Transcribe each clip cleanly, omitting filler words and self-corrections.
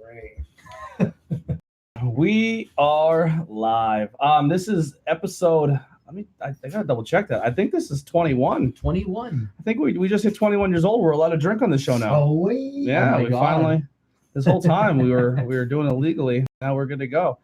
Great. We are live. This is episode. I gotta double check that. I think this is 21. 21. I think we just hit 21 years old. We're allowed to drink on the show now. Oh, Yeah, my we God. finally. This whole time we were doing it illegally. Now we're good to go.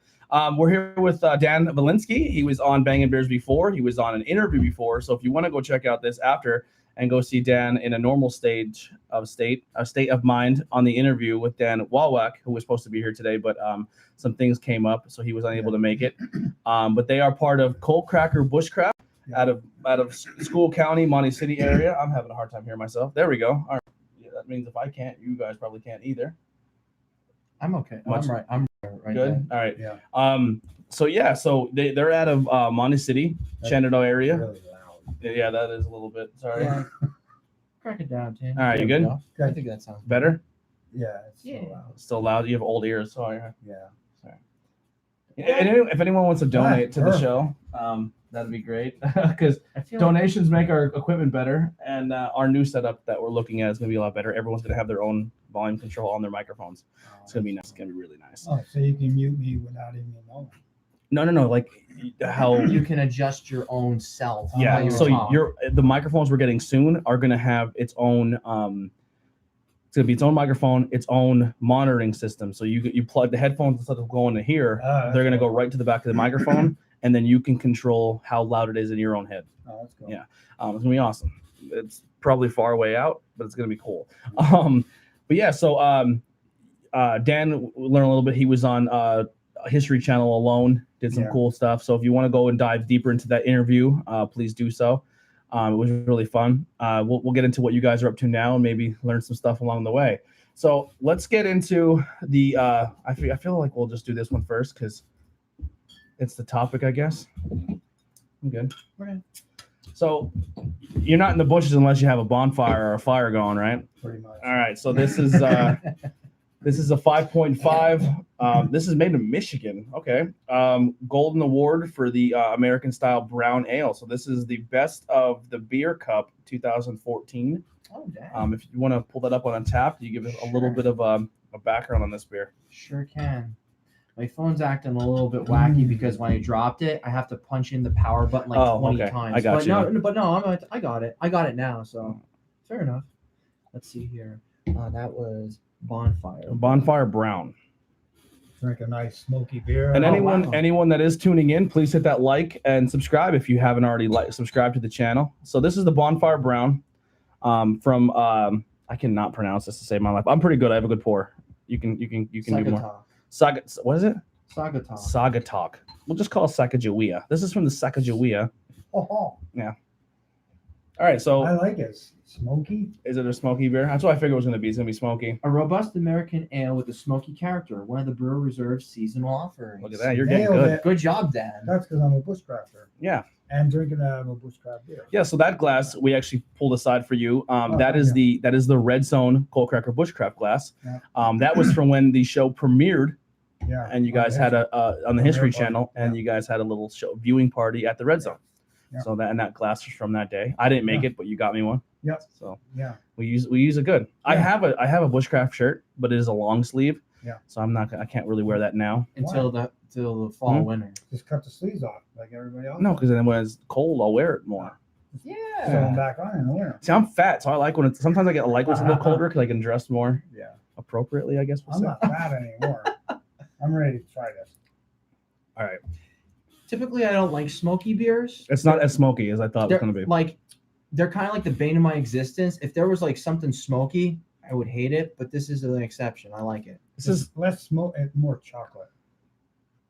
We're here with Dan Vanlinski. He was on Bangin Bears before. He was on an interview before. So if you want to go check out this after and go see Dan in a normal state of mind on the interview with Dan Walwack, who was supposed to be here today, but some things came up, so he was unable to make it. But they are part of Cold Cracker Bushcraft out of School County, Monte City area. I'm having a hard time hearing myself. There we go. All right. Yeah, that means if I can't, you guys probably can't either. I'm okay. I'm right. I'm right. Good. All right. Yeah. So they're out of Monte City, Shenandoah area. Really loud. Yeah, that is a little bit. Sorry. Yeah. Crack it down, Tim. All right, you good? I think that sounds Better? Yeah, it's Yeah. so loud. Still loud. You have old ears. Sorry. Yeah. And if anyone wants to donate to the sure. show, that'd be great because I feel donations make our equipment better, and our new setup that we're looking at is going to be a lot better. Everyone's going to have their own volume control on their microphones. It's going to be nice. It's going to be really nice. Oh, so you can mute me without even knowing. No. Like how you can adjust your own self. yeah. while you So talk. the microphones we're getting soon are going to have its own. It's going to be its own microphone, its own monitoring system. So you plug the headphones instead of going to here. They're going to go right to the back of the microphone, and then you can control how loud it is in your own head. Oh, that's cool. Yeah. It's going to be awesome. It's probably far way out, but it's going to be cool. But yeah, so Dan learned a little bit. He was on History Channel alone, did some cool stuff. So if you want to go and dive deeper into that interview, please do so. It was really fun. We'll get into what you guys are up to now and maybe learn some stuff along the way. So let's get into the. I feel like we'll just do this one first because it's the topic, I guess. I'm good. Okay. So you're not in the bushes unless you have a bonfire or a fire going, right? Pretty much. All right. So this is this is a 5.5. This is made in Michigan. Okay. Golden Award for the American style brown ale. So this is the best of the beer cup 2014. Oh, damn. If you want to pull that up on Untapped, you give it a little bit of a background on this beer. Sure can. My phone's acting a little bit wacky because when I dropped it, I have to punch in the power button like 20 times. I got but you. I got it. I got it now. So fair enough. Let's see here. That was Bonfire. Bonfire Brown. Drink a nice smoky beer. And Oh, anyone that is tuning in, please hit that like and subscribe if you haven't already subscribed to the channel. So this is the Bonfire Brown from I cannot pronounce this to save my life. I'm pretty good. I have a good pour. You can do more. What is it? Sagatalk. Sagatalk. We'll just call it Sacagawea. This is from the Sacagawea. Oh, All right, so I like it. Smoky. is it a smoky beer? That's what I figured it was going to be. It's going to be smoky. A robust American ale with a smoky character. One of the Brewer Reserve's seasonal offerings. Look at that. You're getting Nailed good. it. Good job, Dan. That's because I'm a bushcrafter. Yeah. And drinking out of a bushcraft beer. Yeah, so that glass we actually pulled aside for you. That is yeah. the Red Zone Cold Cracker Bushcraft glass. Yeah. That was from when the show premiered, Yeah. and you guys had a on the History Premiere Channel, party. and you guys had a little show viewing party at the Red Zone. Yeah. So that glass was from that day. I didn't make it, but you got me one. Yep. So Yeah. we use it good. I Yeah. have a Bushcraft shirt, but it is a long sleeve. Yeah. So I can't really wear that now. Until the fall Hmm? winter. Just cut the sleeves off like everybody else. No, because then when it's cold, I'll wear it more. Throw Yeah. them back on in the winter. See, I'm fat, so I like when it's. Sometimes I like when it's a little colder because I can dress more Yeah. appropriately, I guess. We'll I'm say. not fat anymore. I'm ready to try this. All right. Typically, I don't like smoky beers. It's not as smoky as I thought it was They're going to be. like, they're kind of like the bane of my existence. If there was like something smoky, I would hate it. But this is an exception. I like it. This is less smoke and more chocolate.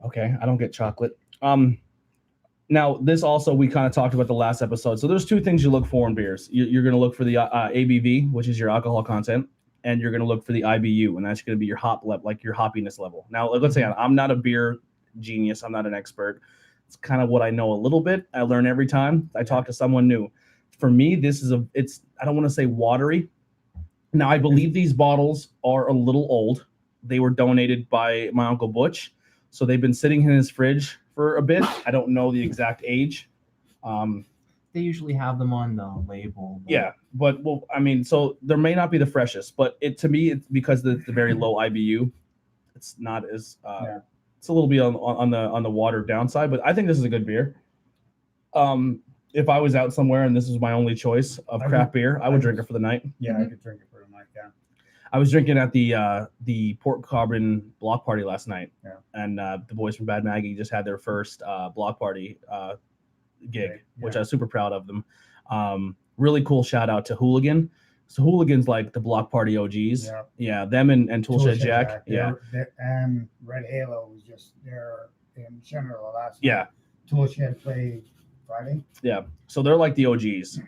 okay. I don't get chocolate. Now this also we kind of talked about the last episode. So there's two things you look for in beers. You're going to look for the ABV, which is your alcohol content, and you're going to look for the IBU, and that's going to be your hop level, like your hoppiness level. Now let's say I'm not a beer genius. I'm not an expert. It's kind of what I know a little bit. I learn every time I talk to someone new. For me, this is I don't want to say watery. Now, I believe these bottles are a little old. They were donated by my Uncle Butch. So they've been sitting in his fridge for a bit. I don't know the exact age. They usually have them on the label. Yeah, but well, I mean, so there may not be the freshest, but to me, it's because it's the very low IBU. It's not as Yeah. it's a little bit on the watered down side, but I think this is a good beer. If I was out somewhere and this was my only choice of I craft would- beer, I I would would- drink it for the night. Yeah, Mhm. I could drink it for a night. Yeah. I was drinking at the Port Carbon block party last night, Yeah. and the boys from Bad Maggie just had their first block party gig, Okay, which yeah. I was super proud of them. Really cool shout out to Hooligan. So Hooligan's like the block party OGs. Yeah. Yeah, them and Toolshed Jack. Yeah, And Red Halo was just there in general last yeah, night. Toolshed played Friday. yeah. So they're like the OGs,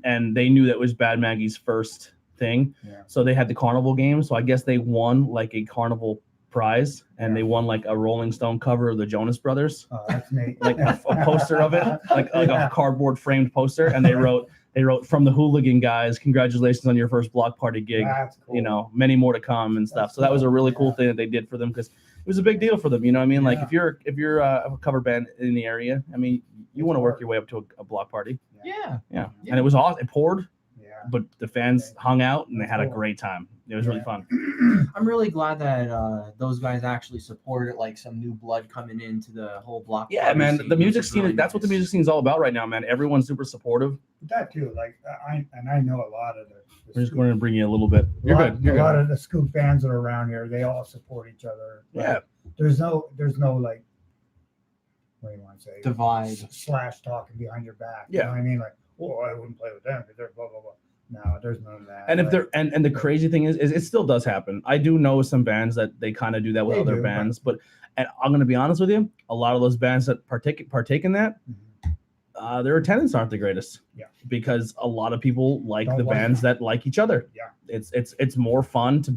and they knew that was Bad Maggie's first thing. Yeah. So they had the carnival game. So I guess they won like a carnival prize, and Yeah. they won like a Rolling Stone cover of the Jonas Brothers, Oh, that's neat. like a poster of it, like a cardboard framed poster, and they wrote from the Hooligan guys, congratulations on your first block party gig. That's cool. You know, many more to come and stuff. That's So that was a cool, really cool yeah. thing that they did for them, because it was a big deal for them. You know what I mean? Like Yeah. if you're a cover band in the area, I mean, you want to work your way up to a block party. Yeah. Yeah. Yeah. And it was awesome. It poured, Yeah. but the fans hung out and they had a Cool. great time. It was really Yeah. fun. I'm really glad that those guys actually supported like some new blood coming into the whole block. Yeah, party man. scene, The which music is scene, really that's what the nice. music scene's all about right now, man. Everyone's super supportive. That too. Like I know a lot of the We're just going to bring you a little bit. You're good. You're a lot good. of the scoop bands that are around here, they all support each other. Like, Yeah. There's no like, what do you want to say? Divide. Slash talking behind your back. Yeah. You know what I mean? Like, oh, I wouldn't play with them because they're blah blah blah. No, there's none of that. And if Like, they're and the crazy thing is it still does happen. I do know some bands that they kind of do that with They other do, bands, but and I'm gonna be honest with you, a lot of those bands that partake in that, Mhm. their attendance aren't the greatest. Yeah. Because a lot of people like Don't the like bands that like each other. Yeah. It's more fun to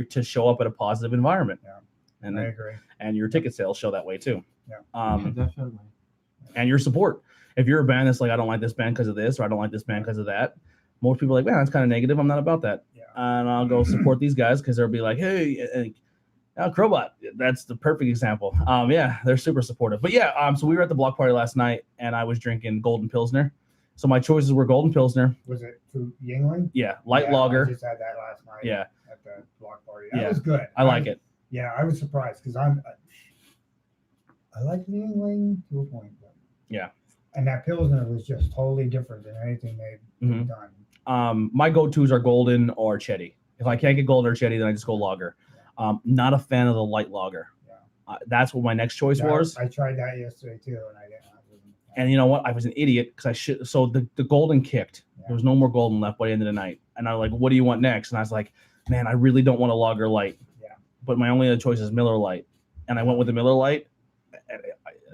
to show up at a positive environment. Yeah. And I then, agree. and your ticket sales show that way too. Yeah. Yeah, definitely. And your support. If you're a band that's like, I don't like this band because of this, or I don't like this band because of that, most people are like, man, that's kind of negative. I'm not about that. Yeah. And I'll go support these guys because they'll be like, hey, Crowbot, that's the perfect example. Yeah, they're super supportive. But yeah, so we were at the block party last night, and I was drinking Golden Pilsner. So my choices were Golden Pilsner, Was it through Yingling? yeah, light Yeah, I lager, just had that last night. yeah, At the block party. That Yeah. was good. I like it. Yeah, I was surprised because I like the Yingling to a point. But, Yeah. And that Pilsner was just totally different than anything they've Mhm. done. My go-tos are Golden or Chetty. If I can't get Golden or Chetty, then I just go lager. Not a fan of the light lager. Yeah. That's what my next choice was. I tried that yesterday too, and I didn't. And you know what? I was an idiot because I should. So the Golden kicked. There was no more Golden left by the end of the night. And I was like, what do you want next? And I was like, man, I really don't want a lager light. Yeah. But my only other choice is Miller Lite. And I went with the Miller Lite.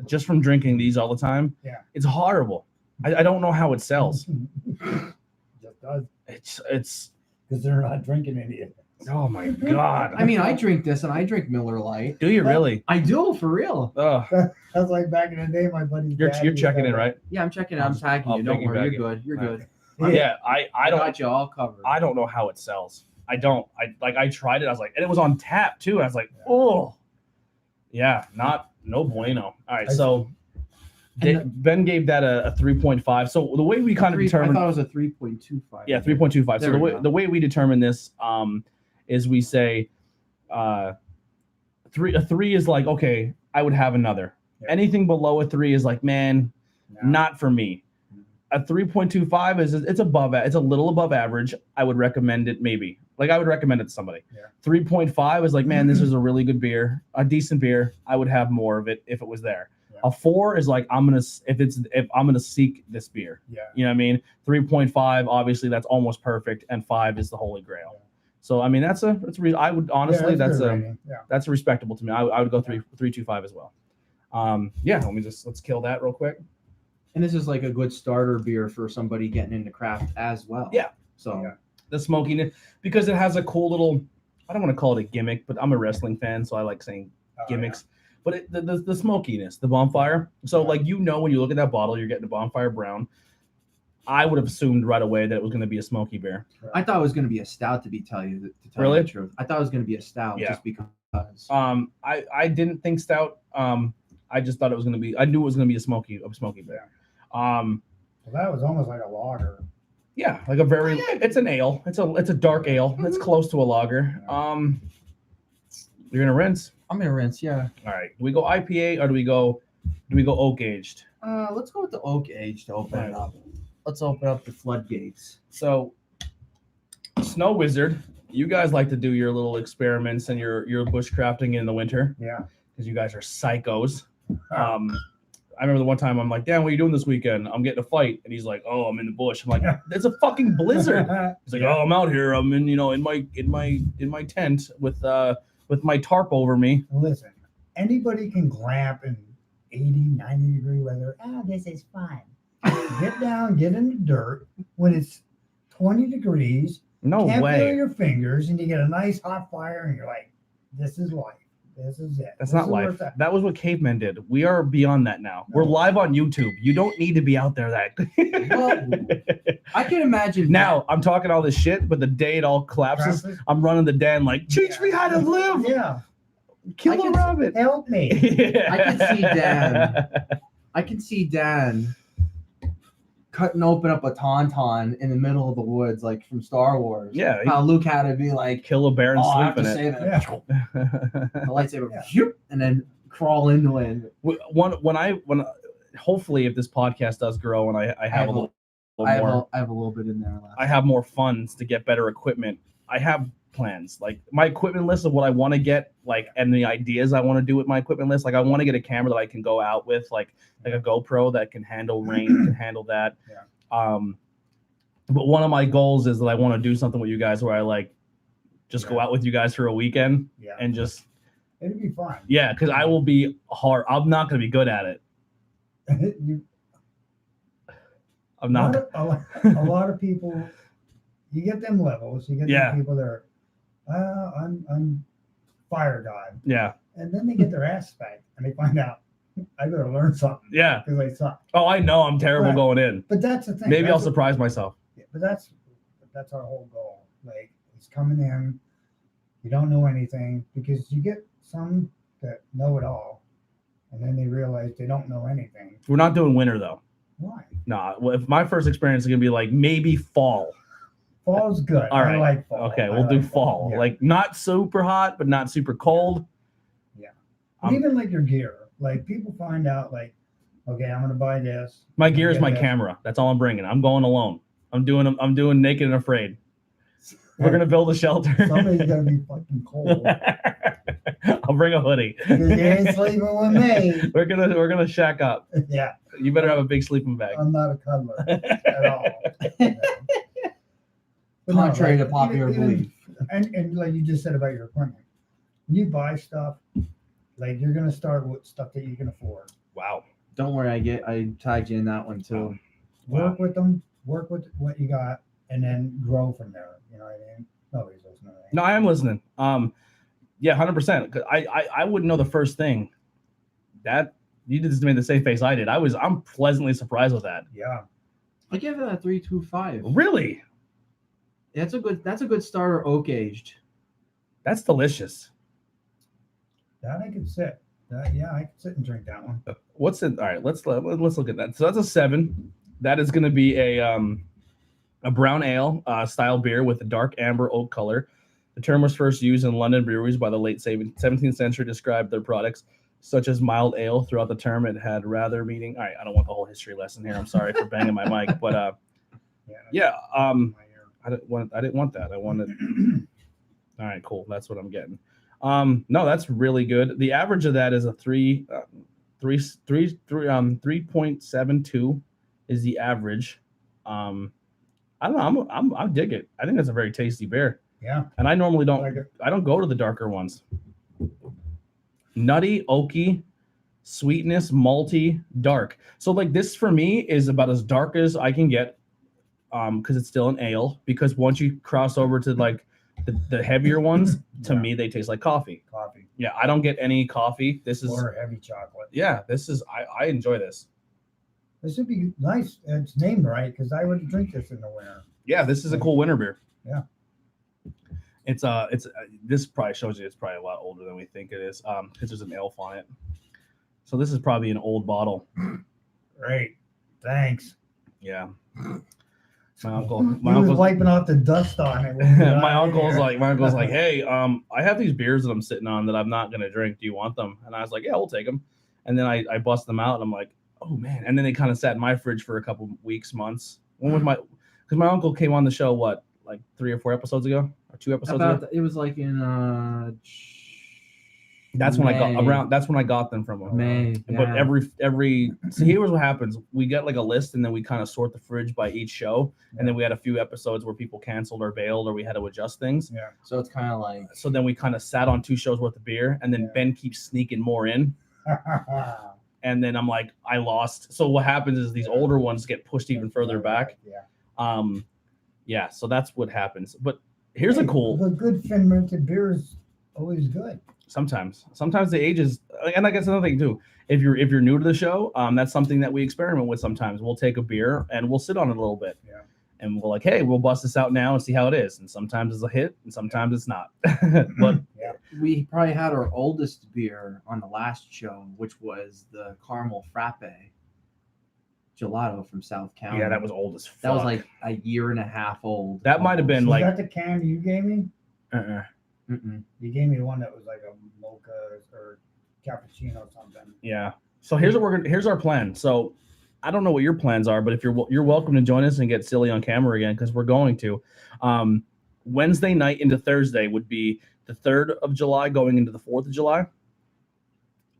Just from drinking these all the time. Yeah. It's horrible. I don't know how it sells. Just does It's because they're not drinking any of it. oh my God. I mean, I drink this and I drink Miller Lite. Do you really? I do, for real. Oh, That's like back in the day, my buddy. you're checking in, right? Yeah, I'm checking it. I'm tagging I'll you. Don't worry. piggyback You're it. good. You're Right. good. Yeah, I don't got you all covered. I don't know how it sells. I don't. I tried it. I was like, and it was on tap too. I was like, oh, yeah, no bueno. All right, so Ben gave that a 3.5. So the way we kind of I determined, thought it was a 3.25. yeah, 3.25. So There we the go. way we determine this is we say a three is like, okay, I would have another. Yeah. Anything below a 3 is like, man, not for me. A 3.25 is it's a little above average. I would recommend it maybe. Like I would recommend it to somebody. Yeah. 3.5 is like, man, this is a really good beer, a decent beer. I would have more of it if it was there. Yeah. A 4 is like I'm gonna seek this beer. Yeah. You know what I mean? 3.5, obviously that's almost perfect, and 5 is the holy grail. Yeah. So I mean I would honestly Yeah, that's good a rating. Yeah. that's respectable to me. I would go 3.25 as well. Yeah, let's kill that real quick. And this is like a good starter beer for somebody getting into craft as well. Yeah. So Yeah. The smokiness, because it has a cool little, I don't want to call it a gimmick, but I'm a wrestling fan, so I like saying Oh, gimmicks. But the smokiness, the bonfire. So Yeah. like when you look at that bottle, you're getting a bonfire brown. I would have assumed right away that it was going to be a smoky beer. Yeah. I thought it was going to be a stout, to tell you Really? the truth. I thought it was going to be a stout Yeah. just because. I didn't think stout. I just thought it was going to be. I knew it was going to be a smoky beer. Well, that was almost like a lager. Yeah, like a it's an ale. It's a dark ale. It's close to a lager. You're gonna rinse. I'm gonna rinse. Yeah. All right. Do we go IPA or do we go oak aged? Let's go with the oak age to open Right. it up. Let's open up the floodgates. So, Snow Wizard, you guys like to do your little experiments and your bushcrafting in the winter Yeah. because you guys are psychos. I remember the one time I'm like, Dan, what are you doing this weekend? I'm getting a fight. And he's like, oh, I'm in the bush. I'm like, it's a fucking blizzard. He's like, oh, I'm out here. I'm in, in my tent with my tarp over me. Listen, anybody can glamp in 80, 90 degree weather. Oh, this is fun. Get down, get in the dirt when it's 20 degrees. No Can't way. feel your fingers, and you get a nice hot fire, and you're like, this is life. This is it. That's This not is life. worth it. That was what cavemen did. We are beyond that now. We're No. live on YouTube. You don't need to be out there that. Well, I can imagine Now I'm talking all this shit, but the day it all collapses, Crashes? I'm running the den like, teach me how to live. Yeah. Kill I a can- rabbit. Help me. I can see Dan. I can see Dan cutting open up a tauntaun in the middle of the woods, like from Star Wars. Yeah, he- How Luke had to be like, Kill a bear and oh, I have sleep to in say it. that. Yeah. The lightsaber, Yeah. whoop, and then crawl into it. When hopefully if this podcast does grow and I have a little more, I have a little bit in there left. I have more funds to get better equipment. I have plans, like my equipment list of what I want to get, like, and the ideas I want to do with my equipment list. Like I want to get a camera that I can go out with, like a GoPro that can handle rain, can handle that. Yeah. But one of my goals is that I want to do something with you guys where I like just go Yeah. out with you guys for a weekend Yeah. and just It'd be fun. yeah, because I will be hard. I'm not going to be good at it. You, I'm not. a lot of people, you get them levels. You get Yeah. them people that are, I'm fire god, Yeah, and then they get their ass spanked, and they find out I better learn something yeah. because they suck. Oh, I know I'm terrible Right. going in. But that's the thing. Maybe I'll That's what- surprise myself. Yeah, but that's our whole goal. Like it's coming in, you don't know anything because you get some that know it all, and then they realize they don't know anything. We're not doing winter though. Why? Nah. Well, if my first experience is gonna be like maybe fall. Fall's good. All right. I like fall. Okay, I we'll do like fall. Yeah. Like not super hot, but not super cold. And even like your gear. Like people find out like, okay, I'm gonna buy this. My I'm gonna gear is get my this. camera. That's all I'm bringing. I'm going alone. I'm doing naked and afraid. We're gonna build a shelter. Somebody's gonna be fucking cold. I'll bring a hoodie. Because you ain't sleeping with me. We're gonna shack up. Yeah, You better have a big sleeping bag. I'm not a cuddler at all. No. But no, Contrary like, to popular even- belief. And like you just said about your equipment, when you buy stuff, like you're gonna start with stuff that you can afford. Wow. Don't worry, I tagged you in that one too. Wow. Work with them, work with what you got, and then grow from there. You know what I mean? Nobody's listening to me. No, I am listening. Yeah, 100%. Cause I wouldn't know the first thing. That you just made the same face I did. I'm pleasantly surprised with that. Yeah, I give it a 3.25. Really, That's a good starter oak aged. that's delicious. that I could sit. Yeah, I could sit and drink that one. What's it? All right, let's look at that. So that's a 7. That is going to be a brown ale style beer with a dark amber oak color. The term was first used in London breweries by the late 17th century to describe their products, such as mild ale. Throughout the term, it had rather meaning. All right, I don't want the whole history lesson here. I'm sorry for banging my mic, but yeah. I didn't want that. I wanted. All right, cool. That's what I'm getting. No, that's really good. The average of that is a 3.72 is the average. I don't know. I dig it. I think that's a very tasty beer. Yeah, And I normally don't. like it. I don't go to the darker ones. Nutty, oaky, sweetness, malty, dark. So like this for me is about as dark as I can get, because it's still an ale. Because once you cross over to like the heavier ones, to Yeah. me they taste like coffee. Coffee Yeah, I don't get any coffee. This is or heavy chocolate. yeah. This is I enjoy this. This would be nice. It's named right because I would drink this in the winter. Yeah, this is a cool winter beer. Yeah. It's this probably shows you it's probably a lot older than we think it is, because there's an elf on it. So this is probably an old bottle. Great, thanks. Yeah. My uncle, He my was uncle's, wiping off the dust on it. when we got my in uncle's here. like, hey, I have these beers that I'm sitting on that I'm not gonna drink. Do you want them? And I was like, yeah, we'll take them. And then I bust them out, and I'm like, oh man. And then they kind of sat in my fridge for a couple weeks, months. When was because my uncle came on the show what, like 3 or 4 episodes ago, or 2 episodes ago. It was like in That's when I got May. around. That's when I got them from him. May. But Yeah. every so here's what happens. We get like a list, and then we kind of sort the fridge by each show. And then we had a few episodes where people canceled or bailed, or we had to adjust things. Yeah. So it's kind of like So then we kind of sat on 2 shows worth of beer, and then Yeah. Ben keeps sneaking more in. And then I'm like, I lost. So what happens is these older ones get pushed even further back. Yeah. Yeah. So that's what happens. But here's a cool. The good fermented beer is always good. Sometimes the ages, and I guess another thing too. If you're new to the show, that's something that we experiment with. Sometimes we'll take a beer and we'll sit on it a little bit. Yeah. And we're like, hey, we'll bust this out now and see how it is. And sometimes it's a hit, and sometimes it's not. But Yeah. we probably had our oldest beer on the last show, which was the caramel frappe gelato from South County. yeah, that was old as fuck. That was like a year and a half old. That might have been Was like. that the can you gave me? Mm-mm. You gave me one that was like a mocha or cappuccino or something. Yeah. So here's our plan. So I don't know what your plans are, but if you're welcome to join us and get silly on camera again, because we're going to. Wednesday night into Thursday would be the 3rd of July going into the 4th of July.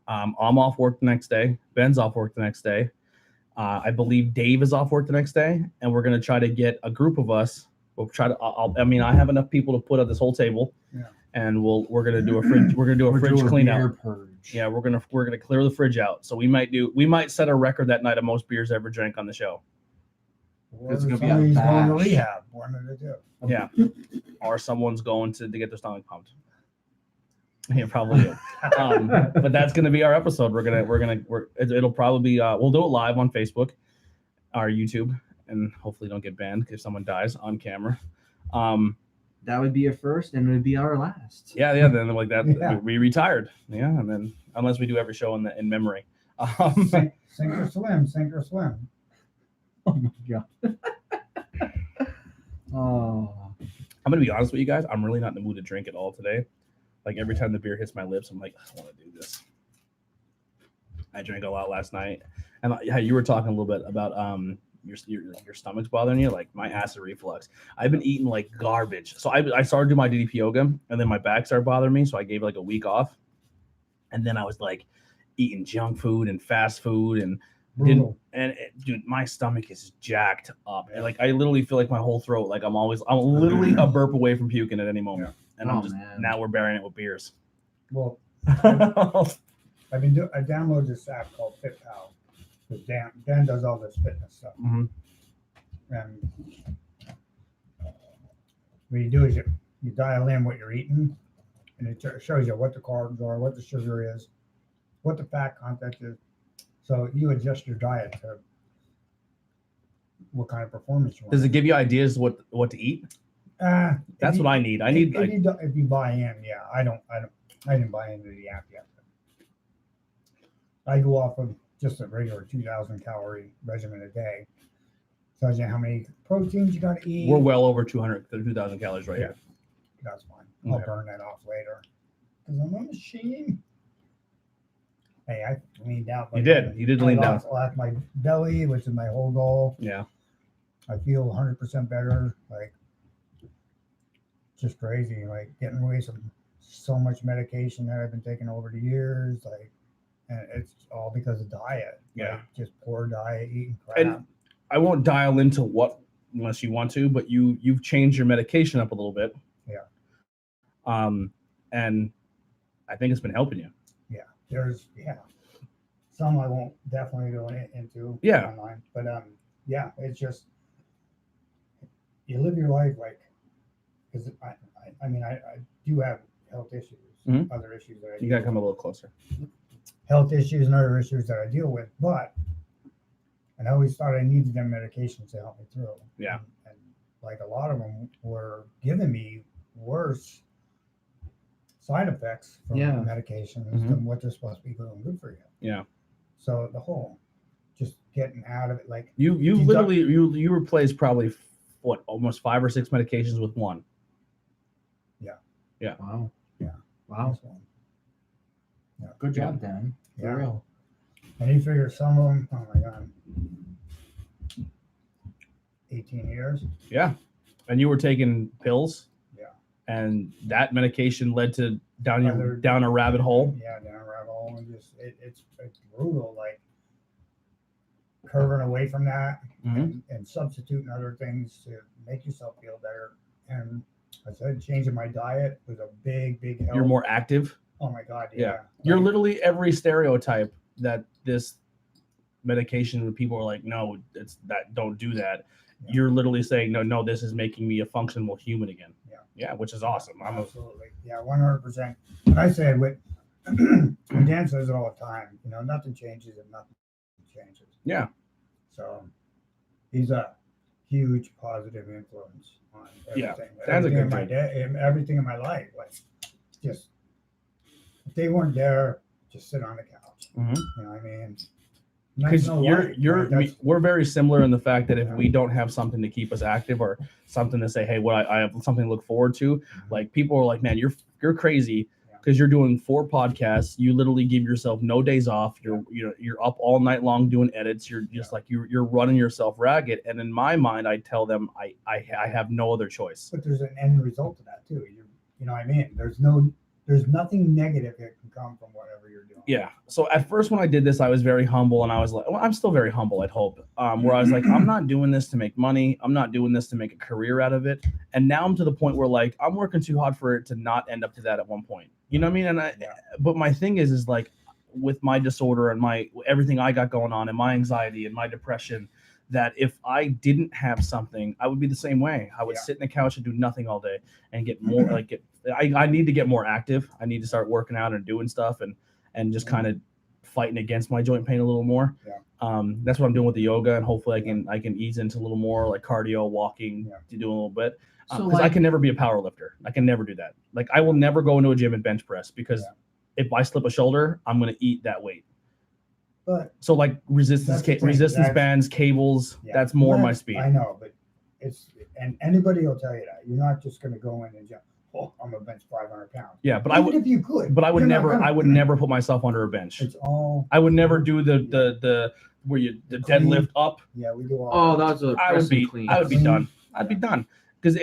I'm off work the next day. Ben's off work the next day. I believe Dave is off work the next day, and we're gonna try to get a group of us. We'll try to. I have enough people to put at this whole table. Yeah. And we're gonna do a fridge. We're gonna do a fridge clean out. Beer purge. Yeah, we're gonna clear the fridge out. So we might set a record that night of most beers ever drank on the show. Or It's gonna be a somebody's going to bash. rehab. One of the two. Yeah, or someone's going to get their stomach pumped. Yeah, probably. But that's gonna be our episode. It'll probably be. We'll do it live on Facebook, our YouTube, and hopefully don't get banned if someone dies on camera. That would be a first, and it would be our last. Yeah. Then like that, Yeah. we retired. Yeah, and then unless we do every show in memory. Sink or swim, sink or swim. Oh my god. Oh. I'm gonna be honest with you guys. I'm really not in the mood to drink at all today. Like every time the beer hits my lips, I'm like, I want to do this. I drank a lot last night, and yeah, you were talking a little bit about your stomach's bothering you, like my acid reflux. I've been eating like garbage. So I started doing my DDP yoga, and then my back started bothering me, so I gave like a week off, and then I was like eating junk food and fast food and dude, my stomach is jacked up. And like I literally feel like my whole throat, like I'm literally a burp away from puking at any moment. And now we're burying it with beers. Well, I downloaded this app called FitPal. Because Dan does all this fitness stuff. Mm-hmm. And what you do is you dial in what you're eating, and it shows you what the carbs are, what the sugar is, what the fat content is. So you adjust your diet to what kind of performance you want. Does it give you ideas what to eat? That's what I need. If you buy in, yeah. I didn't buy into the app yet. I go off of just a regular 2,000 calorie regimen a day. Tells you how many proteins you got to eat. We're well over 2,000 calories right here. That's fine. I'll burn that off later. Because I'm a machine. Hey, I leaned out. You did lean down. I lost my belly, which is my whole goal. Yeah. I feel 100% better. Like, just crazy. Like, getting away from so much medication that I've been taking over the years. Like, and it's all because of diet. Yeah. Like, just poor diet, eating crap. And I won't dial into what unless you want to, but you've changed your medication up a little bit. Yeah. And I think it's been helping you. There's some I won't definitely go into online, but it's just you live your life like, because I do have health issues, other issues that you gotta come a little closer. Health issues and other issues that I deal with, but I always thought I needed them medications to help me through. Yeah, and like a lot of them were giving me worse side effects from medications than what they're supposed to be doing good for you. Yeah. So the whole just getting out of it, like you literally you replaced probably what, almost 5 or 6 medications with one. Wow. Yeah. Wow. This one. Good job, Dan. For Yeah. real. And you figure some of them, oh my God, 18 years. Yeah. And you were taking pills. Yeah. And that medication led to down a rabbit hole. Yeah, down a rabbit hole. And just it's brutal. Like curving away from that and substituting other things to make yourself feel better. And I said changing my diet was a big help. You're more active. Oh my God, Yeah. You're literally every stereotype that this medication when people are like, no, it's that, don't do that. Yeah. You're literally saying, no, this is making me a functional human again. Yeah, which is awesome. Absolutely. 100%. And I say with and Dan says it all the time, nothing changes if nothing changes. Yeah. So he's a huge positive influence on everything. That's a good everything in my life. Like just if they weren't there, just sit on the couch. You know what I mean? Because we're very similar in the fact that if we don't have something to keep us active or something to say, hey, I have something to look forward to, like people are like, man, you're crazy because you're doing 4 podcasts. You literally give yourself no days off. You're up all night long doing edits. You're just like you're running yourself ragged. And in my mind, I tell them I have no other choice. But there's an end result to that too. You know what I mean? There's nothing negative that can come from whatever you're doing. Yeah. So at first when I did this, I was very humble and I was like, well, I'm still very humble, I'd hope. Where I was like, I'm not doing this to make money. I'm not doing this to make a career out of it. And now I'm to the point where like, I'm working too hard for it to not end up to that at one point. You know what I mean? But my thing is like with my disorder and everything I got going on and my anxiety and my depression, that if I didn't have something, I would be the same way. I would sit in the couch and do nothing all day and get more I need to get more active. I need to start working out and doing stuff and just kind of fighting against my joint pain a little more. That's what I'm doing with the yoga, and hopefully I can ease into a little more like cardio, walking, to do a little bit. Because I can never be a power lifter. I can never do that. Like I will never go into a gym and bench press because if I slip a shoulder, I'm going to eat that weight. But so like resistance bands, cables, that's more my speed. I know, but and anybody will tell you that. You're not just going to go in and jump. Oh, I'm gonna bench 500 pounds. Yeah, but even if you could, but I would never put myself under a bench. It's all. I would never do the where you the deadlift up. Yeah, we do all. Oh, that was a. I would be done. I'd be done because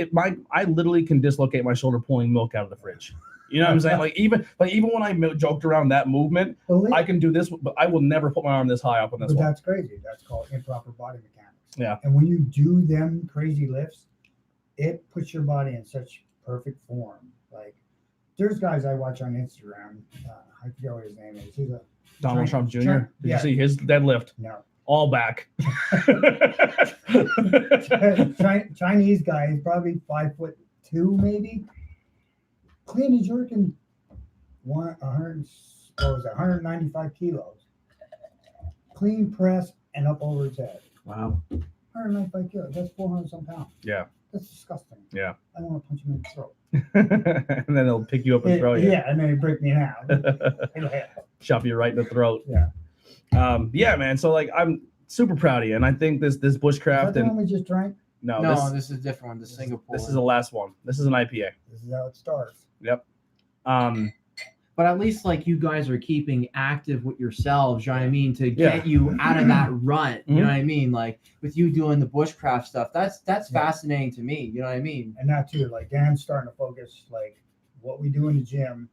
I literally can dislocate my shoulder pulling milk out of the fridge. You know what I'm saying? Like even when I joked around that movement, I can do this, but I will never put my arm this high up on this one. But that's crazy. That's called improper body mechanics. Yeah. And when you do them crazy lifts, it puts your body in such perfect form. Like there's guys I watch on Instagram. I forget what his name is. He's a Donald Trump Jr. Did you see his deadlift? No. All back. Chinese guy. He's probably 5'2", maybe. Clean and jerking 195 kilos. Clean press and up over his head. Wow. 195 kilos. That's 400 some pounds. Yeah. That's disgusting. Yeah. I don't want to punch him in the throat. And then they'll pick you up and throw you. Yeah, and then he'll break me in half. Shove you right in the throat. Yeah. Yeah, man. So like I'm super proud of you. And I think this bushcraft Is that the one we just drank? No, this is a different one. The Singapore. This is the last one. This is an IPA. This is how it starts. Yep. But at least like you guys are keeping active with yourselves, you know what I mean, to get you out of that rut. You know what I mean? Like with you doing the bushcraft stuff, that's fascinating to me. You know what I mean? And that too, like Dan's starting to focus like what we do in the gym,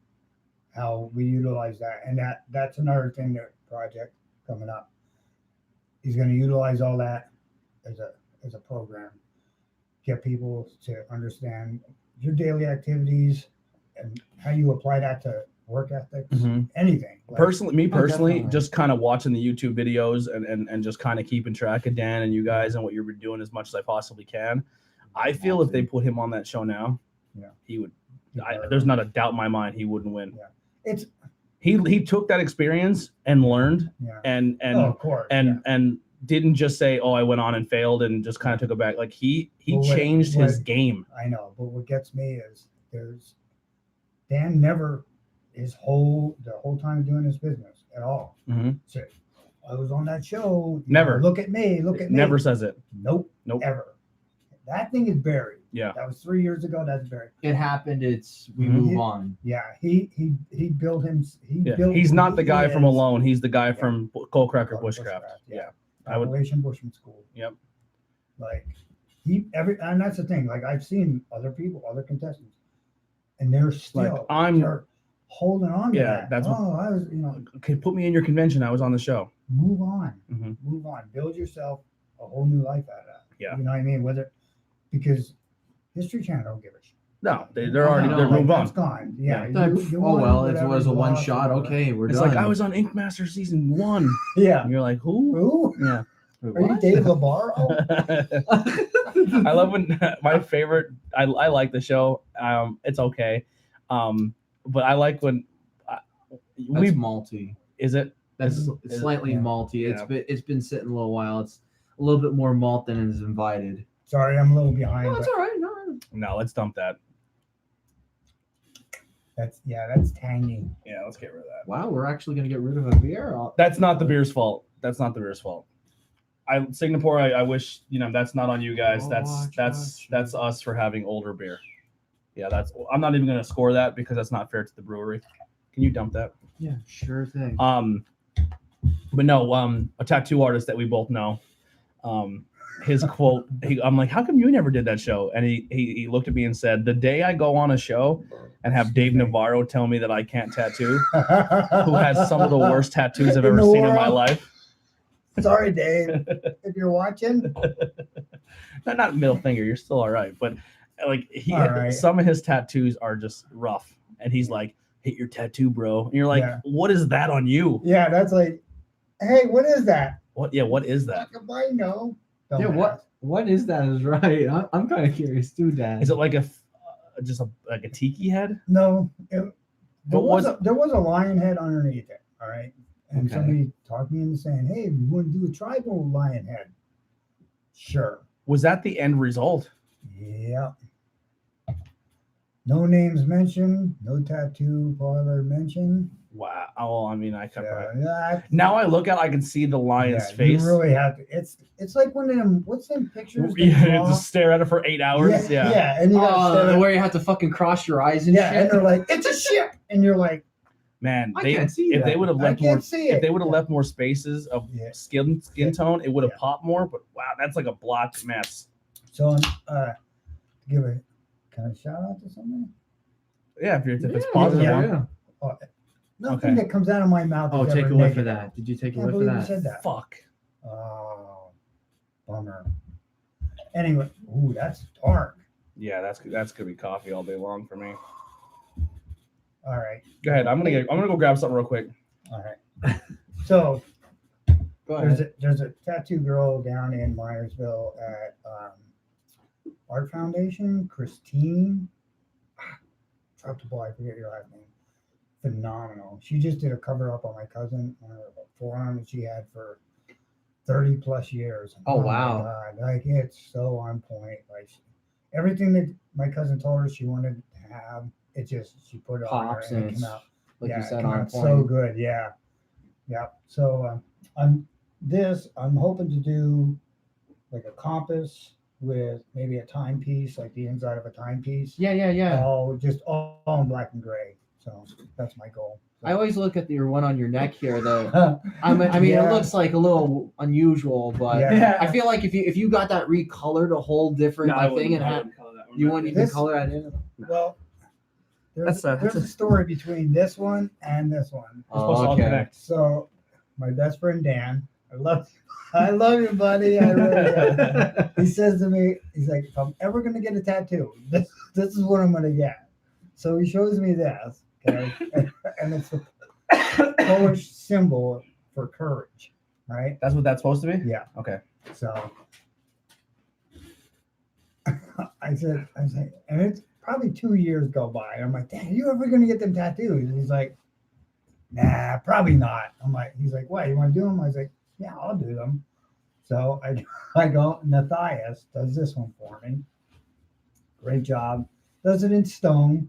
how we utilize that. And that's another thing, that project coming up. He's going to utilize all that as a program. Get people to understand your daily activities and how you apply that to work ethics, anything. Like, personally, just kind of watching the YouTube videos and just kind of keeping track of Dan and you guys and what you're doing as much as I possibly can. I feel if they put him on that show now, he would. There's not a doubt in my mind he wouldn't win. Yeah. He took that experience and learned and didn't just say, oh, I went on and failed and just kind of took it back. Like he changed his game. I know, but what gets me is Dan never the whole time doing his business at all. So I was on that show. Never look at me. Never says it. Nope. Ever. that thing is buried. Yeah. That was 3 years ago. That's buried. It happened. We Mhm. move on. Yeah, he built him. Built He's who not the he guy from is. Alone. He's the guy Yeah. from Coalcracker From Bushcraft. Bushcraft, Yeah. I would. Appalachian Bushman School. Yep. Like and that's the thing. Like I've seen other people, other contestants, and they're still they're holding on to Yeah, that. that's what- I was, Okay, put me in your convention. I was on the show. move on, Mhm. move on, build yourself a whole new life out of that. Yeah. You know what I mean? Because History Channel don't give a shit. No, they're already no, they're like, moved on. That's gone. Yeah. Oh well, it was a one lost, shot. whatever. Okay, we're It's done. like I was on Ink Master season 1. Yeah. And you're like, who? Who? Yeah. Wait, Are you what? Dave LaBarre? I love when my favorite. I like the show. It's okay, but I like when That's malty. Is it? That's Is it's it- slightly yeah. malty. Yeah. It's been sitting a little while. It's a little bit more malt than is invited. Sorry, I'm a little behind. No, it's but all right. No. No, let's dump that. that's tangy. Yeah, let's get rid of that. Wow, we're actually gonna get rid of a beer. That's not the beer's fault. That's not the beer's fault. Singapore. I wish that's not on you guys. That's us for having older beer. Yeah, I'm not even gonna score that because that's not fair to the brewery. Can you dump that? Yeah, sure thing. But no, a tattoo artist that we both know. His quote. I'm like, how come you never did that show? And he looked at me and said, the day I go on a show and have Dave Navarro tell me that I can't tattoo, who has some of the worst tattoos I've In ever the seen in my world. life. Sorry, Dave, if you're watching. Not middle finger, you're still all right. But like All right. some of his tattoos are just rough. And he's like, hit your tattoo, bro. And you're like, Yeah. what is that on you? Yeah, that's like, hey, what is that? What is that? I know. Yeah, what is that? Is right. I'm kind of curious too, Dad. Is it like a tiki head? No, there But was a lion head underneath it. All right, and Okay. somebody talked me into saying, "Hey, we want to do a tribal lion head." Sure. Was that the end result? Yeah. No names mentioned. No tattoo parlor mentioned. Wow. Oh, I mean, I kept Yeah, now I look at I can see the lion's yeah, face. You really have to. It's like one of them. What's them pictures? they Yeah, draw? just stare at it for 8 hours. Yeah. Yeah, and you gotta stare at- where you have to fucking cross your eyes and yeah, shit. and they're like, "It's a ship," and you're like, Man, I can't see if that. they would have "I left more can't see if it." they would have left more spaces of Yeah. skin Yeah. tone, it would have Yeah. popped more. But wow, that's like a blotched mess. So, give a kind of shout out to somebody. Yeah, if it's Yeah, positive. yeah, one. yeah. Oh, nothing Okay. that comes out of my mouth. Oh, is take ever a whiff of negative. that. Did you take a Can't whiff of believe you that? said that. Fuck. Oh, bummer. Anyway, ooh, that's dark. Yeah, that's gonna be coffee all day long for me. All right, Go ahead. I'm gonna go grab something real quick. all right. So Go ahead. there's a tattoo girl down in Myersville at Art Foundation, Christine. Dropped the ball. I forget your last name. Phenomenal. She just did a cover up on my cousin on her forearm that she had for 30 plus years. Oh, my wow. God, like it's so on point. Like everything that my cousin told her she wanted to have, it just she put it Pops on her and and it came out. Like Yeah, you it said, came on out point. so good. Yeah. So I'm hoping to do like a compass with maybe a timepiece, like the inside of a timepiece. Yeah. All in black and gray. So that's my goal. I always look at your one on your neck here. I mean, Yeah. it looks like a little unusual, but Yeah. I feel like if you got that recolored a whole different thing and had, you wouldn't even This- color that in. Well, there's That's a story between this one and this one. We're supposed to all connect. So my best friend Dan, I love you, buddy. I really do. He says to me, he's like, if I'm ever gonna get a tattoo, this is what I'm gonna get. So he shows me this, okay, and it's the Polish symbol for courage, right? That's what that's supposed to be? Yeah. Okay. So I said, and it's probably 2 years go by. I'm like, Dad, are you ever gonna get them tattoos? And he's like, nah, probably not. I'm like, he's like, what, you want to do them? I was like, yeah, I'll do them. So I go, Matthias does this one for me. Great job. Does it in stone,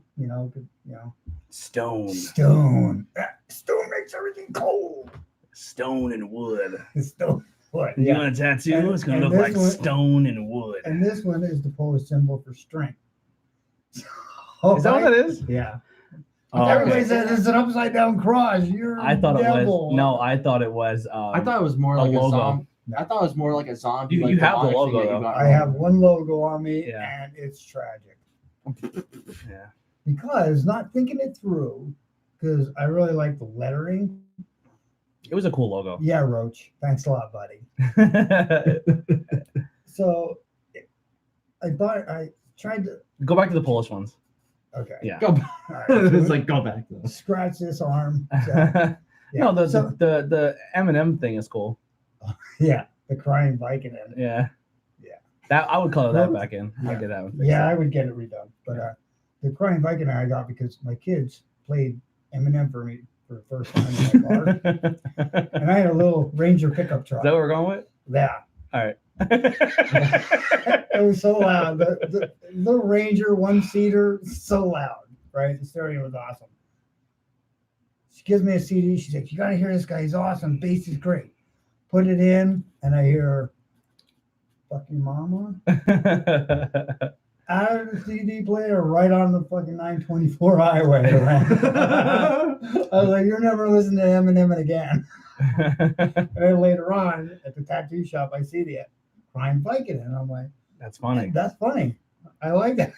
Stone. Stone. Stone makes everything cold. Stone and wood. Stone. Wood. You Yeah. want a tattoo? And- It's gonna and look this like one- stone and wood. And this one is the Polish symbol for strength. Is that what that is? Yeah. Oh, Everybody okay. says it's an upside down cross. You're I thought it devil. was. No, I thought it was. I thought it was more a like a logo. zombie. I thought it was more like a zombie. You like have the demonic logo, thing that you though. got I wrong. have one logo on me, Yeah. and it's tragic Yeah. because not thinking it through. Because I really like the lettering. It was a cool logo. Yeah, Roach. Thanks a lot, buddy. So I thought I tried to. Go back to the Polish ones. Okay. Yeah. Go back. All right. It's like go back to this. Scratch this arm. So, No, yeah. the M&M thing is cool. Yeah, the crying Viking. Yeah. Yeah. That I would color that Well, back in. yeah. I'd get that one. Yeah, I would get it redone. But the crying Viking I got because my kids played Eminem for me for the first time in my car, Is and I had a little Ranger pickup truck. that what we're going with? Yeah, All right. it was so loud. The little Ranger one seater, so loud. Right, the stereo was awesome. She gives me a CD. She's like, "You got to hear this guy. He's awesome. Bass is great." Put it in, and I hear, "Fucking mama." Out of the CD player, right on the fucking 924 highway. Right? I was like, "You're never listening to Eminem again." And then later on, at the tattoo shop, I see the Crying Viking, and I'm like, That's funny. "That's funny. I like that."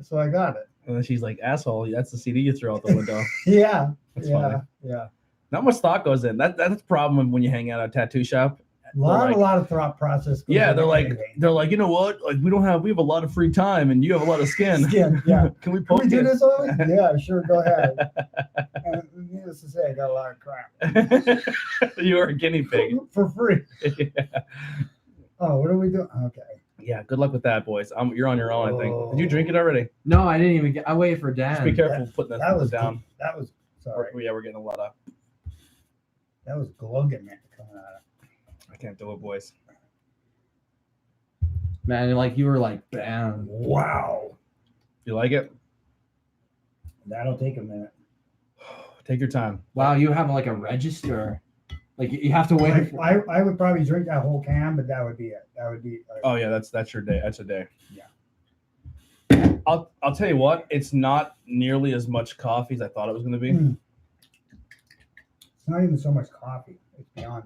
So I got it. And then she's like, asshole, that's the CD you throw out the window. Yeah, That's yeah, funny. yeah. Not much thought goes in. That's the problem when you hang out at a tattoo shop. A lot like- of thought process. goes Yeah, into they're like, anything. you know what? Like we have a lot of free time and you have a lot of skin. Skin, yeah. Can we Can poke we do it? this on? Yeah, sure. Go ahead. And needless to say, I got a lot of crap You are a guinea pig. for free. Yeah. Oh, what are we doing? Okay. Yeah, good luck with that, boys. You're on your own, I think. Did you drink it already? No, I didn't even get. I waited for Dan. Just be careful putting That was down. That was sorry. Yeah, we're getting a lot of. That was Glogan coming out. I can't do it, boys. Man, like you were like, bam. Wow. You like it? That'll take a minute. Take your time. Wow, you have like a register. Like you have to wait. For, I would probably drink that whole can, but that would be it. That would be. Oh yeah, that's your day. That's a day. Yeah. I'll tell you what. It's not nearly as much coffee as I thought it was going to be. It's not even so much coffee. It's beyond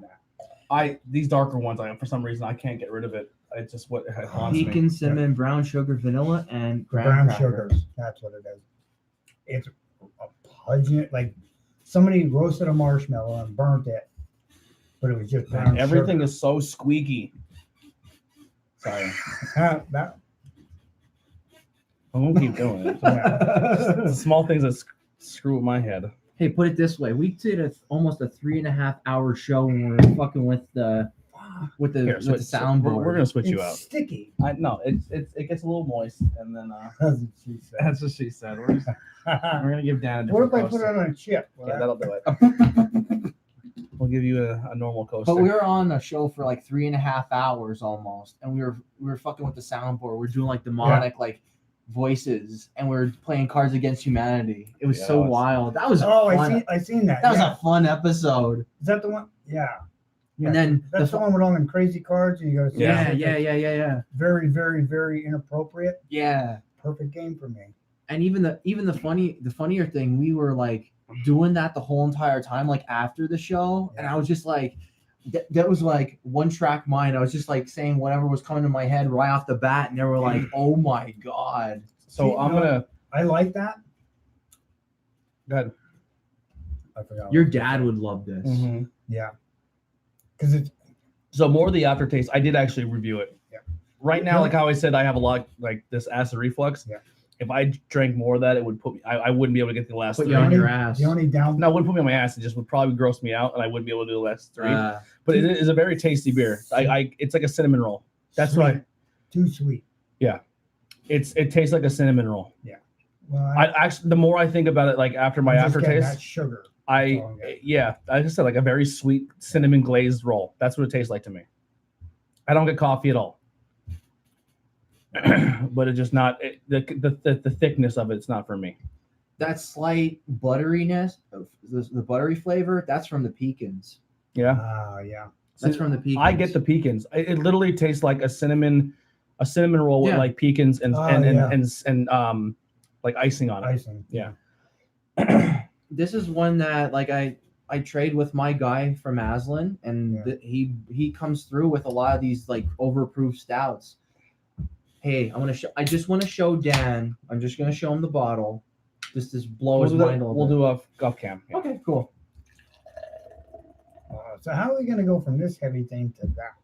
that. These darker ones, for some reason I can't get rid of it. It's just what it haunts me. Pecan, cinnamon, brown sugar, vanilla, and Brown crackers. sugars. That's what it is. It's a pungent, like somebody roasted a marshmallow and burnt it, but it was just brown Man, everything sugar. is so squeaky. Sorry, That I won't keep doing it. yeah. It's the small things that screw with my head. Hey, put it this way: we did almost a 3.5 hour show when we were fucking with the Here, with the switch- soundboard. We're gonna switch you It's out. sticky. No, it gets a little moist, and then That's what she said. that's what she said. We're gonna give Dan a What different if I put coaster. it on a chip? Will Yeah, that- that'll do it. We'll give you a normal coaster. But we were on a show for like 3.5 hours almost, and we were fucking with the soundboard. We are doing like demonic like voices, and we are playing Cards Against Humanity. It was Yeah, so that was- wild. That was Oh, fun. I seen that. That was yeah. a fun episode. Is that the one? Yeah. And then That's the one with all them crazy cards, and you go, yeah. very, very, very inappropriate. Yeah. Perfect game for me. And even the funnier thing, we were like doing that the whole entire time, like after the show, and I was just like, that was like one track mind. I was just like saying whatever was coming to my head right off the bat, and they were like, "Oh my god!" So See, I'm no, gonna. I like that. Go ahead. I forgot. Your dad would love this. Yeah. Because it's So more of the aftertaste. I did actually review it. Yeah. Right now, like how I said, I have a lot like this acid reflux. Yeah. If I drank more of that, it would put me. I wouldn't be able to get the last Put three. you on your ass. the only down. No, it wouldn't put me on my ass. It just would probably gross me out, and I wouldn't be able to do the last three. Uh, But it is a very tasty beer. It's like a cinnamon roll. That's sweet. right. Too sweet. It tastes like a cinnamon roll. Well, I actually, the more I think about it, like after my I'm just getting aftertaste, that sugar. I all I'm getting. yeah, I just said like a very sweet cinnamon glazed roll. That's what it tastes like to me. I don't get coffee at all, but it's just not the thickness of it's not for me. that slight butteriness, the buttery flavor, that's from the pecans. Yeah. Yeah. That's from the pecans. I get the pecans. It literally tastes like a cinnamon roll with Yeah. like pecans and yeah. and like icing on it. Icing. Yeah. This is one that like I trade with my guy from Aslan, and Yeah. he comes through with a lot of these like overproof stouts. Hey, I just want to show Dan. I'm just gonna show him the bottle. Just blow his mind a little We'll bit. do off cam. Yeah. Okay, cool. So how are we gonna go from this heavy thing to that?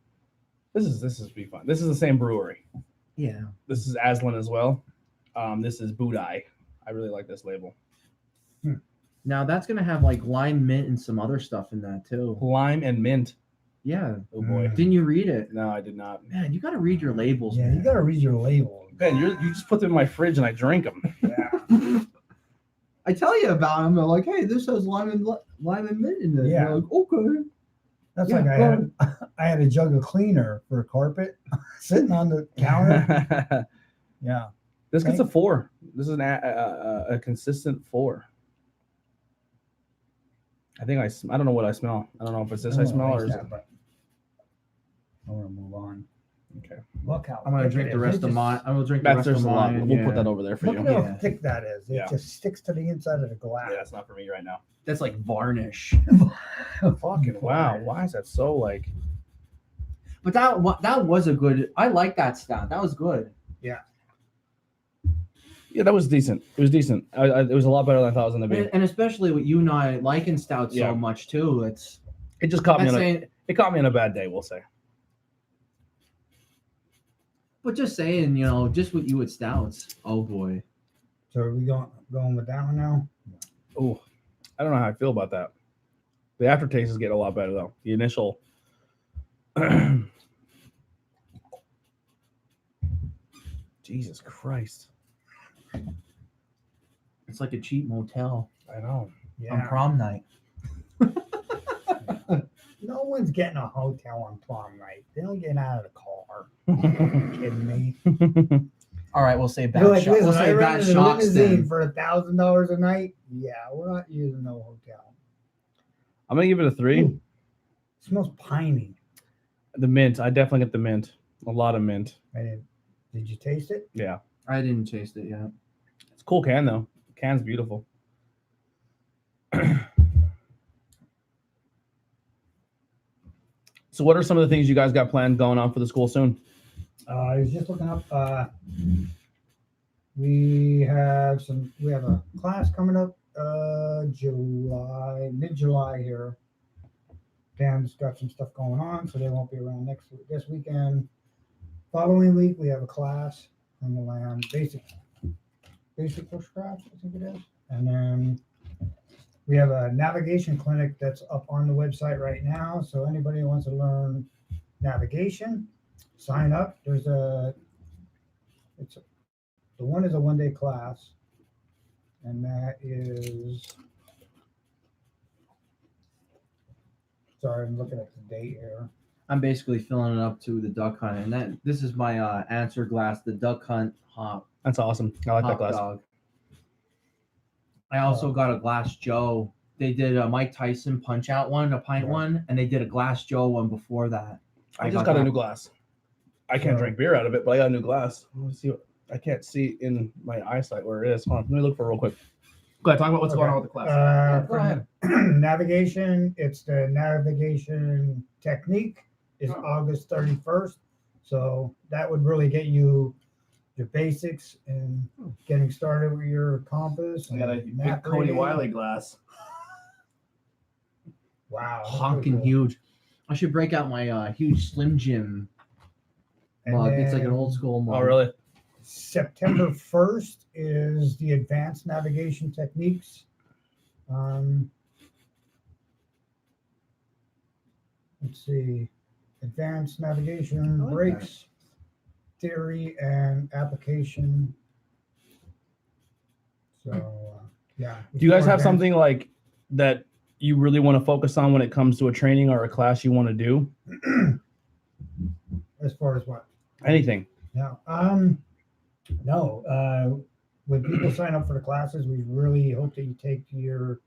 This is be fun. This is the same brewery. Yeah. This is Aslan as well. This is Budai. I really like this label. Now that's gonna have like lime, mint, and some other stuff in that too. Lime and mint. Yeah. Oh boy. Didn't you read it? No, I did not. Man, you gotta read your labels. Yeah, man. you gotta read your label. Ben, you just put them in my fridge and I drink them. Yeah. I tell you about them. They're like, hey, this has lime and mint in it. Yeah. You're like, okay. That's Yeah, like I had a jug of cleaner for a carpet sitting on the counter. Yeah. This gets a 4. This is a consistent 4. I think I don't know what I smell. I don't know if it's this I smell or is it. But I want to move on. Okay. Look how I'm gonna thick drink it the is. rest It of just- mine. I'm gonna drink the That's rest there's of a lot. mine. We'll put that over there for Look you. at how Yeah. thick that is. It Yeah. just sticks to the inside of the glass. Yeah, it's not for me right now. That's like varnish. Fucking wow. Why is that so like? But that was a good. I like that stout. That was good. Yeah, that was decent. It was decent. It was a lot better than I thought it was gonna be. And especially with you and I liking stouts Yeah. so much too. It just caught me That's on saying, it caught me on a bad day, we'll say. but just saying, just with you with stouts. Oh boy. So are we going with that one now? Oh, I don't know how I feel about that. The aftertaste is getting a lot better though. The initial. Jesus Christ! It's like a cheap motel I know. on prom night. No one's getting a hotel on prom night. They don't get out of the car. Kidding me? All right, we'll say bad You're like, shots. listen, We'll I say bad rented a shots limousine then. for $1,000 a night. Yeah, we're not using no hotel. I'm gonna give it a 3. It smells piney. The mint, I definitely get the mint. A lot of mint. Did you taste it? Yeah, I didn't taste it yet. it's a cool can though. The can's beautiful. So, what are some of the things you guys got planned going on for the school soon? I was just looking up. We have a class coming up mid-July here. Dan's got some stuff going on, so they won't be around this weekend. Following week we have a class on the land, basic bushcraft, I think it is. And then we have a navigation clinic that's up on the website right now. So anybody who wants to learn navigation, sign up. The one is a 1-day class, and that is, sorry, I'm looking at the date here. I'm basically filling it up to the duck hunt, and this is my answer glass, the duck hunt hot That's awesome. I like that hot glass. dog. I also got a Glass Joe. They did a Mike Tyson Punch Out one, a pint Right. one, and they did a Glass Joe one before that. I just got a that. new glass. I can't drink beer out of it, but I got a new glass. Let's see. I can't see in my eyesight where it is. Hold on, let me look for it real quick. Go ahead, talk about what's going on with the class. Go ahead. Navigation, it's the navigation technique is August 31st. So that would really get you the basics and getting started with your compass. I got a and big map Cody reading. Wiley glass. Wow. that's Honking pretty cool. huge. I should break out my huge Slim Jim And mug. It's like an then old school mug. Oh, really? September 1st is the advanced navigation techniques. Let's see, advanced navigation, I like brakes, theory, and application. So, yeah. Do you guys have Advanced- something like that you really want to focus on when it comes to a training or a class you want to do? As far as what? Anything? No. No. When people sign up for the classes, we really hope that you take your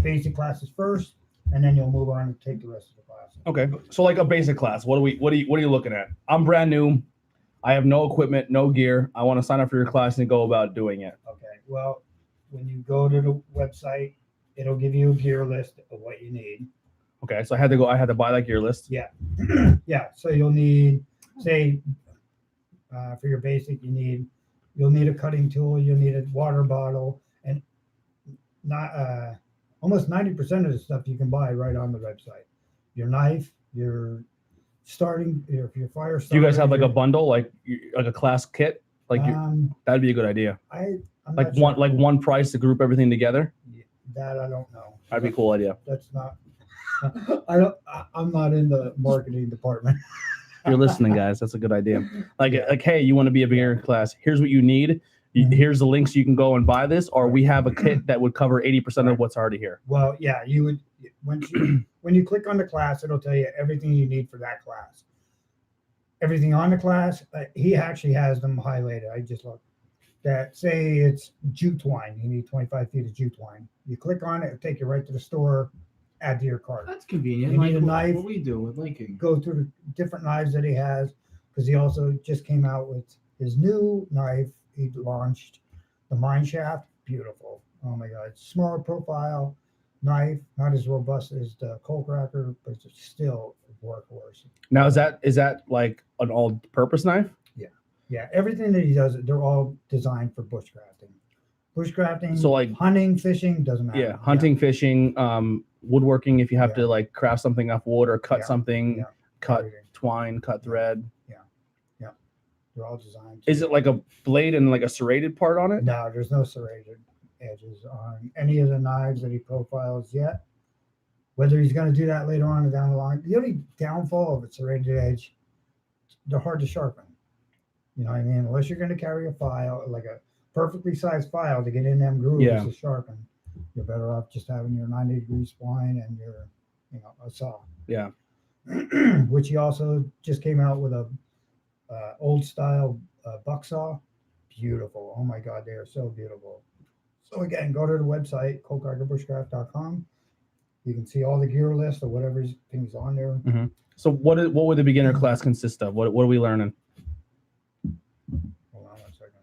basic classes first, and then you'll move on to take the rest of the class. Okay, so like a basic class. What are you looking at? I'm brand new. I have no equipment, no gear. I want to sign up for your class and go about doing it. Okay. Well, when you go to the website, it'll give you a gear list of what you need. Okay, so I had to buy that gear list. Yeah. Yeah. So you'll need, say, for your basic, you'll need a cutting tool, you'll need a water bottle, and not almost 90% of the stuff you can buy right on the website. Your knife, your fire starter. Do you guys have like a bundle, like a class kit? Like that'd be a good idea. I'm like not sure. one price to group everything together. That I don't know. That'd be a cool idea. That's not. I'm not in the marketing department. If you're listening, guys, that's a good idea. Like hey, you want to be a beginner class? Here's what you need. Here's the links you can go and buy this, or we have a kit that would cover 80% of what's already here. Well, yeah, you would when you click on the class, it'll tell you everything you need for that class. Everything on the class, he actually has them highlighted. I just looked. That say it's jute twine. You need 25 feet of jute twine. You click on it, it'll take you right to the store. Add to your cart. That's convenient. You need a knife. What we do with linking. Go through the different knives that he has, because he also just came out with his new knife. He launched the mine shaft. Beautiful. Oh my God. Smaller profile knife, not as robust as the coal cracker, but it's still a workhorse. Now is that like an all-purpose knife? Yeah, everything that he does, they're all designed for bushcrafting. Bushcrafting, So like hunting, fishing, doesn't matter. yeah, hunting, fishing, woodworking. If you have to like craft something off wood or cut something, Yeah. cut Everything. twine, cut thread. They're all designed. Is it like a blade and like a serrated part on it? No, there's no serrated edges on any of the knives that he profiles yet. Whether he's going to do that later on down the line, the only downfall of a serrated edge, they're hard to sharpen. You know what I mean? Unless you're going to carry a file, like a perfectly sized file to get in them grooves to sharpen, you're better off just having your 90-degree spline and your, a saw. Yeah. Which he also just came out with a old style buck saw. Beautiful. Oh my God, they are so beautiful. So again, go to the website, coalcrackerbushcraft.com. You can see all the gear list or whatever things on there. Mm-hmm. So what would the beginner class consist of? What are we learning? Hold on 1 second.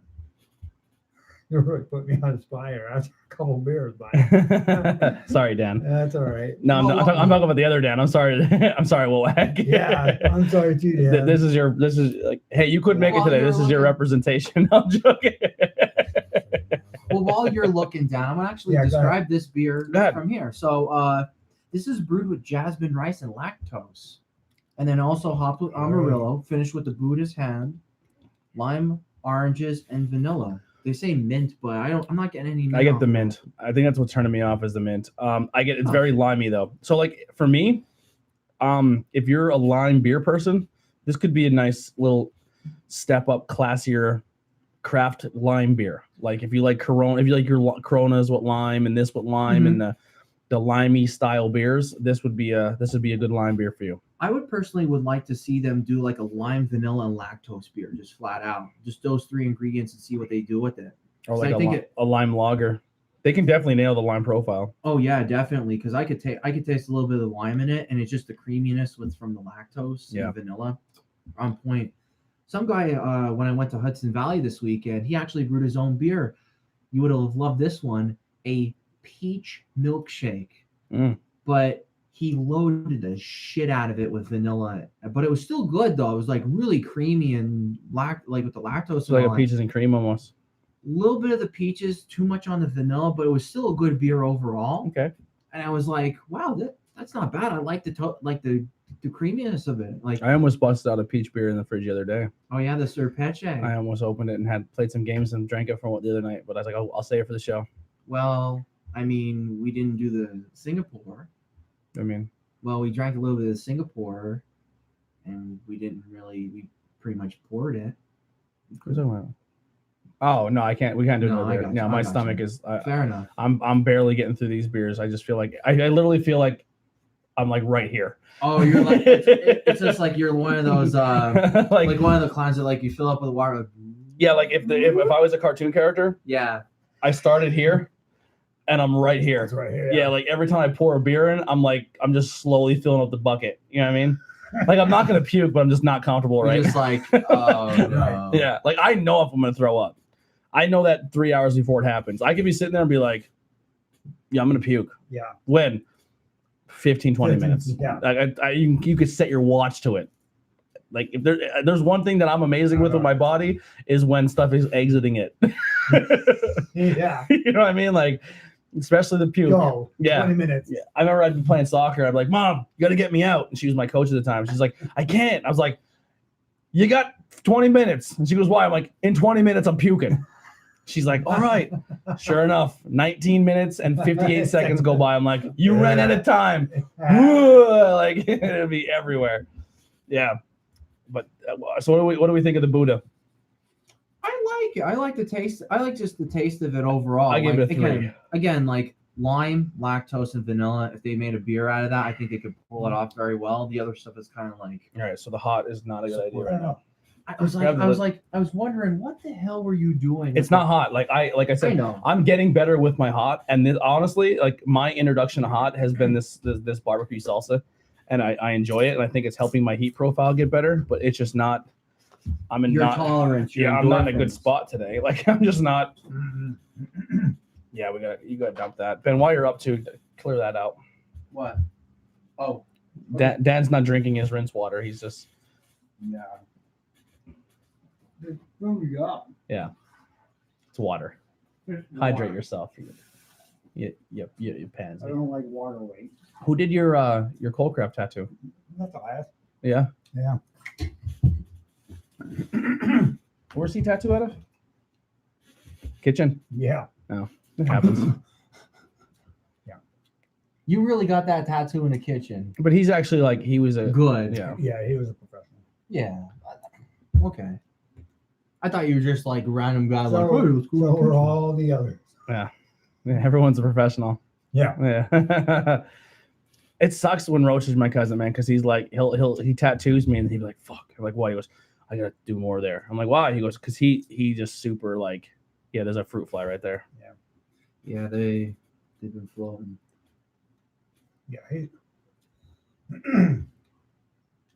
You really put me on the spot here. That's a couple beers by. Sorry, Dan. That's all right. No, I'm talking about the other Dan. I'm sorry. I'm sorry, Wowak. Yeah, I'm sorry too, Dan. This is like, hey, you couldn't make it today. This is your representation. I'm joking. Well, while you're looking down, I'm gonna actually describe this beer from here. So this is brewed with jasmine rice and lactose, and then also hopped with Amarillo, finished with the Buddha's hand, lime, oranges, and vanilla. They say mint, but I'm not getting any mint. I get the mint. I think that's what's turning me off is the mint. It's very limey though. So like for me, if you're a lime beer person, this could be a nice little step up, classier craft lime beer. Like if you like Corona, if you like your Coronas with lime and this with lime and the limey style beers, this would be a good lime beer for you. I would like to see them do like a lime, vanilla, and lactose beer, just flat out, just those three ingredients and see what they do with it. Or like a lime lager. They can definitely nail the lime profile. Oh yeah, definitely. Because I could taste a little bit of the lime in it, and it's just the creaminess from the lactose and vanilla on point. Some guy, when I went to Hudson Valley this weekend, he actually brewed his own beer. You would have loved this one, a peach milkshake. But he loaded the shit out of it with vanilla. But it was still good, though. It was like really creamy and like with the lactose. So like a peaches and cream almost. A little bit of the peaches, too much on the vanilla, but it was still a good beer overall. Okay. And I was like, wow, that's not bad. I like the creaminess of it. Like I almost busted out a peach beer in the fridge the other day. Oh yeah, the Serpeche. I almost opened it and played some games and drank it from the other night, but I was like, I'll save it for the show. Well, I mean, we didn't do the Singapore. Well, we drank a little bit of Singapore, and we pretty much poured it. Oh no, I can't. We can't do no beer. No, my stomach is fair enough. I'm barely getting through these beers. I just feel like I literally feel like I'm like right here. Oh, you're like it's just like you're one of those like one of the clowns that like you fill up with water. Yeah, like if I was a cartoon character. Yeah. I started here. and I'm right here. It's right here. Yeah, like every time I pour a beer in, I'm just slowly filling up the bucket. You know what I mean? Like I'm not gonna puke, but I'm just not comfortable, You're right? just like, oh no. Yeah, like I know if I'm gonna throw up. I know that 3 hours before it happens. I could be sitting there and be like, yeah, I'm gonna puke. Yeah. When? 15, 20 minutes. Yeah. You could set your watch to it. Like if there's one thing that I'm amazing with my body is when stuff is exiting it. Yeah. You know what I mean? Like especially the puke. Go. Yeah. 20 minutes. Yeah. I remember I'd be playing soccer. I'd be like, Mom, you got to get me out. And she was my coach at the time. She's like, I can't. I was like, you got 20 minutes. And she goes, why? I'm like, in 20 minutes, I'm puking. She's like, all right. Sure enough, 19 minutes and 58 seconds go by. I'm like, you ran out of time. Like it'll be everywhere. Yeah. But so what do we think of the Buddha? I like it. I like the taste. I like just the taste of it overall. I give like, it a 3. Again, like lime, lactose, and vanilla. If they made a beer out of that, I think they could pull it off very well. The other stuff is kind of like. All right, so the hot is not a good idea right now. I was wondering, what the hell were you doing? It's not hot. Like I said, I know. I'm getting better with my hot, and this, honestly, like my introduction to hot has been this barbecue salsa, and I enjoy it, and I think it's helping my heat profile get better. But it's just not. I'm in your not tolerance. Your I'm not in a good endorphins. spot today. Like I'm just not. Yeah, you gotta dump that. Ben, while you're up to clear that out. What? Oh, Dan's not drinking his rinse water. He's just. Yeah. Yeah. It's water. Hydrate yourself. You pans. I don't like water weight. Who did your Coldcraft tattoo? Not the last. Yeah. Yeah. Where's he tattoo out of? Kitchen. Yeah. It happens. you really got that tattoo in the kitchen? But he's actually like he was a Good. Yeah. Yeah, he was a professional. Yeah. Okay. I thought you were just like random guy. So, like, oh, it was cool. so we're all the others. Yeah. Everyone's a professional. Yeah. Yeah. It sucks when Roach is my cousin, man, because he's like he tattoos me and he'd be like, fuck. I'm like, why? He goes, I gotta do more there. I'm like, why? He goes, because he just super like, yeah, there's a fruit fly right there. Yeah, they've been floating. Yeah. He,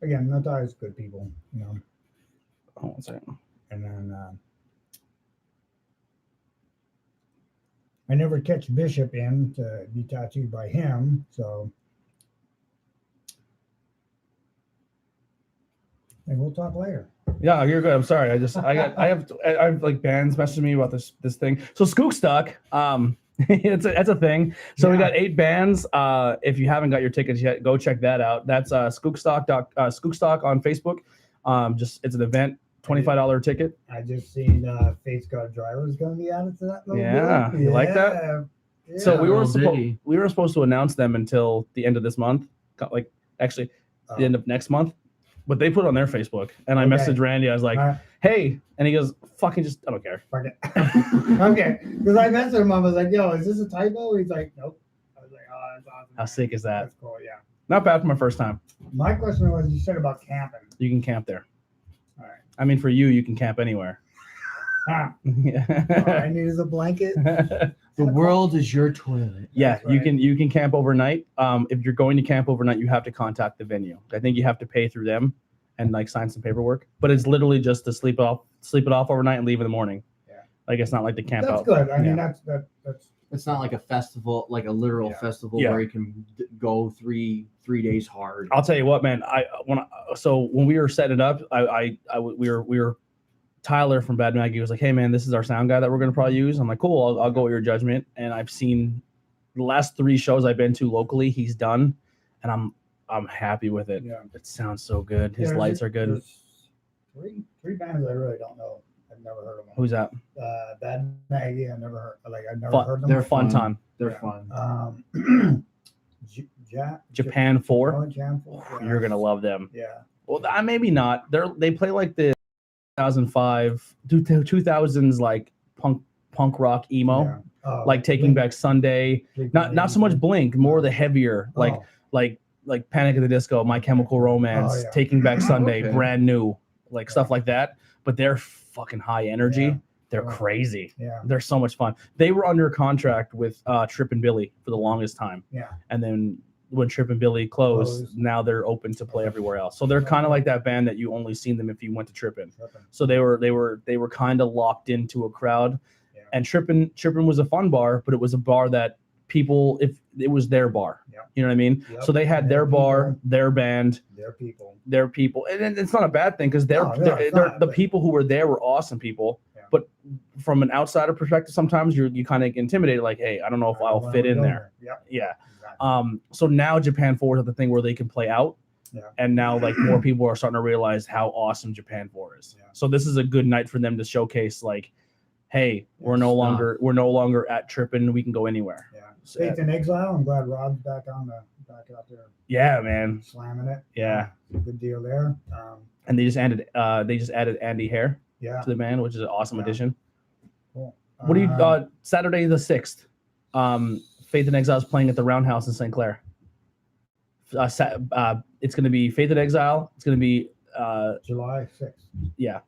again, not always good people, you know. Oh, one second. And then I never catch Bishop in to be tattooed by him, so and we'll talk later. Yeah, you're good. I'm sorry. I have like bands messaging me about this thing. So Skookstock, it's a thing. So we got 8 bands. If you haven't got your tickets yet, go check that out. That's Skookstock on Facebook. It's an event, $25 ticket. I just seen Fate's God Driver is going to be added to that. Yeah, you like that? Yeah. So we Little were supposed to announce them until the end of this month, like actually the end of next month. But they put it on their Facebook, and I messaged Randy. I was like, "Hey," and he goes, "Fucking just, I don't care." Fuck it. Okay, because I messaged him. I was like, "Yo, is this a typo?" He's like, "Nope." I was like, "Oh, that's awesome." How sick is that? That's cool. Yeah. Not bad for my first time. My question was, you said about camping. You can camp there. All right. I mean, for you can camp anywhere. Ah, all I need is a blanket. The world is your toilet. Yeah, That's right. you can camp overnight. If you're going to camp overnight, you have to contact the venue. I think you have to pay through them and like sign some paperwork. But it's literally just to sleep it off overnight and leave in the morning. Yeah. Like it's not like the camp That's out. good. I mean, Yeah. that's It's not like a festival, like a literal festival Yeah. where you can go three days hard. I'll tell you what, man. When we were setting it up, we were Tyler from Bad Maggie was like, "Hey, man, this is our sound guy that we're gonna probably use." I'm like, "Cool, I'll go with your judgment." And I've seen the last 3 shows I've been to locally, he's done, and I'm happy with it. Yeah. It sounds so good. His lights are good. There's three bands I really don't know. I've never heard of them. Who's that? Bad Maggie. I've never heard them. They're fun time. They're Yeah. fun. Japan 4. Oh, Japan 4. Yeah. You're gonna love them. Yeah. Well, maybe not. They play like the 2005, 2000s like punk rock emo, Yeah. Oh, like Taking Back Sunday. Not so much Blink, more the heavier like Panic at the Disco, My Chemical Romance, Oh, yeah. Taking Back Sunday, Okay. Brand New, like stuff like that. But they're fucking high energy. Yeah. They're crazy. Yeah. They're so much fun. They were under contract with Trip and Billy for the longest time. Yeah. And then when Trip and Billy closed, now they're open to play everywhere else. So they're kind of like that band that you only seen them if you went to Trippin'. So they were kind of locked into a crowd. Yeah. And Trippin' was a fun bar, but it was a bar that people, if it was their bar, Yeah. you know what I mean? Yep. So they had their bar, their band, their people, and it's not a bad thing because the people who were there were awesome people. Yeah. But from an outsider perspective, sometimes you kind of get intimidated, like, hey, I don't know if I'll fit in there. Yeah. Exactly. So now Japan 4 is the thing where they can play out. Yeah. And now like more people are starting to realize how awesome Japan 4 is. Yeah. So this is a good night for them to showcase, like, hey, we're no longer at Trippin', we can go anywhere. Yeah. So, Faith in Exile. I'm glad Rob's back out there. Yeah, man. Slamming it. Yeah. Good deal there. And they just added Andy Hare Yeah. to the band, which is an awesome addition. Cool. What do you Saturday the 6th? Faith in Exile is playing at the Roundhouse in St. Clair. It's going to be Faith in Exile. It's going to be July 6th. Yeah,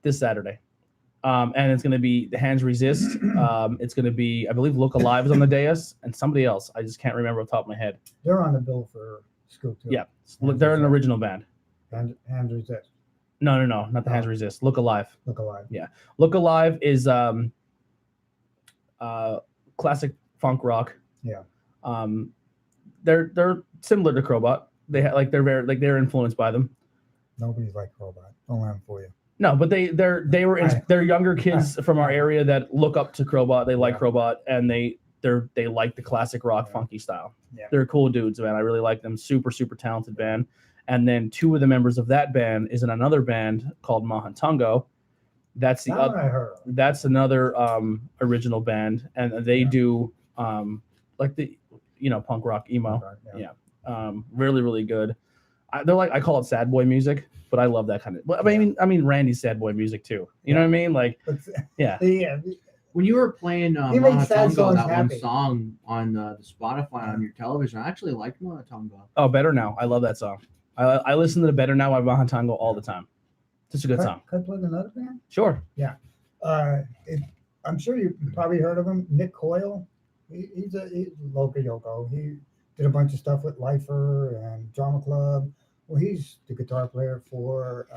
this Saturday. And it's going to be The Hands Resist. It's going to be, I believe, Look Alive is on the dais, and somebody else. I just can't remember off the top of my head. They're on the bill for Scoop too. Yeah, they're an original band. Hands Resist. No, not The Hands Resist. Look Alive. Look Alive. Yeah, Look Alive is classic funk rock. Yeah. They're similar to Crowbot. They're influenced by them. Nobody's like Crowbot. Don't let them for you. No, but they're younger kids from our area that look up to Crowbot. They like Crowbot, and they like the classic rock funky style. Yeah. They're cool dudes, man. I really like them. Super, super talented band. And then two of the members of that band is in another band called Mahantango. That's the other. I heard of. That's another original band, and they do like the punk rock emo. Really, really good. I call it sad boy music, but I love that kind of. But I mean, Randy's sad boy music too. You know what I mean? Like, yeah. When you were playing Monotongo, that one song on the Spotify on your television, I actually liked Monotongo. Oh, Better Now. I love that song. I listen to the Better Now by Monotongo all the time. Just a good song. Could I plug another band? Sure. Yeah. I'm sure you probably heard of him. Nick Coyle. He's local Yoko. He did a bunch of stuff with Lifer and Drama Club. Well, he's the guitar player for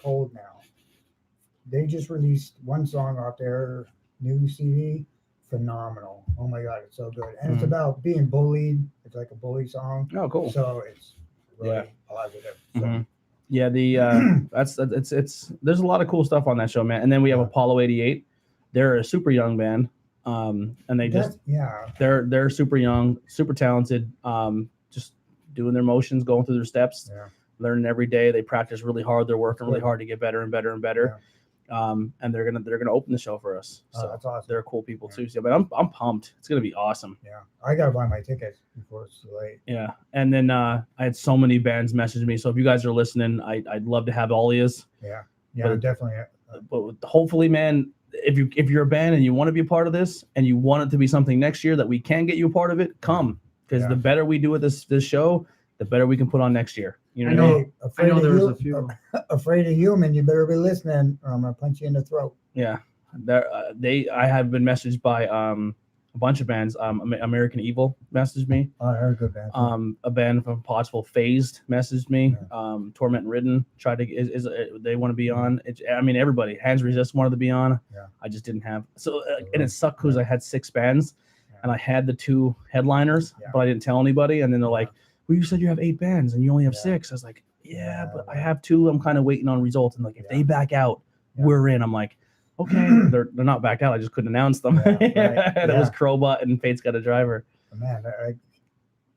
Cold now. They just released one song off their new CD. Phenomenal. Oh my God, it's so good. And it's about being bullied. It's like a bully song. Oh, cool. So it's really positive. So. Mm-hmm. Yeah, it's there's a lot of cool stuff on that show, man. And then we have Apollo 88. They're a super young band. And they they're super young, super talented, just doing their motions, going through their steps, learning every day. They practice really hard. They're working really hard to get better and better and better. And they're gonna open the show for us. So that's awesome. They're cool people too. So, but I'm pumped. It's gonna be awesome. Yeah, I gotta buy my tickets before it's too late. Yeah, and then I had so many bands message me. So if you guys are listening, I'd love to have all of yous. Yeah, definitely. But hopefully, man, if you're a band and you want to be a part of this and you want it to be something next year that we can get you a part of it, come, because the better we do with this show, the better we can put on next year. You know what I mean? I know there's a few. Afraid of Human, you better be listening, or I'm gonna punch you in the throat. Yeah, I have been messaged by a bunch of bands. American Evil messaged me. Oh, they're a good band. A band from Pottsville, Phased, messaged me. Torment and Ridden tried to they want to be on. Everybody. Hands Resist wanted to be on. Yeah. I just didn't have. So and it sucked because I had 6 bands, and I had the 2 headliners, but I didn't tell anybody. And then they're like, "Well, you said you have 8 bands and you only have 6." I was like, "Yeah, but I have 2. I'm kind of waiting on results." And like, if they back out, we're in. I'm like, okay, they're not backed out. I just couldn't announce them. It was Crowbot and Fate's Got a Driver. Man,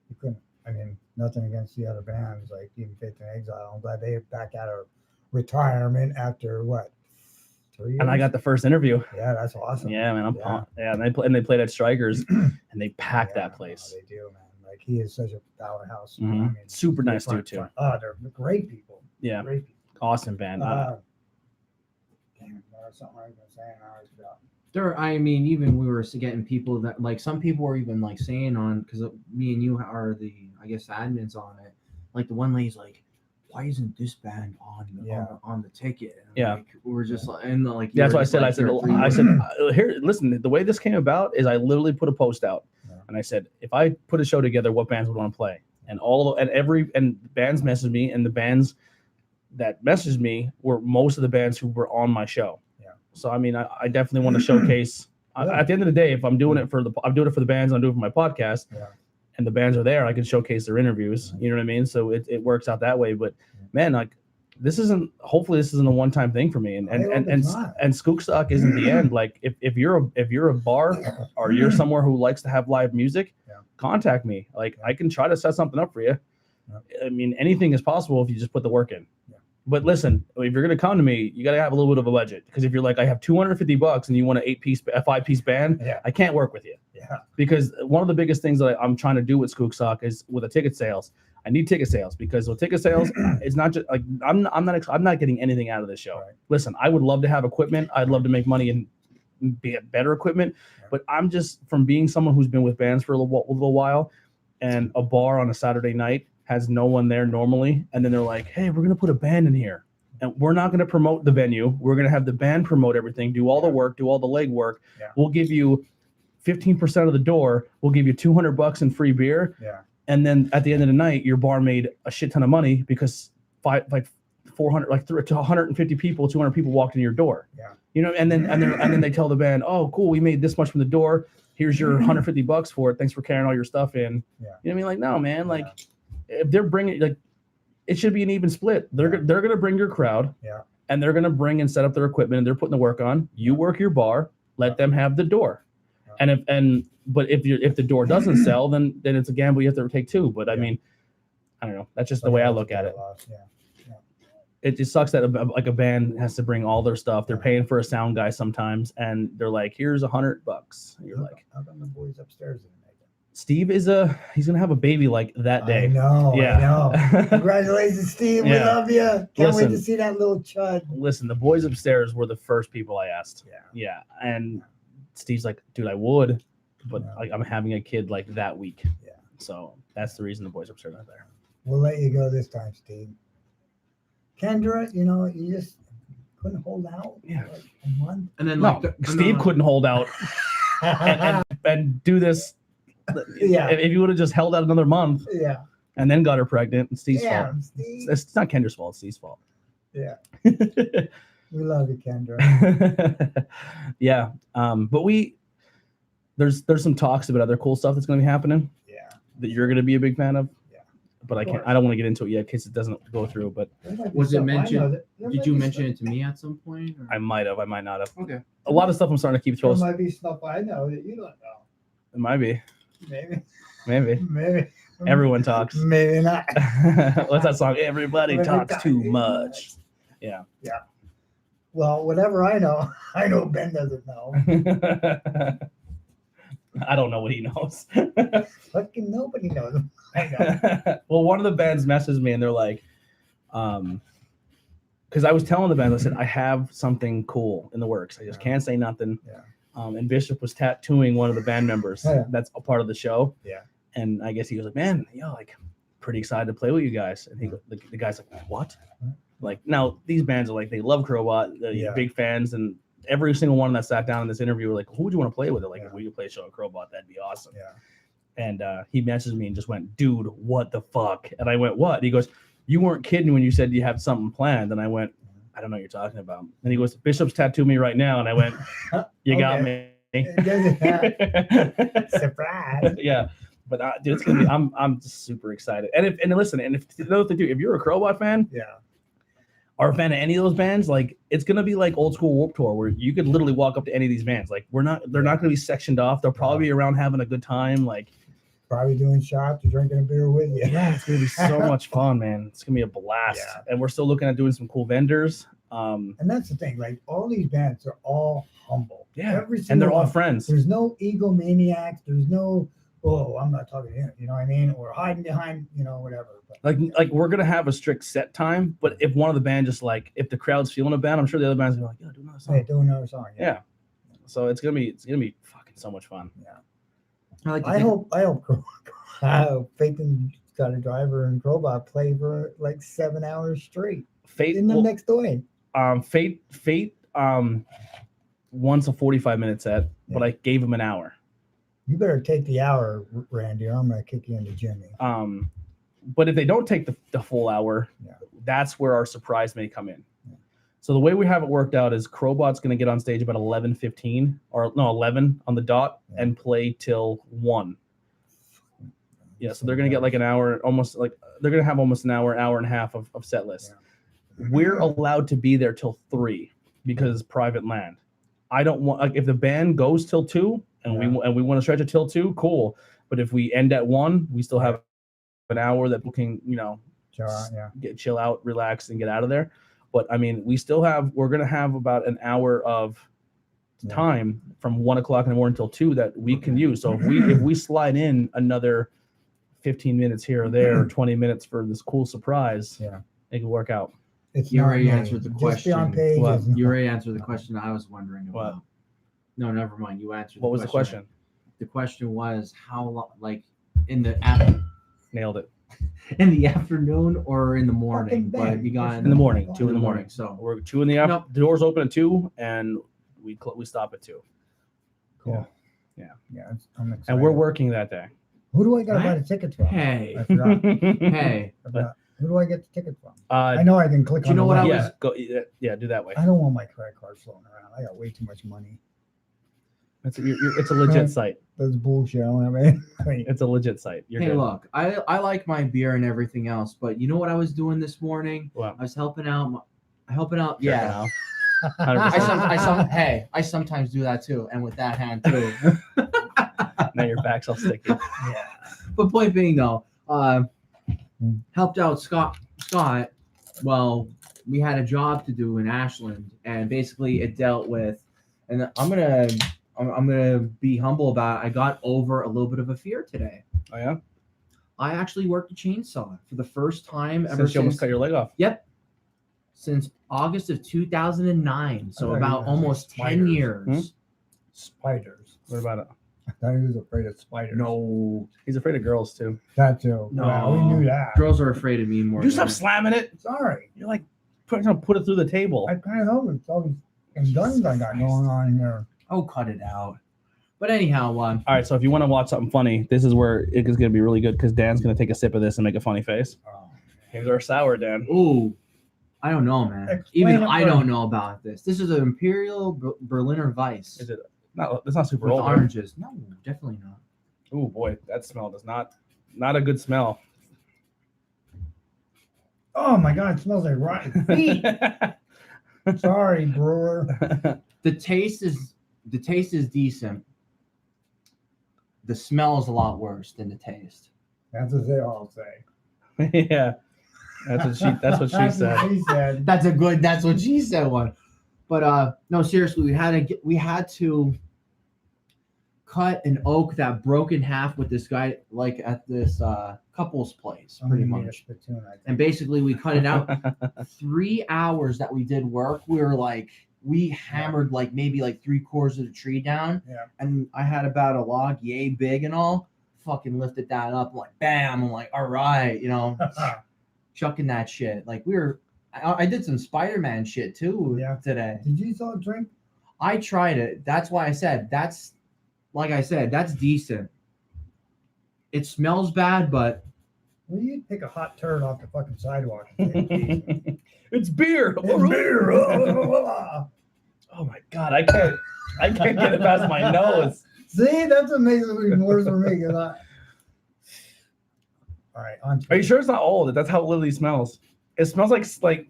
you couldn't. I mean, nothing against the other bands, like even Faith in Exile. I'm glad they back out of retirement after what, 3 years? And I got the first interview. Yeah, that's awesome. Yeah, man, I'm pumped. Yeah, and they played at Strikers, and they packed that place. They do, man. Like he is such a powerhouse. Mm-hmm. I mean, super nice dude too. They're great people. Yeah, great people. Awesome band. Something I was gonna say, and I always forgot. Even we were getting people that like some people were even like saying on because me and you are the admins on it. Like the one lady's like, why isn't this band on the ticket? And Yeah. like, we're just like, and like That's why I you're said, just like, I you're said, free. here, listen, the way this came about is I literally put a post out and I said, if I put a show together, what bands would want to play? And bands messaged me, and the bands that messaged me were most of the bands who were on my show. Yeah. So, I mean, I definitely want to showcase. At the end of the day, if I'm doing it for I'm doing it for the bands, I'm doing it for my podcast, and the bands are there, I can showcase their interviews. You know what I mean? So it works out that way. But man, like hopefully this isn't a one-time thing for me. And Skook Stock isn't the end. Like if you're a bar or you're somewhere who likes to have live music, contact me. Like I can try to set something up for you. I mean, anything is possible if you just put the work in. But listen, if you're gonna come to me, you gotta have a little bit of a budget. Because if you're like, I have $250 and you want a 5-piece band, I can't work with you. Because one of the biggest things that I'm trying to do with Skook Stock is with the ticket sales. I need ticket sales, because with ticket sales, it's not just like I'm not getting anything out of this show. Right. Listen, I would love to have equipment. I'd love to make money and be at better equipment. But I'm just, from being someone who's been with bands for a little while, and a bar on a Saturday night has no one there normally, and then they're like, hey, we're gonna put a band in here, and we're not gonna promote the venue. We're gonna have the band promote everything, do all the work, do all the leg work. We'll give you 15% of the door. We'll give you $200 in free beer. And then at the end of the night, your bar made a shit ton of money because 400, to 150 people, 200 people walked in your door. You know, and then they tell the band, oh, cool, we made this much from the door. Here's your $150 for it. Thanks for carrying all your stuff in. You know what I mean? Like, no, man. Like, if they're bringing, like, it should be an even split. They're gonna bring your crowd. And they're gonna bring and set up their equipment, and they're putting the work on. You work your bar. Let them have the door. But if the door doesn't sell, then it's a gamble you have to take too. But I mean, I don't know. That's just the way I look at it. It just sucks that a band has to bring all their stuff. They're paying for a sound guy sometimes, and they're like, "Here's $100." You're like, "How come the boys upstairs didn't make it?" Steve he's gonna have a baby like that day. I know. Congratulations, Steve. We love you. Can't wait to see that little chud. Listen, the boys upstairs were the first people I asked. And Steve's like, dude, I would, but like I'm having a kid like that week. So that's the reason the boys upstairs are there. We'll let you go this time, Steve. Kendra, you just couldn't hold out for like a month. And then Steve couldn't hold out and do this. If you would have just held out another month, and then got her pregnant, it's Steve's fault. Steve. It's not Kendra's fault. It's Steve's fault. We love you, Kendra. But there's some talks about other cool stuff that's going to be happening. That you're going to be a big fan of. But I don't want to get into it yet in case it doesn't go through. But was it mentioned? Did you mention it to me at some point? Or? I might have. I might not have. Okay. A lot of stuff I'm starting to keep throwing. There might be stuff I know that you don't know. It might be. Maybe. Everyone talks. Maybe not. What's that song? Everybody talks too much. Yeah. Well, whatever I know Ben doesn't know. I don't know what he knows. Fucking nobody knows. I know. Well, one of the bands messaged me and they're like, because I was telling the band, I said, I have something cool in the works. I just can't say nothing. And Bishop was tattooing one of the band members that's a part of the show. And I guess he was like, man, like pretty excited to play with you guys. And the guy's like, what? Like, now these bands are like, they love Crowbot, they're big fans, and every single one that sat down in this interview were like, who would you want to play with? Like, if we could play a show at Crowbot, that'd be awesome. And he messaged me and just went, dude, what the fuck? And I went, what? And he goes, you weren't kidding when you said you have something planned. And I went, I don't know what you're talking about. And he goes, Bishop's tattooed me right now. And I went, you got me. Surprise. But dude, it's gonna be. I'm just super excited. And if another thing too, if you're a Crowbot fan, or a fan of any of those bands, like it's gonna be like old school Warped Tour, where you could literally walk up to any of these bands. Like they're not gonna be sectioned off. They'll probably be around having a good time. Like probably doing shots or drinking a beer with you. Yeah, it's gonna be so much fun, man. It's gonna be a blast. And we're still looking at doing some cool vendors. And that's the thing. Like all these bands are all humble. And they're all friends. There's no egomaniacs. There's no. Oh, I'm not talking to him, you know what I mean? Or hiding behind, whatever. But, like we're gonna have a strict set time, but if one of the band just like if the crowd's feeling a band, I'm sure the other band's gonna be like, do another song. Hey, do another song. So it's gonna be fucking so much fun. I hope Faith and got a driver in Crowbar play for like 7 hours straight Fate, in the next way. Fate, wants a 45-minute set, but I gave him an hour. You better take the hour, Randy, or I'm gonna kick you into Jimmy. But if they don't take the full hour, that's where our surprise may come in. Yeah. So the way we have it worked out is Crowbot's going to get on stage about 11:15 or no 11 on the dot and play till 1. Yeah, so they're going to get like an hour, almost like they're going to have almost an hour and a half of set list. Yeah. We're allowed to be there till 3 because it's private land. I don't want, like, if the band goes till 2 and we want to stretch it till 2, cool. But if we end at 1, we still have an hour that we can, chill out, relax, and get out of there. But I mean, we're going to have about an hour of time from 1 o'clock in the morning till 2 that we can use. So if we slide in another 15 minutes here or there, or 20 minutes for this cool surprise, it can work out. You already answered the question. You already answered the question I was wondering about. What? No, never mind. You answered. What was the question? The question was how, like, in the afternoon. Nailed it. In the afternoon or in the morning? But you got in the morning. 2 in the morning. So we're 2 in the afternoon. The doors open at 2, and we stop at 2. Cool. Yeah. I'm excited. And we're working that day. Who do I got to buy the tickets from? Hey. I forgot. Hey. Who do I get the ticket from? I know I can click on. You know what? Do that way. I don't want my credit card floating around. I got way too much money. It's a legit site. That's bullshit. I don't have any. It's a legit site. You're good. Look, I like my beer and everything else, but you know what I was doing this morning? What? I was helping out. Yeah. I sometimes do that too, and with that hand too. Now your back's all sticky. Yeah. But point being, though, helped out Scott. Well, we had a job to do in Ashland, and basically it dealt with. And I'm gonna be humble about it. I got over a little bit of a fear today. Oh yeah. I actually worked a chainsaw for the first time ever since you almost cut your leg off. Yep. Since August of 2009, so about almost 10 years. Spiders. What about it? I thought he was afraid of spiders. No, he's afraid of girls too. That too. No, we knew that. Girls are afraid of me more. You stop slamming it. Sorry. You're like put it through the table. I kind of know it's always and guns I got going on here. Oh, cut it out. But anyhow, all right. So if you want to watch something funny, this is where it is going to be really good because Dan's going to take a sip of this and make a funny face. Oh, here's our sour, Dan. Ooh, I don't know, man. Even I don't know about this. This is an Imperial Berliner Weiss. Is it? No, it's not super with old. Oranges. No, definitely not. Oh boy, that smell does not a good smell. Oh my God, it smells like rotten feet. Sorry, brewer. The taste is decent. The smell is a lot worse than the taste. That's what they all say. Yeah, that's what she said. She said. That's what she said. One, but no, seriously, we had to cut an oak that broke in half with this guy, like at this couple's place, pretty much. And basically, we cut it out. 3 hours that we did work. We hammered like maybe like 3/4 of the tree down. Yeah. And I had about a log yay big and all. Fucking lifted that up. I'm like, bam. I'm like, all right, chucking that shit. Like I did some Spider-Man shit too today. Did you still drink? I tried it. That's why I said that's decent. It smells bad, but well, you'd pick a hot turd off the fucking sidewalk. And say, it's beer. It's beer. Oh my God, I can't get it past my nose. See, that's what makes it even worse for me. All right, are you sure it's not old? That's how it literally smells. It smells like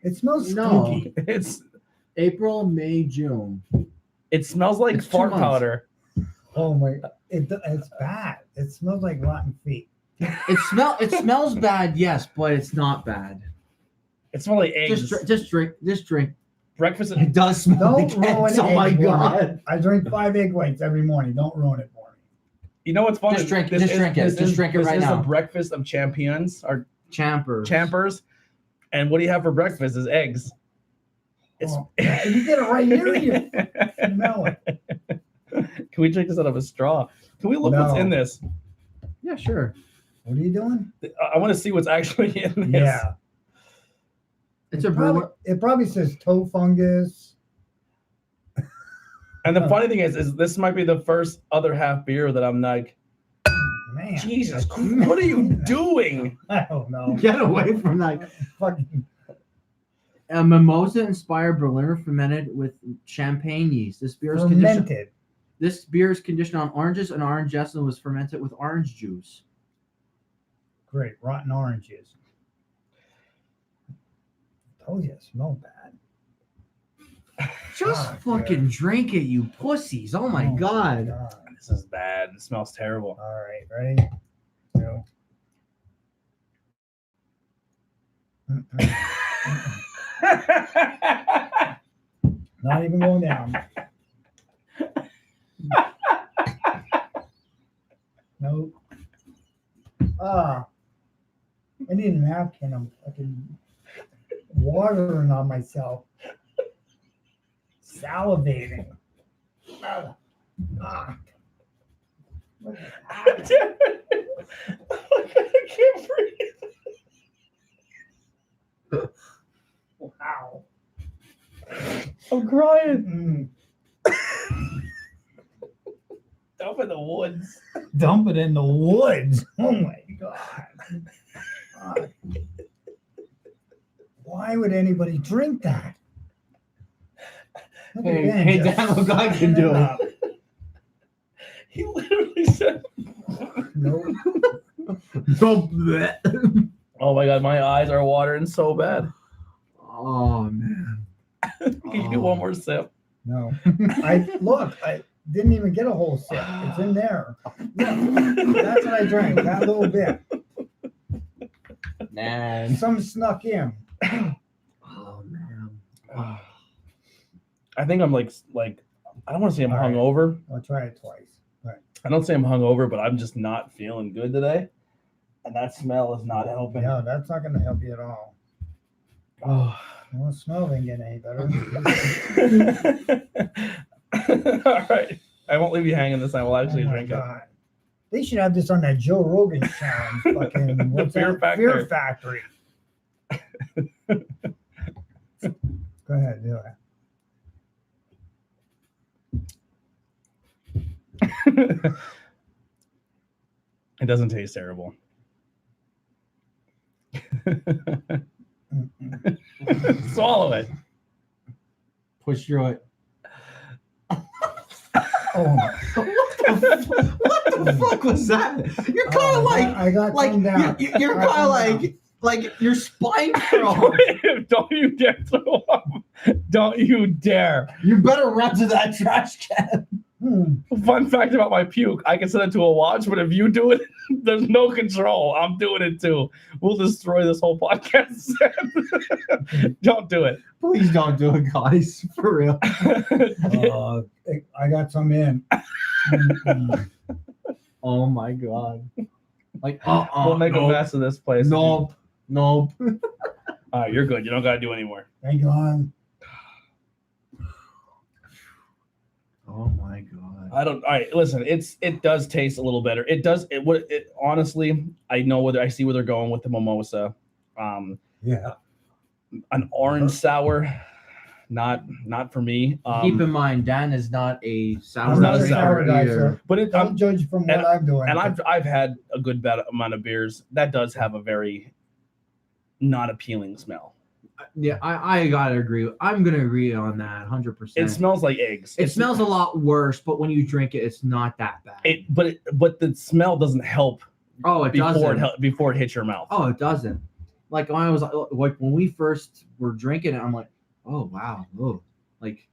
it smells no. stinky. It's April, May, June. It smells like fart powder. Oh my! It's bad. It smells like rotten feet. It smells bad, yes, but it's not bad. It smells like eggs. Just drink. Breakfast. It does smell Don't like eggs. ruin Oh my egg God! I drink 5 egg whites every morning. Don't ruin it for me. You know what's funny? Just drink it. Just drink it right now. This is a breakfast of champions or champers. And what do you have for breakfast? Is eggs. You get it right here. You smell it. Can we drink this out of a straw? Can we look what's in this? Yeah, sure. What are you doing? I want to see what's actually in this. Yeah. It's It probably says toe fungus. And the funny thing is this might be the first other half beer that I'm like, Man. Jesus, what are you doing? I don't know. Get away from that. Fucking. A mimosa-inspired Berliner fermented with champagne yeast. This beer is conditioned. Fermented. This beer is conditioned on oranges, and orange zest and was fermented with orange juice. Great. Rotten oranges. Told you it smelled bad. Just God, fucking dude. drink it, you pussies! Oh my god! This is bad. It smells terrible. All right, ready? Go. Not even going down. Nope. I need a napkin. I'm fucking watering on myself. Salivating. Ah. I can't breathe. Wow. I'm crying. Up in the woods. Dump it in the woods. Oh my god. God. Why would anybody drink that? Look at Ben Hey, just Dan, what God can do. up. He literally said, Nope. oh my god, my eyes are watering so bad. Oh man. Can you do one more sip? No. I didn't even get a whole sip. It's in there. Look, that's what I drank. That little bit. Man. Some snuck in. Oh man. I think I'm like I don't want to say I'm All right. hungover. I'll try it twice. But I don't say I'm hungover, but I'm just not feeling good today. And that smell is not helping. no, that's not going to help you at all. Oh. Well, the smell ain't getting any better. All right. I won't leave you hanging this time. We'll actually Oh my drink it. God. They should have this on that Joe Rogan challenge. Fucking what's Fear that? Factor. Fear Factory. Go ahead, do it. It doesn't taste terrible. Swallow it. Push through it. Oh, What the fuck was that? You're kind of I got like calmed down. you're I kind of calmed like your spine curl. Don't you dare throw up. Don't you dare. You better run to that trash can. Fun fact about my puke, I can send it to a watch, but if you do it, there's no control. I'm doing it too. We'll destroy this whole podcast. Don't do it. Please don't do it, guys. For real. I got some in. Oh my god. Like, We'll make a mess of this place. Nope. All right, you're good. You don't gotta do anymore. Thank God. Oh my god. I don't. All right, listen. It does taste a little better. It does. It honestly, I know whether I see where they're going with the mimosa. Yeah. An orange sour, not for me. Keep in mind, Dan is not a sour. I'm not a sour guy, eater. sir. but it. Don't judge from what I'm doing. And I've had a good amount of beers that does have a very not appealing smell. Yeah, I gotta agree. I'm gonna agree on that 100%. It smells like eggs. It smells a lot worse, but when you drink it, it's not that bad. But the smell doesn't help. Oh, it doesn't. Before it hits your mouth. Oh, it doesn't. Like when I was like when we first were drinking it, I'm like, oh wow, oh, like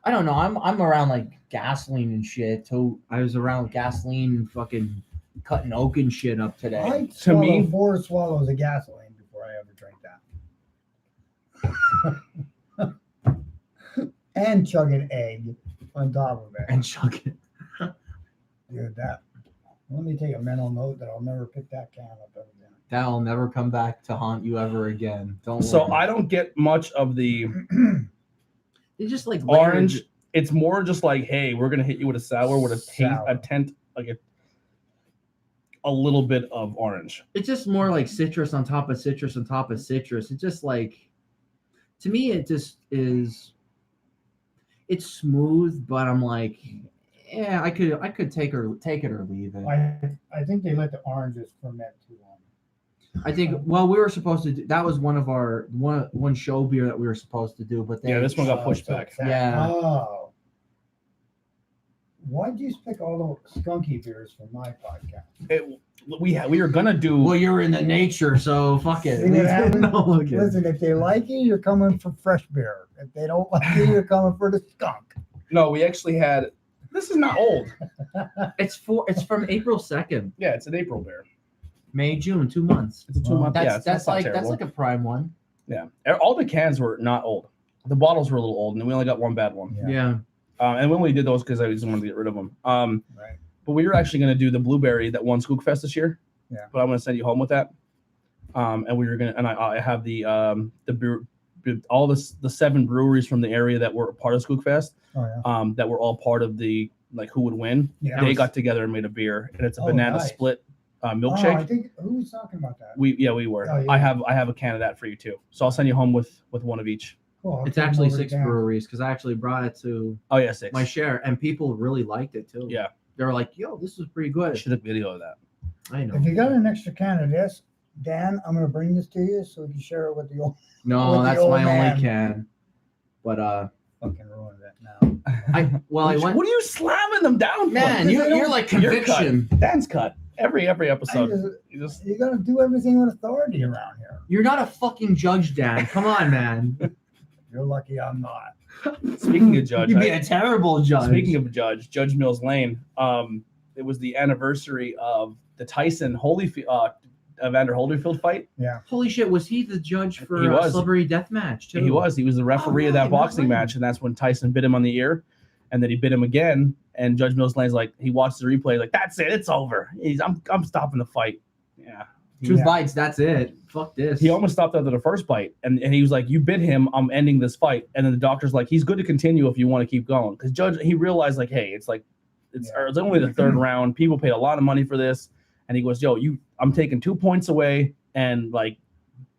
I don't know. I'm around like gasoline and shit. So I was around gasoline and fucking cutting oak and shit up today. I To swallow me- 4 swallows of gasoline before I ever drank that. And chug an egg on top of it. And chug it. Dude, that. Let me take a mental note that I'll never pick that can up ever again. That'll never come back to haunt you ever again. Don't. So worry. I don't get much of the It's just like orange. layered- It's more just like, hey, we're gonna hit you with a sour with a Sour. tent like a little bit of orange. It's just more like citrus on top of citrus on top of citrus. It's just like, to me, it just is. It's smooth, but I'm like, yeah, I could take it or leave it. I think they let the oranges ferment too long. I think, well, we were supposed to do, that was one of our one show beer that we were supposed to do, but Yeah, this one got pushed back. Yeah. Oh. Why'd you pick all the skunky beers for my podcast? We were gonna do. Well, you're in the nature, so fuck it. See what happens? No, okay. Listen, if they like you, you're coming for fresh beer. If they don't like you, you're coming for the skunk. No, we actually had. This is not old. It's from April 2nd. Yeah, it's an April beer. May, June, 2 months. It's a 2 month. That's not like terrible. that's like a prime one. Yeah, all the cans were not old. The bottles were a little old, and we only got one bad one. Yeah. And when we did those, because I just wanted to get rid of them. Right. But we were actually going to do the blueberry that won Skook Fest this year. Yeah. But I'm going to send you home with that. And we were going to, and I have the beer, all the 7 breweries from the area that were part of Skook Fest. Oh, yeah. That were all part of the like who would win. Yeah. They got together and made a beer, and it's a Oh, banana nice. split Oh, milkshake. I think who was talking about that? We were. Oh, yeah. I have a can of that for you too. So I'll send you home with one of each. Cool. I'll It's keep them actually over 6 down. breweries because I actually brought it to Oh yeah, 6. my share, and people really liked it too. Yeah. They were like, "Yo, this is pretty I good." should have video of that. I know. If you got an extra can of this, Dan, I'm gonna bring this to you so we can share it with the old. No, with the that's old my man. only can. But Fucking ruined it now. I went. What are you slamming them down for? Man, you're like You're cut. conviction. Dan's cut every episode. You gotta do everything with authority around here. You're not a fucking judge, Dan. Come on, man. You're lucky I'm not. Speaking of judge, You'd be a terrible judge. speaking of Judge Mills Lane, it was the anniversary of the Tyson Holyfield Evander Holyfield fight. Yeah. Holy shit, was he the judge for He was. Celebrity Deathmatch too? He was the referee of that right, no boxing way. match, and that's when Tyson bit him on the ear, and then he bit him again. And Judge Mills Lane's like, he watched the replay, like, that's it, it's over. I'm stopping the fight. Yeah. Two Yeah. bites, that's it. Fuck this. He almost stopped after the first bite, and he was like, "You bit him. I'm ending this fight." And then the doctor's like, "He's good to continue if you want to keep going." Because Judge, he realized like, "Hey, it's only the 3rd round. People paid a lot of money for this." And he goes, "Yo, I'm taking 2 points away, and like,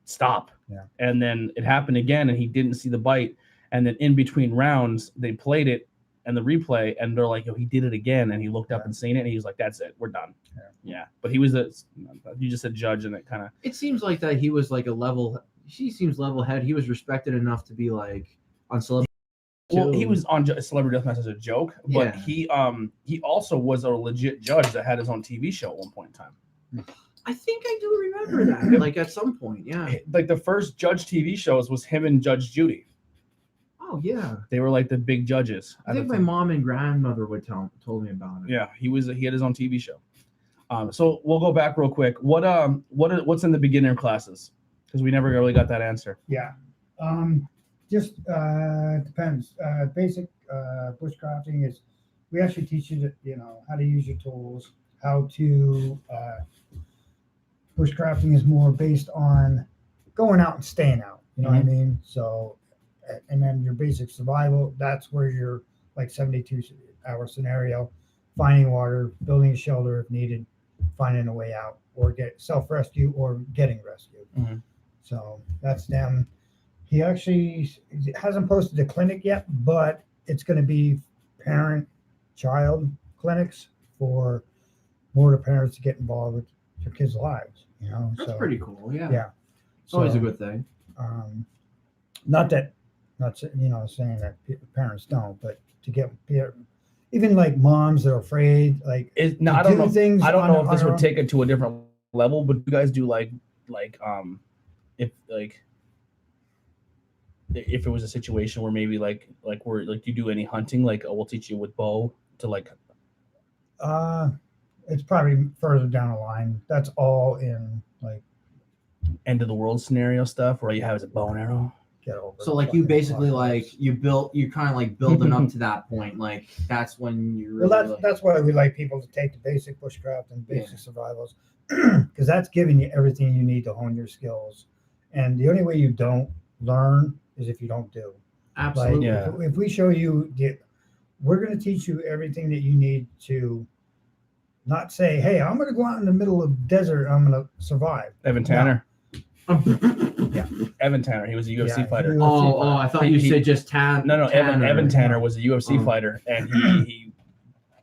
stop." Yeah. And then it happened again, and he didn't see the bite. And then in between rounds, they played it and the replay, and they're like, "Yo, he did it again." And he looked up Yeah. and seen it, and he was like, "That's it, we're done." Yeah. Yeah. But he was you just said judge, and it kind of. It seems like that he was like he seems level head. He was respected enough to be like on Celebrity. Well, too. he was on Celebrity Deathmatch as a joke, but Yeah. he also was a legit judge that had his own TV show at one point in time. I think I do remember that. Like at some point, yeah. Like the first Judge TV shows was him and Judge Judy. Oh yeah. They were like the big judges. I think my mom and grandmother told me about it. Yeah, he had his own TV show. So we'll go back real quick. What's in the beginner classes? Because we never really got that answer. Yeah. Just depends. Basic bushcrafting is we actually teach you how to use your tools, how to bushcrafting is more based on going out and staying out. You know what I mean? So, and then your basic survival, that's where your like 72-hour scenario, finding water, building a shelter if needed, finding a way out, or get self-rescue or getting rescued. Mhm. So that's them. He actually hasn't posted a clinic yet, but it's going to be parent-child clinics for more to parents to get involved with their kids' lives. That's pretty cool. Yeah. Yeah. It's always a So, good thing. not saying that parents don't, but to get even like moms that are afraid, like I to don't do know. things I don't on know their- if this on would their take it to a different level, but you guys do if it was a situation where maybe like where like you do any hunting, like we'll teach you with bow to like. It's probably further down the line. That's all in like End of the world scenario stuff where you have a bow and arrow. get over. So the like you fucking basically apocalypse. like you're kind of like building up to that point. Like that's when you really Well, that's why we like people to take the basic bushcraft and basic Yeah. survivals, because that's giving you everything you need to hone your skills. And the only way you don't learn is if you don't do. absolutely. Yeah. If we show you, we're going to teach you everything that you need to not say, hey, I'm going to go out in the middle of the desert. I'm going to survive. Evan Tanner. Yeah. Evan Tanner. He was a UFC Yeah, fighter. he Oh, I thought you said just Tanner. No, Evan Tanner was a UFC Oh. fighter, and he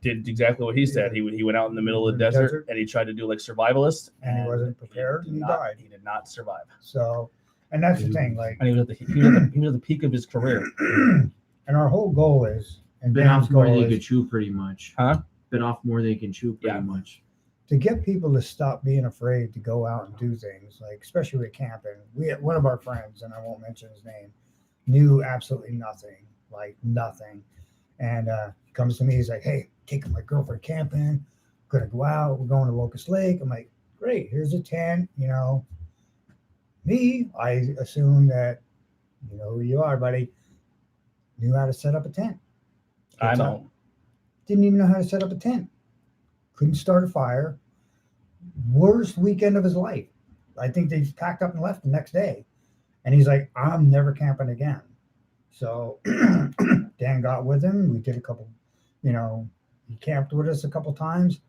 did exactly what he said. He went out in the middle of the desert, and he tried to do like survivalist, and he wasn't prepared, and he died. He did not survive. So, and that's the thing, like, And he was at the peak of his career. and our whole goal is, and Been off Dan's more goal than you is can chew, pretty much. Huh? Been off more than you can chew, pretty much. to get people to stop being afraid to go out and do things, like especially with camping. We had one of our friends, and I won't mention his name, knew absolutely nothing, like nothing, and comes to me. He's like, "Hey, taking my girlfriend camping. Gonna go out. We're going to Locust Lake." I'm like, "Great. Here's a tent." You know, me, I assume that you know who you are, buddy. Knew how to set up a tent. I know. Didn't even know how to set up a tent. Couldn't start a fire. Worst weekend of his life. I think they just packed up and left the next day. And he's like, I'm never camping again. So Dan got with him. We did a couple, you know, he camped with us a couple times.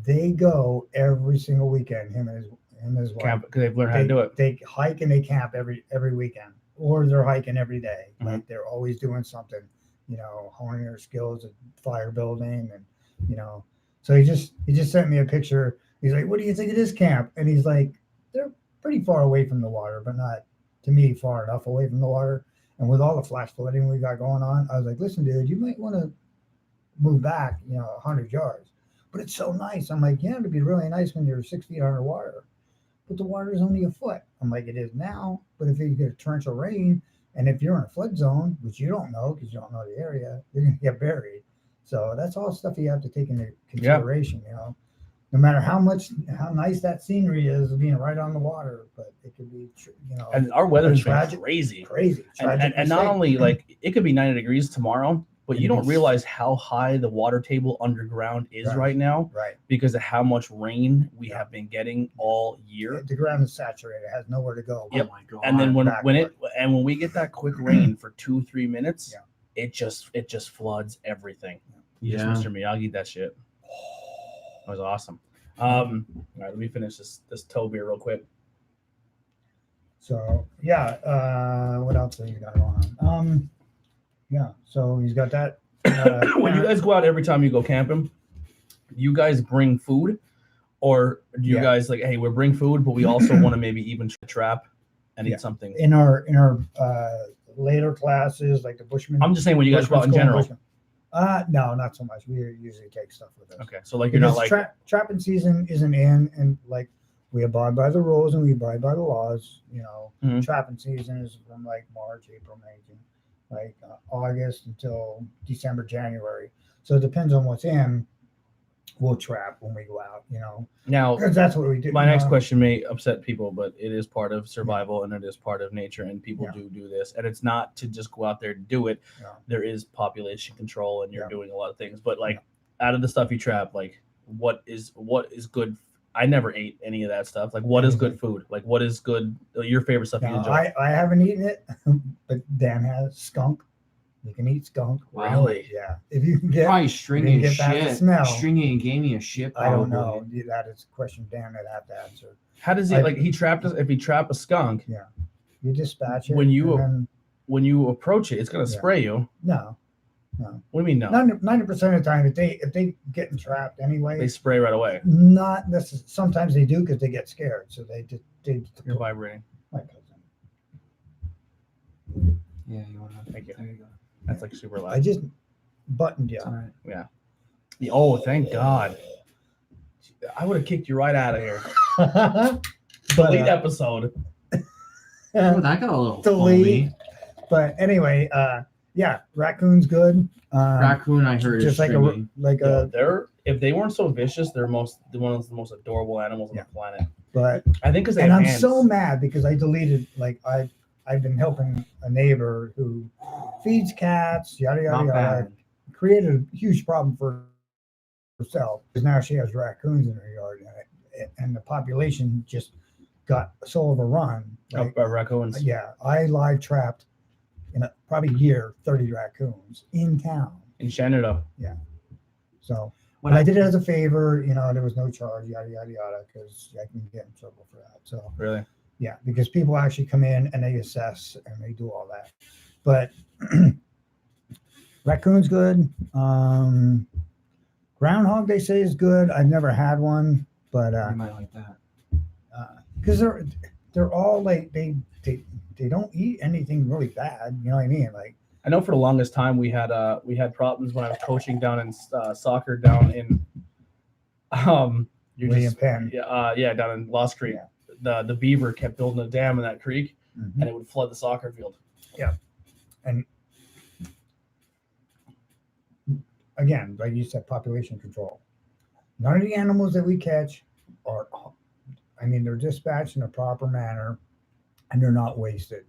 They go every single weekend, him and his wife. Camp, because they've learned how to do it. They hike and they camp every weekend. Or they're hiking every day. Mhm. Like they're always doing something, you know, honing their skills at fire building and, you know. So he just sent me a picture. He's like, "What do you think of this camp?" And he's like, "They're pretty far away from the water, but not to me far enough away from the water." And with all the flash flooding we got going on, I was like, "Listen, dude, you might want to move back, you know, 100 yards." But it's so nice. I'm like, "Yeah, it'd be really nice when you're 6 feet underwater, but the water is only a foot." I'm like, "It is now, but if you get a torrential rain, and if you're in a flood zone, which you don't know because you don't know the area, you're gonna get buried." So that's all stuff you have to take into consideration, you know. No matter how nice that scenery is, being right on the water, but it could be, you know. And our weather's been tragic, crazy. tragic And not only like it could be 90 degrees tomorrow, but you don't realize how high the water table underground is right now, right? Because of how much rain we have been getting all year. The ground is saturated; it has nowhere to go. Yep. Oh my god! And then when we get that quick rain for 2-3 minutes, it just floods everything. Yeah, Mr. Miyagi, that shit. That was awesome. All right, let me finish this toe beer real quick. So what else have you got going on? Yeah, so he's got that. When you guys go out, every time you go camping, you guys bring food, or do you guys like, hey, we bring food, but we also want to maybe even trap and eat something? In our later classes, like the Bushman. I'm just saying when you guys go out in general. No, not so much. We usually take stuff with us. Okay, so like you're not like trapping season isn't in, and like we abide by the rules and we abide by the laws. You know, trapping season is from like March, April, May, June, like August until December, January. So it depends on what's in. We'll trap when we go out. You know, now because that's what we do. My next question may upset people, but it is part of survival and it is part of nature, and people do this, and it's not to just go out there and do it. There is population control, and you're doing a lot of things. But like out of the stuff you trap, like what is good? I never ate any of that stuff. Like what is good food? Like what is good? Your favorite stuff you enjoy? I haven't eaten it, but Dan has skunk. You can eat skunk. Really? Yeah. If you can get probably stringy as shit. Smell. Stringy and gamey as shit. I don't know. That is a question Dan would have to answer. How does he like? He trapped us. If he trap a skunk, you dispatch it. When you approach it, it's gonna spray you. No. What do you mean no? 90% of the time, if they get trapped anyway, they spray right away. Not necessarily. Sometimes they do because they get scared. So they You're vibrating. My cousin. Yeah, you want to? Thank you. There you go. That's like super loud. I just buttoned you. All right. Yeah. Oh, thank God. I would have kicked you right out of here. Delete episode. Oh, that got a little delete. But anyway, raccoon's good. Raccoon, I heard, just is like they're if they weren't so vicious, they're one of the most adorable animals on the planet. But I think because I'm so mad because I deleted I've been helping a neighbor who feeds cats, yada yada yada. Created a huge problem for herself because now she has raccoons in her yard, and the population just got so overrun. Like, by raccoons. Yeah, I live trapped in probably a year 30 raccoons in town in Canada. Yeah. So But I did it as a favor, there was no charge, yada yada yada, because I can get in trouble for that. So Really? yeah, because people actually come in and they assess and they do all that. But raccoon's good. Groundhog they say is good. I've never had one, but You might like that. because they're all like they don't eat anything really bad. You know what I mean? Like I know for the longest time we had problems when I was coaching down in soccer down in William Penn. yeah down in Lost Creek. Yeah. The beaver kept building a dam in that creek, Mhm. and it would flood the soccer field. Yeah, and again, like you said, population control. None of the animals that we catch are, they're dispatched in a proper manner, and they're not wasted.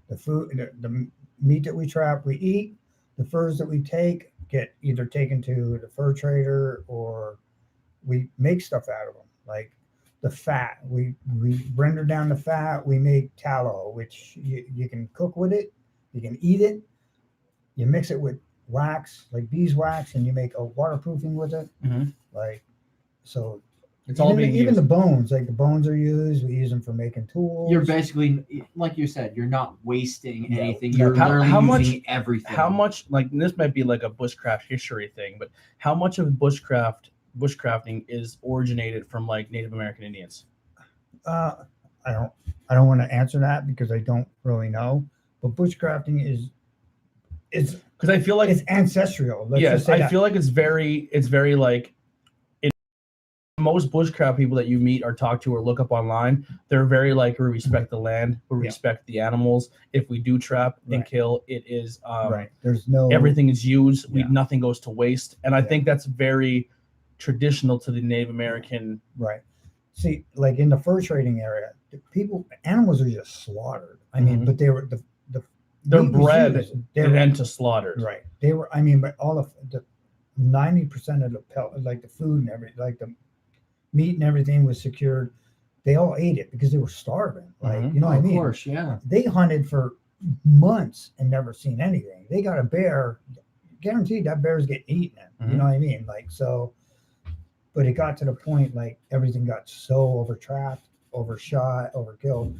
The food, the meat that we trap, we eat. The furs that we take get either taken to the fur trader or we make stuff out of them. Like the fat, we render down the fat. We make tallow, which you can cook with it. You can eat it. You mix it with wax, like beeswax, and you make a waterproofing with it. Mm-hmm. Like so. It's all being even used. the bones, like the bones are used. We use them for making tools. You're basically, like you said, you're not wasting Yeah. anything. Yeah. You're literally How much- using everything. How much, like this might be like a bushcraft history thing, but how much of bushcrafting is originated from like Native American Indians? I don't want to answer that because I don't really know. But bushcrafting is Because I feel like it's ancestral. Let's yes, just say I that. feel like it's very like most bushcraft people that you meet or talk to or look up online, they're very like, we respect the land, we Yeah. respect the animals. If we do trap and Right. kill, it is Right. There's no everything is used. Yeah. Nothing goes to waste, and I Yeah. think that's very traditional to the Native American. Right. See, like in the fur trading area, animals are just slaughtered. Mhm. But they were They're meat was bred used. and then to slaughtered. Right. They were. But all of the 90% of the like the food and everything, like the meat and everything was secured. They all ate it because they were starving. Like Mhm. you know what I Of mean? course, yeah. They hunted for months and never seen anything. They got a bear, guaranteed that bear's getting eaten. You Mhm. know what I mean? Like so. But it got to the point like everything got so overtrapped, overshot, overkilled.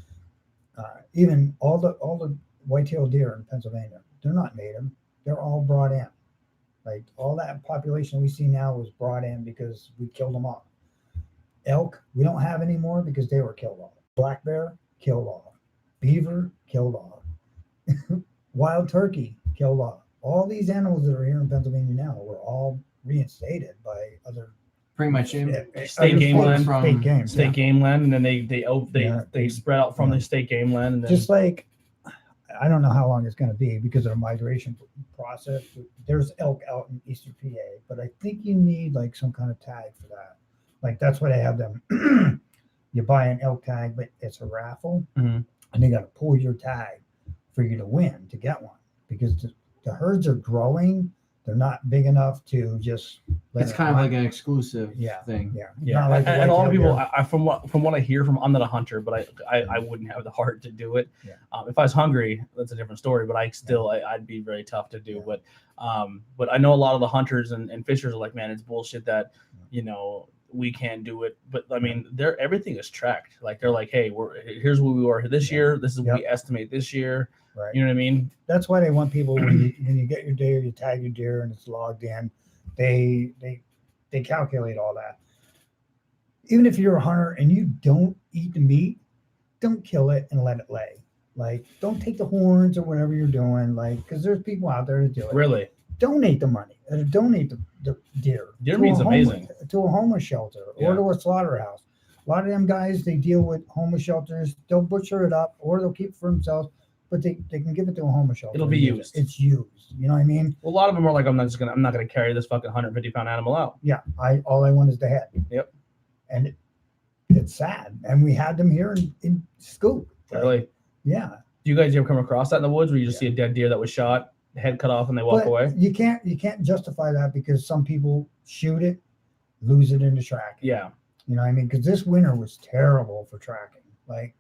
Even all the white-tailed deer in Pennsylvania, they're not native. They're all brought in. Like all that population we see now was brought in because we killed them off. Elk, we don't have anymore because they were killed off. Black bear, killed off. Beaver, killed off. Wild turkey, killed off. All these animals that are here in Pennsylvania now were all reinstated by other Pretty much State other game states, land. state game. State game land, and then they Yeah. spread out from Yeah. the state game land, and then Just like I don't know how long it's going to be because of the migration process. There's elk out in eastern PA, but I think you need like some kind of tag for that. Like that's why they have them. You buy an elk tag, but it's a raffle, Mhm. and they got to pull your tag for you to win to get one because the herds are growing. They're not big enough to just. It's kind of like an exclusive Yeah. thing. Yeah, yeah, not like the and a lot of white-tailed people, deer. I from what I hear from, I'm not a hunter, but I wouldn't have the heart to do it. Yeah. If I was hungry, that's a different story. But I'd be very tough to do. Yeah. But I know a lot of the hunters and fishers are like, man, it's bullshit that we can't do it. But I mean, everything is tracked. Like they're like, hey, here's where we were this year. This is what we estimate this year. Right. You know what I mean? That's why they want people when you get your deer, you tag your deer, and it's logged in. They calculate all that. Even if you're a hunter and you don't eat the meat, don't kill it and let it lay. Like, don't take the horns or whatever you're doing. Like, because there's people out there that do it. Really? Donate the money. Donate the deer. Deer to meat's a amazing. To a homeless shelter Yeah. or to a slaughterhouse. A lot of them guys, they deal with homeless shelters. They'll butcher it up or they'll keep it for themselves. But they can give it to a homeless shelter. It'll be and used. It's used. You know what I mean? A lot of them are like, I'm not gonna carry this fucking 150-pound animal out. Yeah. All I want is the head. Yep. And it's sad. And we had them here in Scoop. Really? Yeah. Do you guys ever come across that in the woods where you just see a dead deer that was shot, head cut off, and they walk But away? you can't justify that because some people shoot it, lose it in the tracking. Yeah. You know what I mean? Because this winter was terrible for tracking. Like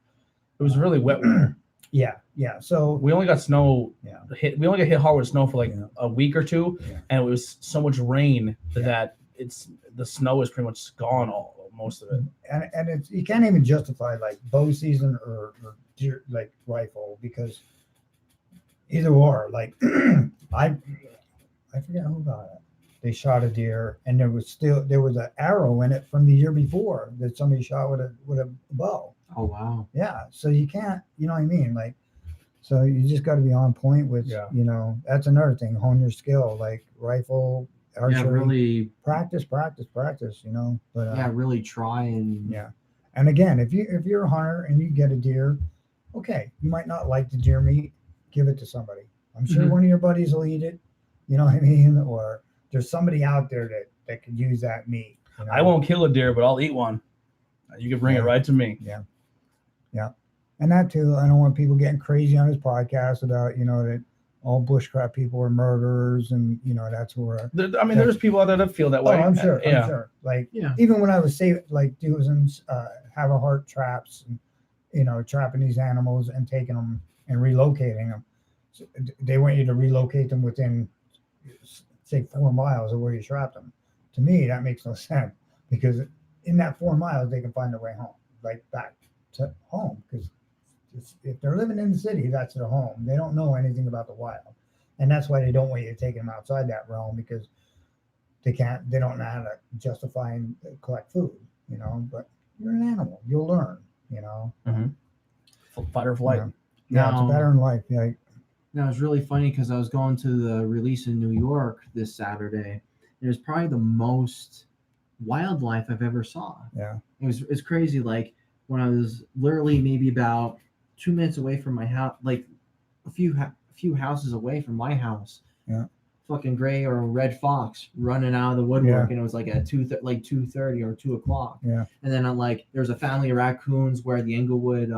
It was really wet winter. yeah. So We only got snow. Yeah. We only got hit hard with snow for like Yeah. a week or two, Yeah. and it was so much rain Yeah. that it's the snow is pretty much gone, most of it. And it's, you can't even justify like bow season or deer, like rifle, because either or, like I forget who got it. They shot a deer, and there was an arrow in it from the year before that somebody shot with a bow. Oh wow. Yeah, so you can't, you know what I mean? Like, so you just got to be on point with, Yeah. you know, that's another thing. Hone your skill, like rifle, archery. Yeah, really. Practice. You know, but Yeah, really try and. yeah. And again, if you're a hunter and you get a deer, okay, you might not like the deer meat, give it to somebody. I'm sure one of your buddies will eat it. You know what I mean? Or there's somebody out there that could use that meat. You know? I won't kill a deer, but I'll eat one. You can bring it right to me. Yeah. And that too, I don't want people getting crazy on his podcast about, you know, that all bushcraft people are murderers, and you know that's where. There's people out there that feel that way. I'm sure. Yeah. I'm sure. Like even when I was doing have a heart traps, and you know, trapping these animals and taking them and relocating them, so they want you to relocate them within, say, 4 miles of where you trapped them. To me, that makes no sense, because in that 4 miles they can find their way home, like back to home, because if they're living in the city, that's their home. They don't know anything about the wild, and that's why they don't want you to take them outside that realm, because they don't know how to justify and collect food, you know. But you're an animal, you'll learn, you know. Fight or flight. Yeah, it's a better in life. Yeah. Now it's really funny because I was going to the release in New York this Saturday. It was probably the most wildlife I've ever saw. Yeah, it's crazy. Like when I was literally maybe about 2 minutes away from my house, like a few houses away from my house. Yeah. Fucking gray or red fox running out of the woodwork, and it was like at 2:30 or 2 o'clock. Yeah. And then I'm like, there's a family of raccoons where the Englewood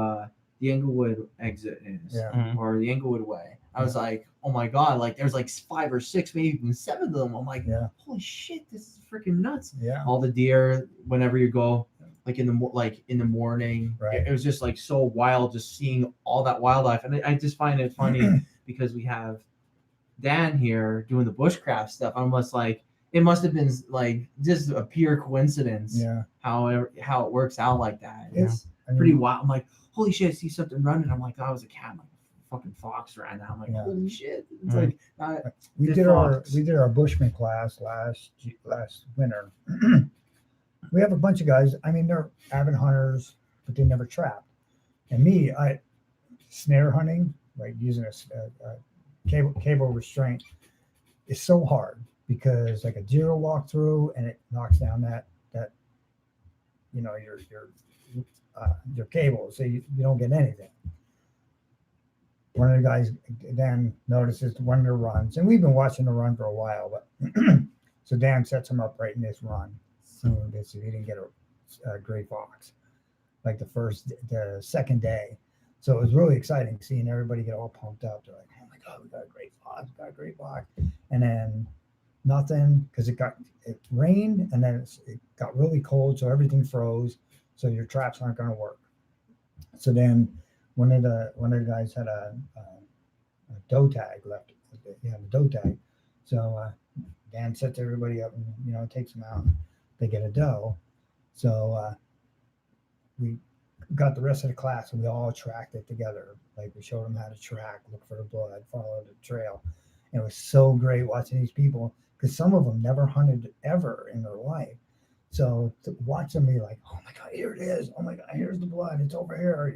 exit is, or the Englewood Way. I was like, oh my god, like there's like 5 or 6, maybe even 7 of them. I'm like, holy shit, this is freaking nuts. Yeah. All the deer, whenever you go, like in the morning, right. It was just like so wild, just seeing all that wildlife. And I just find it funny because we have Dan here doing the bushcraft stuff. I'm almost like, it must have been like just a pure coincidence. Yeah. How it works out like that. It's pretty wild. I'm like, holy shit, I see something running. I'm like, that was a cat. I'm like, fucking fox ran out. I'm like, holy shit. It's like we did our Bushman class last winter. We have a bunch of guys. I mean, they're avid hunters, but they never trapped. And me, I snare hunting, like using a cable restraint, is so hard, because like a deer will walk through and it knocks down that you know your cable, so you don't get anything. One of the guys Dan notices one of the runs, and we've been watching the run for a while, but so Dan sets him up right in this run. So he didn't get a gray fox like the second day. So it was really exciting seeing everybody get all pumped up. They're like, oh my god, we got a great fox, and then nothing, because it rained, and then it got really cold, so everything froze, so your traps aren't going to work. So then one of the guys had a doe tag left. He had a doe tag, so Dan sets everybody up and takes them out. They get a doe. So we got the rest of the class and we all tracked it together. Like we showed them how to track, look for the blood, follow the trail. And it was so great watching these people, because some of them never hunted ever in their life. So to watch them be like, oh my god, here it is. Oh my god, here's the blood. It's over here,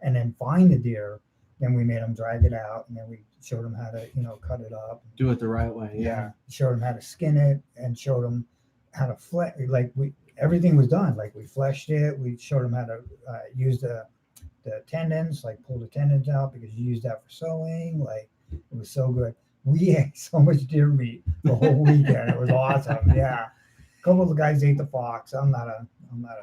and then find the deer. Then we made them drag it out, and then we showed them how to, cut it up. Do it the right way. Yeah. Showed them how to skin it, and showed them how to flesh. Like everything was done. Like we fleshed it. We showed them how to use the tendons, like pull the tendons out, because you use that for sewing. Like it was so good. We ate so much deer meat the whole weekend. It was awesome. Yeah. A couple of the guys ate the fox. I'm not a.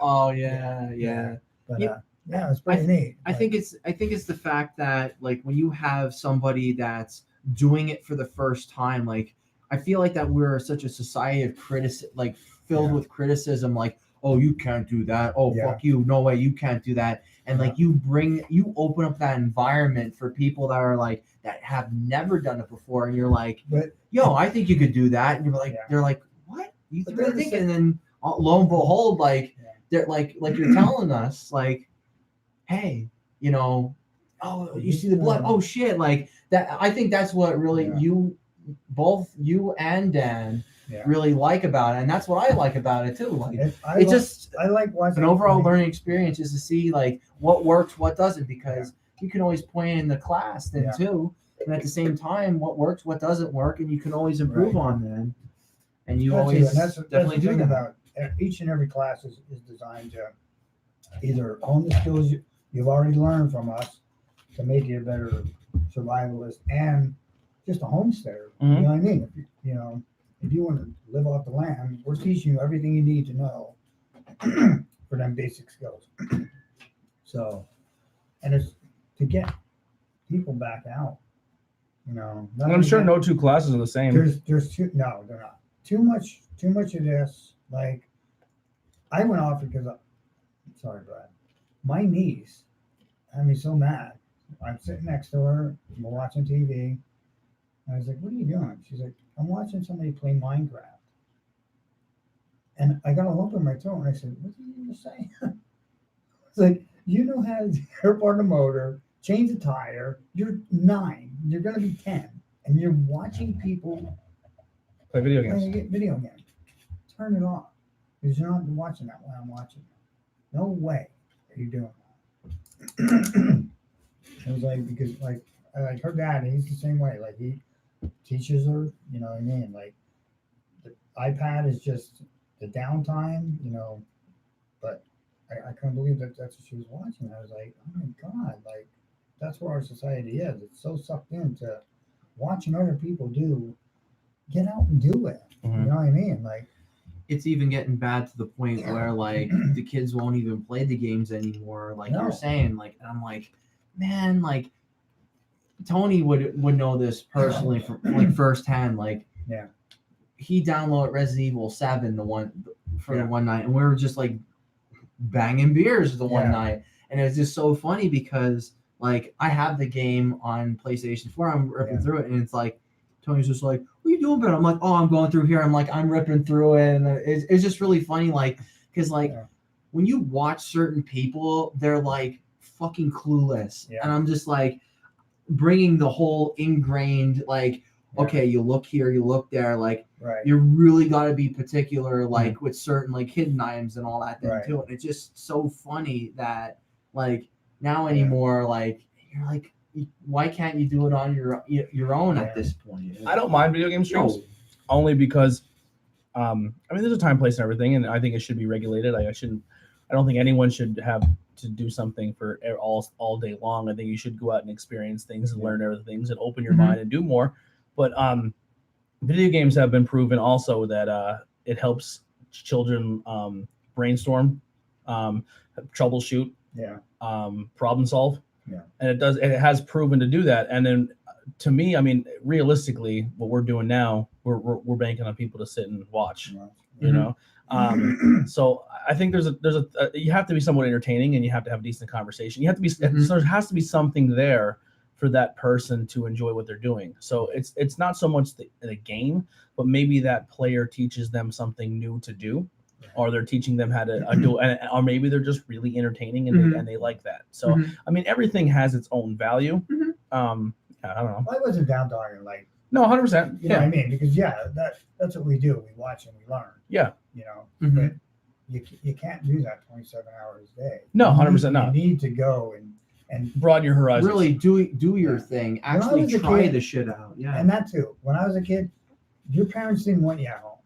Oh yeah. But yeah, it's pretty neat. I think it's the fact that, like, when you have somebody that's doing it for the first time, like, I feel like that we're such a society of filled with criticism, like, oh, you can't do that. Oh, fuck you. No way, you can't do that. And like you open up that environment for people that are like, that have never done it before, and you're like, yo, I think you could do that. And you're like, they're like, what? You But really they're the think, and then lo and behold, like Yeah. they're like you're telling us, like, hey, you know, oh, you see the blood, oh shit, like that. I think that's what really both you and Dan really like about it, and that's what I like about it too. Like I like watching an overall learning experience is to see like what works, what doesn't, because you can always point in the class then too, and at the same time what works, what doesn't work, and you can always improve on that. And you always definitely do that. About each and every class is designed to either hone the skills you've already learned from us to make you a better survivalist and just a homesteader. You know what I mean? If you want to live off the land, we're teaching you everything you need to know for them basic skills. So, and it's to get people back out. I'm sure no two classes are the same. There's two. No, they're not. Too much of this. Like, I went off because sorry, Brad. My niece had me so mad. I'm sitting next to her. We're watching TV. I was like, "What are you doing?" She's like, "I'm watching somebody play Minecraft." And I got a lump in my throat, and I said, "What did you just say?" It's like, you know how to tear apart a motor, change a tire. You're 9. You're gonna be 10, and you're watching people play video games. Turn it off, because you're not watching that when I'm watching it. No way are you doing that. It was like, because like her dad, he's the same way. Like, he teaches her, you know what I mean? Like, the iPad is just the downtime, but I couldn't believe that's what she was watching. I was like, oh my God, like, that's where our society is. It's so sucked into watching other people get out and do it. You know what I mean? Like, it's even getting bad to the point where like the kids won't even play the games anymore. Like you're saying, like, and I'm like, man, like Tony would know this personally from like firsthand. Like, he downloaded Resident Evil 7 the one night, and we were just like banging beers the one night, and it was just so funny because like I have the game on PlayStation 4. I'm ripping through it, and it's like Tony's just like, "What are you doing?" But I'm like, "Oh, I'm going through here." I'm ripping through it, and it's just really funny, like, because like when you watch certain people, they're like fucking clueless, and I'm just like bringing the whole ingrained like, okay, you look here, you look there, like you really got to be particular, like with certain like hidden items and all that then too. And it's just so funny that like now anymore, like you're like, why can't you do it on your own at this point? I don't mind video game streams only because I mean, there's a time, place, and everything, and I think it should be regulated. I don't think anyone should have to do something for all day long. I think you should go out and experience things and learn other things and open your mind and do more. But video games have been proven also that it helps children brainstorm, troubleshoot, problem solve. And it has proven to do that. And then to me, I mean, realistically, what we're doing now, we're banking on people to sit and watch, you know? So I think there's a you have to be somewhat entertaining, and you have to have a decent conversation. You have to be, so there has to be something there for that person to enjoy what they're doing. So it's not so much the game, but maybe that player teaches them something new to do, or they're teaching them how to do, or maybe they're just really entertaining and they like that. So I mean, everything has its own value. I don't know. I wasn't down talking like, no, 100%. You know what I mean? Because that's what we do. We watch and we learn. Yeah. But you can't do that 27 hours a day. No, 100% not. You need to go and broaden your horizons. Really do your thing. Actually try the shit out. Yeah. And that too. When I was a kid, your parents didn't want you at home.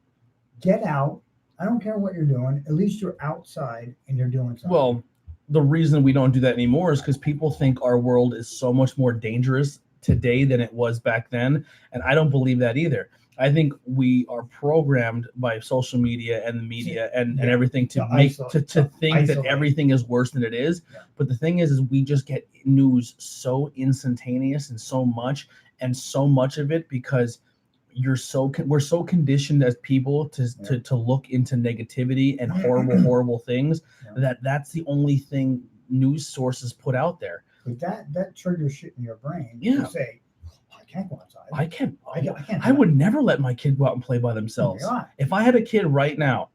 Get out. I don't care what you're doing. At least you're outside and you're doing something. Well, the reason we don't do that anymore is because people think our world is so much more dangerous today than it was back then. And I don't believe that either. I think we are programmed by social media and the media and everything to think that everything is worse than it is. Yeah. But the thing is we just get news so instantaneous and so much of it because we're so conditioned as people to look into negativity and horrible things that's the only thing news sources put out there. But that triggers shit in your brain. Yeah. You say, I can't go outside. I can't. I can't. I would never let my kid go out and play by themselves. Yeah. If I had a kid right now,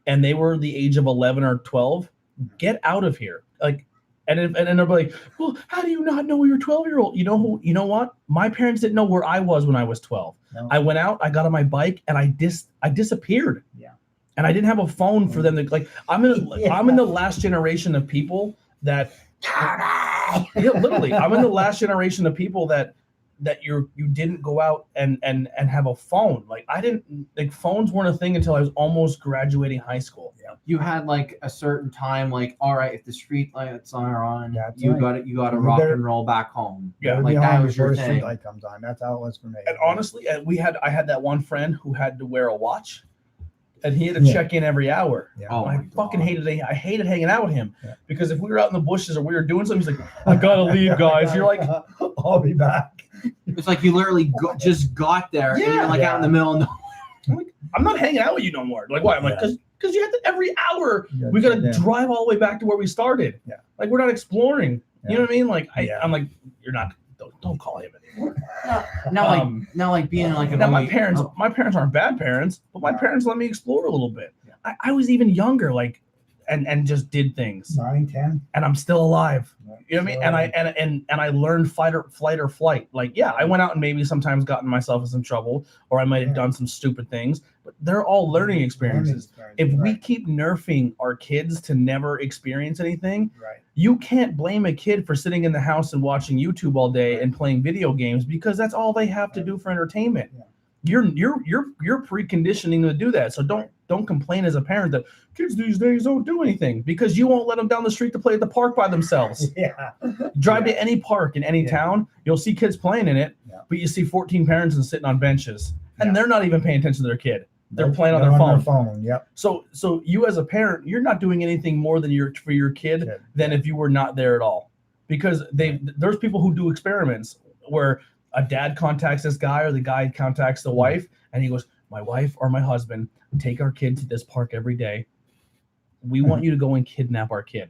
and they were the age of 11 or 12, get out of here. Like, and they'll be like, well, how do you not know your 12-year-old? You know what? My parents didn't know where I was when I was 12. No. I went out, I got on my bike, and I disappeared. Yeah. And I didn't have a phone for them to like. I'm in the last generation of people that. Literally, I'm in the last generation of people that you didn't go out and have a phone. Like I didn't, like phones weren't a thing until I was almost graduating high school. Yeah. You had like a certain time, like, all right, if the street lights are on, That's you right. got to rock and roll back home. Yeah. Like that was your street thing. light comes on. That's how it was for me. And honestly, I had that one friend who had to wear a watch, and he had to check in every hour. Yeah. Oh, I fucking hated it. I hated hanging out with him because if we were out in the bushes or we were doing something, he's like, I gotta leave, guys. You're like, I'll be back. It's like you literally just got there and you're like out in the middle of I'm like, I'm not hanging out with you no more. Like, why? I'm like, because you have to every hour Yeah, we gotta yeah. drive all the way back to where we started. Yeah. Like we're not exploring. Yeah. You know what I mean? Like Yeah. I'm like, you're not. Don't call him anymore. now like being like a Now my only- parents oh, aren't bad parents, but my No. parents let me explore a little bit. Yeah. I was even younger, like, and just did things, 9, 10. and I'm still alive. Right. You know what I mean? And I learned flight or flight. Like, yeah, I went out and maybe sometimes gotten myself in some trouble, or I might have done some stupid things, but they're all learning experiences. If we keep nerfing our kids to never experience anything, Right. you can't blame a kid for sitting in the house and watching YouTube all day and playing video games because that's all they have to do for entertainment. Yeah. You're preconditioning to do that. So don't complain as a parent that kids these days don't do anything because you won't let them down the street to play at the park by themselves. Yeah. Drive to any park in any town, you'll see kids playing in it, Yeah. but you see 14 parents and sitting on benches, and Yeah. they're not even paying attention to their kid. They're Nope, playing on they're their phone. Yep. So you as a parent, you're not doing anything more than for your kid than if you were not there at all, because there's people who do experiments where a dad contacts this guy or the guy contacts the wife, and he goes, my wife or my husband take our kid to this park every day. We want you to go and kidnap our kid.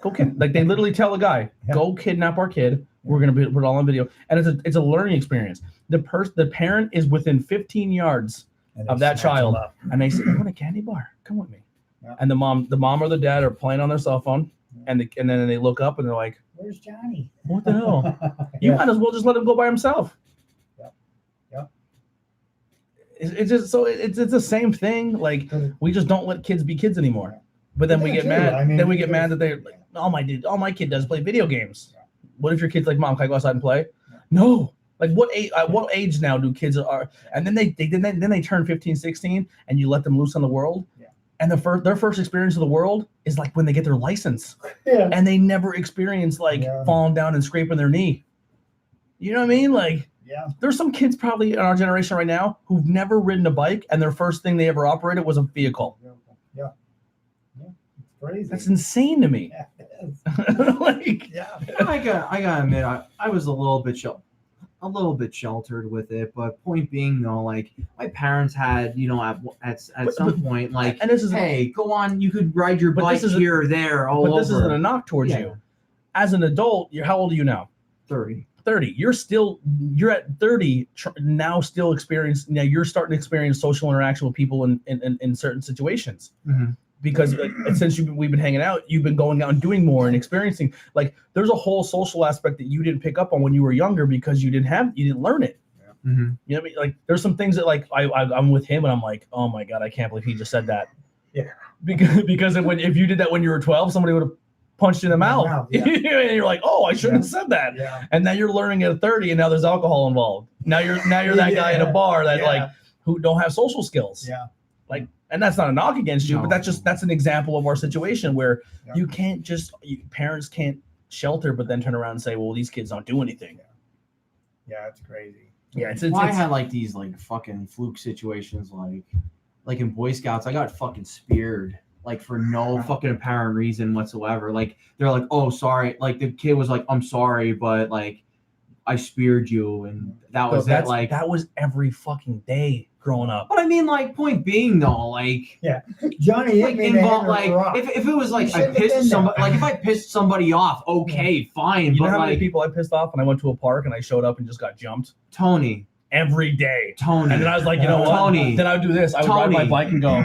Like they literally tell the guy, go kidnap our kid. We're gonna put it all on video, and it's a learning experience. The parent is within 15 yards of that child, and they say, "I want a candy bar. Come with me." Yeah. And the mom or the dad are playing on their cell phone, and then they look up and they're like, Where's Johnny? "What the hell? You might as well just let him go by himself." Yep. It's just so it's the same thing. Like we just don't let kids be kids anymore. But then we get mad. Then we get mad that they're like, all my kid does play video games. Yeah. What if your kid's like, Mom, can I go outside and play? Yeah. No. Like what age now do kids are? And then they turn 15, 16, and you let them loose on the world. Yeah. And their first experience of the world is like when they get their license. Yeah. And they never experience falling down and scraping their knee. You know what I mean? Like there's some kids probably in our generation right now who've never ridden a bike, and their first thing they ever operated was a vehicle. Yeah. It's crazy. That's insane to me. Yeah, it is. I gotta admit, I was a little bit sheltered with it, but point being though, like my parents had, at some point, like, and this is hey, go on, you could ride your bike here or there, all over. But this isn't a knock towards you. As an adult, how old are you now? 30. You're at 30 now, still experiencing. Now you're starting to experience social interaction with people in certain situations. Mm-hmm. Because since we've been hanging out, you've been going out and doing more and experiencing. Like there's a whole social aspect that you didn't pick up on when you were younger because you didn't learn it. Yeah. Mm-hmm. You know what I mean? Like there's some things that like I'm with him and I'm like, oh my God, I can't believe he just said that. Yeah. Because if you did that when you were 12, somebody would have punched you in the mouth. Yeah. And you're like, oh, I shouldn't have said that. Yeah. And now you're learning at 30, and now there's alcohol involved. Now you're that guy in a bar that like who don't have social skills. Yeah. Like, and that's not a knock against you, but that's an example of our situation where you can't parents can't shelter, but then turn around and say, well, these kids don't do anything. Yeah, it's crazy. Yeah, it's I had like these like fucking fluke situations, like in Boy Scouts, I got fucking speared. Like for no fucking apparent reason whatsoever. Like they're like, oh, sorry. Like the kid was like, I'm sorry, but like I speared you, and that was that was every fucking day growing up. But I mean, like, point being though, like, Johnny hit like me in the head involved, with a like, rock. if it was like You I shouldn't have pissed been somebody, there. like if I pissed somebody off, okay, fine. You know But how like, many people I pissed off when I went to a park and I showed up and just got jumped Tony, every day? Tony, And then I was like, you know what? Tony. Then I would do this. I would ride my Tony. bike and go,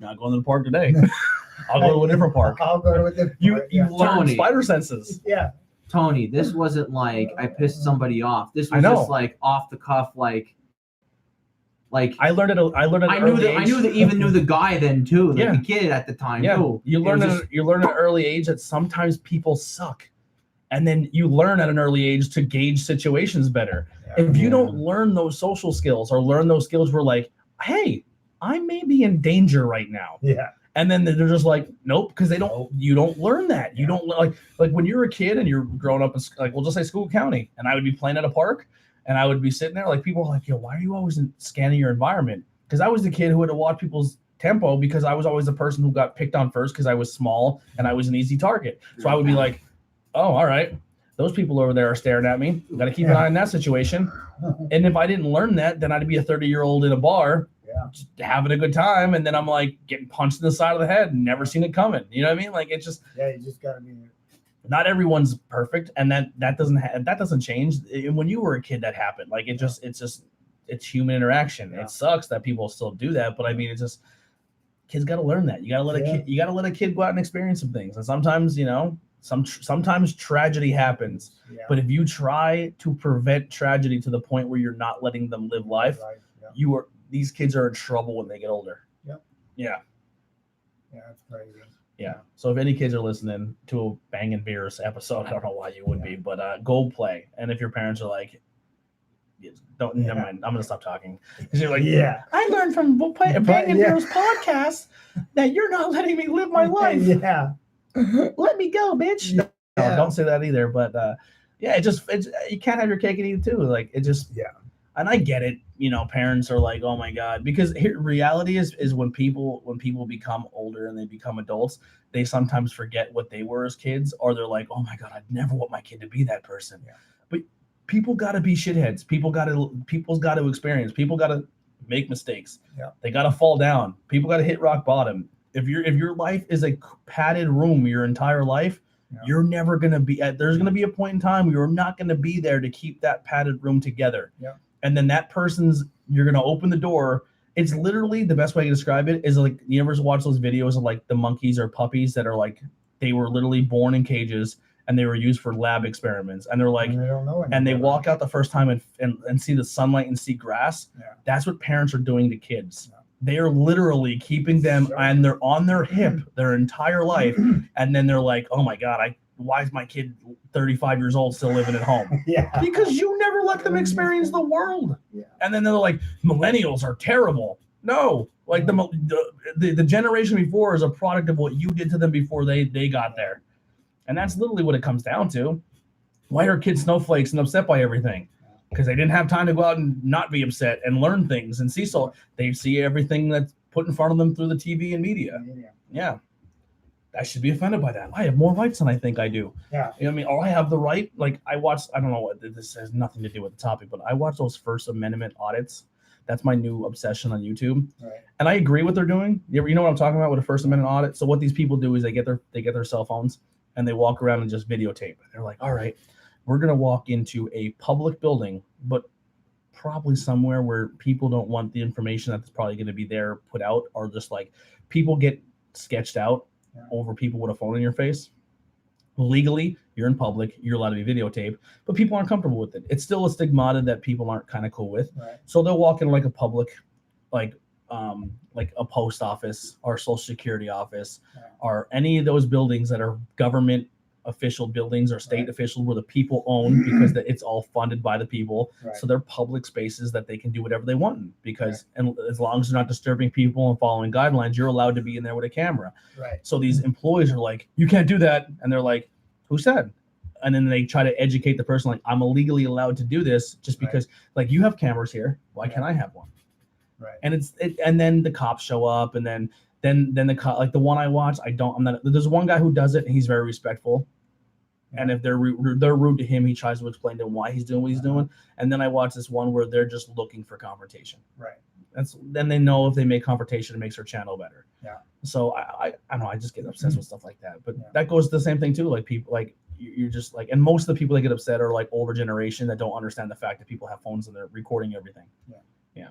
not going to the park today. I'll go to a different park. I'll go to a different You park. you learn Tony. spider senses. Yeah. Tony, this wasn't like I pissed somebody off. This I was know. just like off the cuff, like I learned it. I learned it. I knew the guy then too, like Yeah. the kid at the time Yeah, too. you It learn was at an early age that sometimes people suck, and then you learn at an early age to gauge situations better. If you don't learn those social skills or learn those skills, where like, hey, I may be in danger right now. Yeah. And then they're just like, nope, because they don't. Nope. You don't learn that. You Yeah. don't like when you're a kid and you're growing up in like we'll just say School County, and I would be playing at a park, and I would be sitting there like people are like, yo, why are you always scanning your environment? Because I was the kid who had to watch people's tempo because I was always the person who got picked on first because I was small and I was an easy target. So I would be like, oh, all right, those people over there are staring at me. Got to keep an eye on that situation. And if I didn't learn that, then I'd be a 30-year-old in a bar. Just having a good time, and then I'm like getting punched in the side of the head and never seen it coming. You know what I mean? Like it's just You just gotta be. not everyone's perfect, and that doesn't change. When you were a kid, that happened. Like it's human interaction. Yeah. It sucks that people still do that, but I mean, it's just kids got to learn that. You got to let a kid go out and experience some things, and sometimes sometimes tragedy happens. Yeah. But if you try to prevent tragedy to the point where you're not letting them live life, these kids are in trouble when they get older. Yep. Yeah. Yeah, that's crazy. Yeah. So if any kids are listening to a Bangin Beers episode, I don't know why you would be, but go play. And if your parents are like, never mind, I'm gonna stop talking. Because you're like, I learned from Bangin Beers podcast that you're not letting me live my life. Yeah. Let me go, bitch. Yeah. No, don't say that either. But it's you can't have your cake and eat it too. Like it just And I get it, parents are like, oh my God, because reality is when people become older and they become adults, they sometimes forget what they were as kids, or they're like, oh my God, I'd never want my kid to be that person. Yeah. But people got to be shitheads. People's got to experience. People got to make mistakes. Yeah. They got to fall down. People got to hit rock bottom. If your life is a padded room your entire life, you're never going to be there's going to be a point in time where you're not going to be there to keep that padded room together. Yeah. And then you're going to open the door. It's literally the best way to describe it is like, you ever watch those videos of like the monkeys or puppies that are like, they were literally born in cages and they were used for lab experiments. And they're like, and they don't know and they walk out the first time and see the sunlight and see grass. Yeah. That's what parents are doing to kids. Yeah. They are literally keeping them and they're on their hip their entire life. And then they're like, oh my God, why is my kid 35 years old still living at home? Yeah. Because you never let them experience the world. Yeah. And then they're like, millennials are terrible. No, like the generation before is a product of what you did to them before they got there. And that's literally what it comes down to. Why are kids snowflakes and upset by everything? Because they didn't have time to go out and not be upset and learn things and see. So they see everything that's put in front of them through the TV and media. Yeah. I should be offended by that. I have more rights than I think I do. Yeah. You know what I mean? Or I have the right. Like I watched, I don't know what this has nothing to do with the topic, but I watch those First Amendment audits. That's my new obsession on YouTube. Right. And I agree what they're doing. You know what I'm talking about with a First Amendment audit? So what these people do is they get their cell phones and they walk around and just videotape. They're like, all right, we're going to walk into a public building, but probably somewhere where people don't want the information that's probably going to be there put out, or just like people get sketched out over people with a phone in your face. Legally, you're in public, you're allowed to be videotaped, but people aren't comfortable with it. It's still a stigmata that people aren't kind of cool with. Right. So they'll walk in like a public, like a post office or social security office, or any of those buildings that are government official buildings or state officials where the people own, because it's all funded by the people. Right. So they're public spaces that they can do whatever they want in, because and as long as they're not disturbing people and following guidelines, you're allowed to be in there with a camera. Right. So these employees are like, you can't do that. And they're like, who said? And then they try to educate the person, like, I'm illegally allowed to do this just because like you have cameras here. Why can't I have one? Right. And and then the cops show up, and then the cop, like the one I watched, there's one guy who does it and he's very respectful. And if they're rude to him, he tries to explain to them why he's doing what he's doing. And then I watch this one where they're just looking for confrontation. Right. then they know if they make confrontation, it makes their channel better. Yeah. So I don't know. I just get obsessed with stuff like that. But Yeah. that goes to the same thing too. Like people, like you're just like, and most of the people that get upset are like older generation that don't understand the fact that people have phones and they're recording everything. Yeah.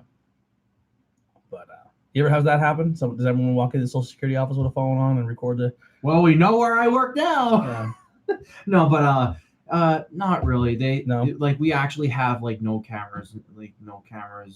But you ever have that happen? So does everyone walk into the social security office with a phone on and record the? Well, we know where I work now. Yeah. No, but not really. No. Like we actually have like no cameras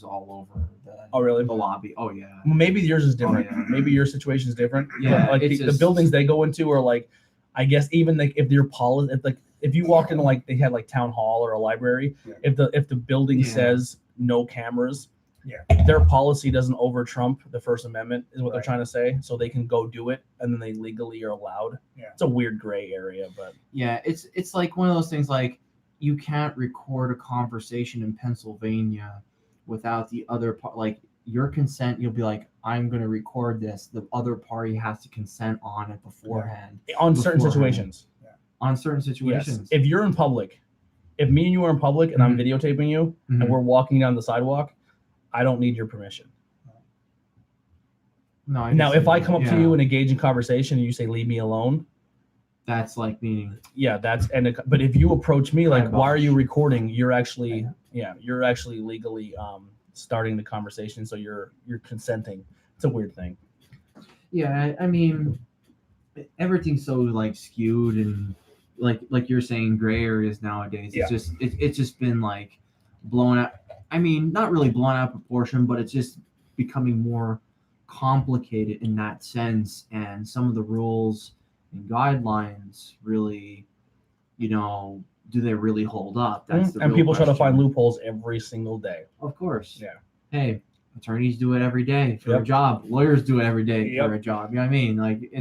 all over Oh, really? the lobby. Oh yeah. Maybe yours is different. yeah. Maybe your situation is different. Yeah, But, like it's the just- buildings they go into are like, I guess even like if your policy, if you walk into like they had like town hall or a library, Yeah. if the building Yeah. says no cameras, Yeah. their policy doesn't over trump the First Amendment is what they're Right. trying to say. So they can go do it and then they legally are allowed. Yeah. It's a weird gray area, but Yeah, it's like one of those things like you can't record a conversation in Pennsylvania without the other part, like your consent. You'll be like, I'm going to record this. The other party has to consent on it beforehand. on certain Beforehand. situations. On certain Yes. situations. If you're in public, if me and you are in public and I'm Mhm. videotaping you Mhm. and we're walking down the sidewalk, I don't need your permission. No, I Now, can if see I that. come up to Yeah. you and engage in conversation and you say, leave me alone, That's like meaning. yeah, but if you approach me like, why are you Kibosh. recording? You're actually, you're actually legally starting the conversation. So you're consenting. It's a weird thing. Yeah, I mean, everything's so like skewed and like you're saying, gray areas nowadays. Yeah. It's just been like blown out. I mean, not really blown out of proportion, but it's just becoming more complicated in that sense. And some of the rules and guidelines really, do they really hold up? That's the And real people try to question. find loopholes every single day. Of course. Yeah. Hey, attorneys do it every day for Yep. a job. Lawyers do it every day Yep. for a job. You know what I mean? Like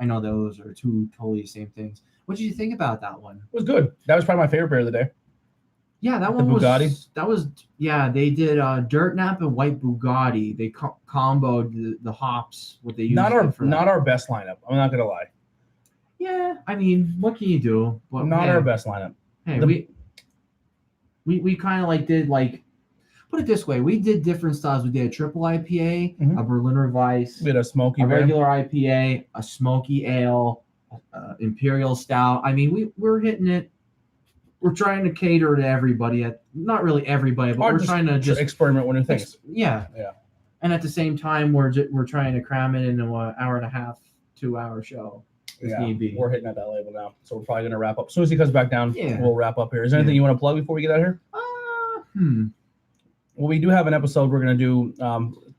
I know those are two totally the same things. What did you think about that one? It was good. That was probably my favorite beer of the day. Yeah, that The one Bugatti? they did Dirt Nap and White Bugatti. They comboed the hops, what they used Not our for that. not our best lineup. I'm not gonna lie. Yeah, I mean, what can you do? But Not hey, our best lineup. Hey, The- we kind of like did like, put it this way, we did different styles. We did a triple IPA, Mhm. a Berliner Weiss, We had a smoky a beer. regular IPA, a smoky ale, imperial stout. I mean, we're hitting it. We're trying to cater to everybody. Not really everybody, but Or we're trying to just experiment with new things. yeah. And at the same time, we're trying to cram it into an hour and a half, 2 hour show. If Yeah, need be. we're hitting at that label now, so we're probably gonna wrap up as soon as he comes back down. Yeah. We'll wrap up here. Is there anything you want to plug before we get out of here? Well, we do have an episode we're gonna do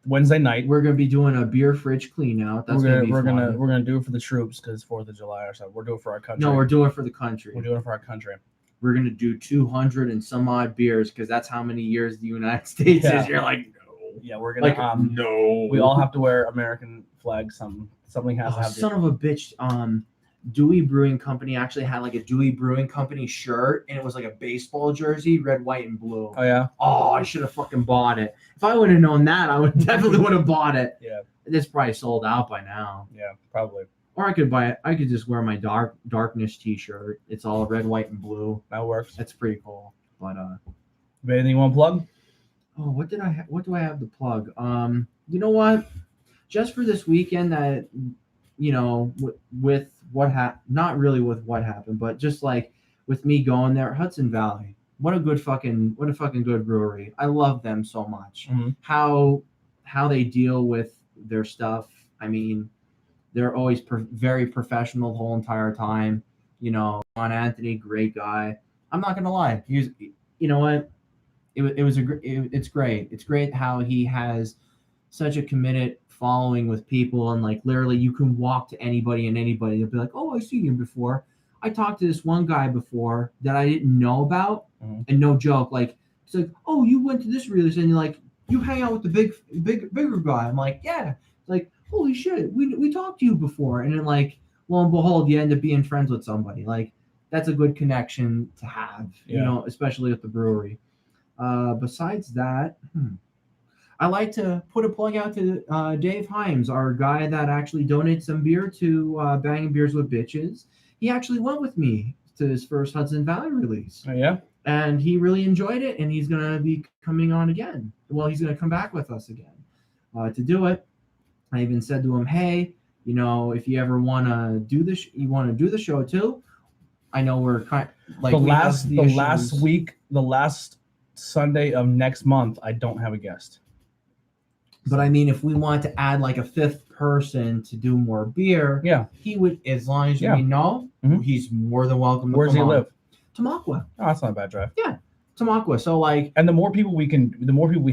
Wednesday night. We're gonna be doing a beer fridge clean out. That's we're gonna be fun. gonna do it for the troops because 4th of July or something. We're doing it for our country. No, we're doing it for the country. We're doing it for our country. We're gonna do 200 and some odd beers because that's how many years the United States Yeah. is. You're like, no. Yeah, we're gonna Like, no. we all have to wear American flags. Something has to Oh, have. son of a bitch. Dewey Brewing Company actually had like a Dewey Brewing Company shirt, and it was like a baseball jersey, red, white, and blue. Oh yeah. Oh, I should have fucking bought it. If I would have known that, I would definitely would have bought it. Yeah. It's probably sold out by now. Yeah, probably. Or I could buy it. I could just wear my darkness T-shirt. It's all red, white, and blue. That works. That's pretty cool. But Anything you want to plug? oh, what do I have to plug? You know what? Just for this weekend, that with what happened, not really with what happened, but just like with me going there, Hudson Valley. What a fucking good brewery. I love them so much. Mhm. How they deal with their stuff. I mean, they're always very professional the whole entire time. John Anthony, great guy. I'm not gonna lie. He's, you know what? It's great. It's great how he has such a committed following with people, and like literally you can walk to anybody and anybody. They'll be like, "Oh, I've seen you before. I talked to this one guy before that I didn't know about." Mhm. And no joke, like it's like, "Oh, you went to this release and you're like, you hang out with the bigger guy." I'm like, "Yeah." It's like, "Holy shit, we talked to you before." And then like, lo and behold, you end up being friends with somebody. Like that's a good connection to have, Yeah. especially at the brewery. Besides that, I like to put a plug out to Dave Himes, our guy that actually donated some beer to Bangin Beers with Bitches. He actually went with me to his first Hudson Valley release. Oh, yeah. And he really enjoyed it, and he's gonna be coming on again. Well, he's gonna come back with us again to do it. I even said to him, "Hey, if you ever want to do this, you want to do the show too. I know we're like the last Sunday of next month. I don't have a guest, but I mean, if we want to add like a fifth person to do more beer, yeah, he would, as long as we know, he's more than welcome. Where does he live? Tamaqua. Oh, that's not a bad drive. Yeah, Tamaqua. So like, and the more people we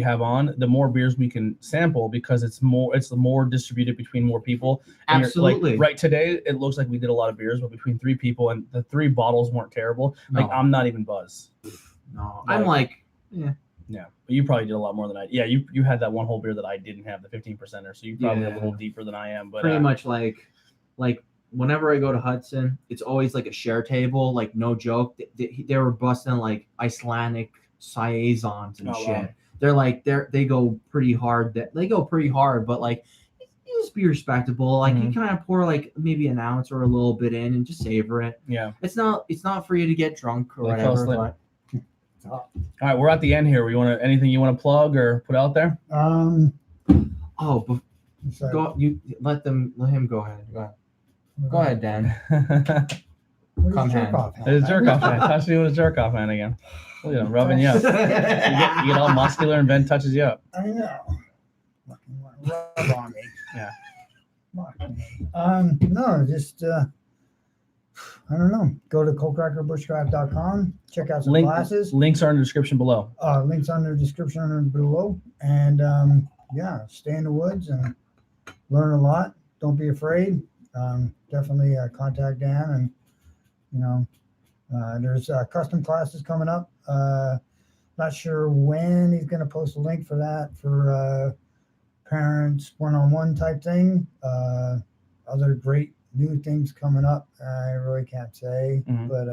have on, the more beers we can sample because it's more distributed between more people. And absolutely. Like, right today, it looks like we did a lot of beers, but between 3 people, and the 3 bottles weren't terrible. No. Like I'm not even buzzed. No, I'm like, yeah. Yeah, but you probably did a lot more than I. Yeah, you had that one whole beer that I didn't have, the 15%er, so you probably a little deeper than I am. But pretty much like whenever I go to Hudson, it's always like a share table. Like no joke, they were busting like Icelandic saisons and shit. Wow. They're like they go pretty hard. But like you just be respectable. Like you kind of pour like maybe an ounce or a little bit in and just savor it. Yeah, it's not for you to get drunk or whatever. But all right, we're at the end here. Anything you want to plug or put out there? Let him go ahead. Go ahead, Dan. Come hand. It's jerk off hand. Touch me with a jerk off hand again. Look at him rubbing you up. You get all muscular and Ben touches you up. I know. Rub on me. Yeah. No, just I don't know. Go to coldcrackerbushcraft.com. Check out some classes. Links are in the description below. Links on the description below. And stay in the woods and learn a lot. Don't be afraid. Definitely contact Dan. And there's custom classes coming up. Not sure when he's going to post a link for that for parents one-on-one type thing. Other great new things coming up. I really can't say, but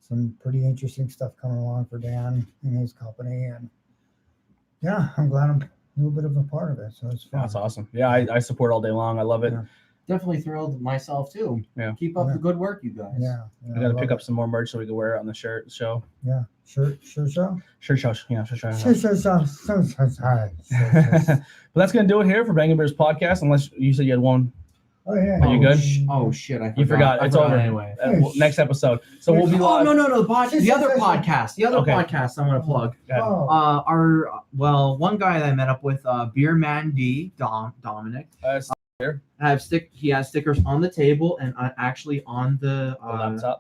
some pretty interesting stuff coming along for Dan and his company. And yeah, I'm glad I'm a little bit of a part of it. So it's fun. That's awesome. Yeah, I support all day long. I love it. Yeah. Definitely thrilled myself too. Yeah. Keep up the good work, you guys. Yeah. We got to pick up some more merch so we can wear it on the shirt show. Yeah. Shirt show. Shirt show. Yeah. Shirt show. But that's gonna do it here for Bangin Beers podcast. Unless you said you had one. Oh yeah. Are you good? Oh shit! I forgot. You forgot. It's over anyway. Next episode. So we'll be live. No. The other podcast. The other podcast I want to plug. One guy that I met up with, Beer Man D, Dominic. He has stickers on the table and actually on the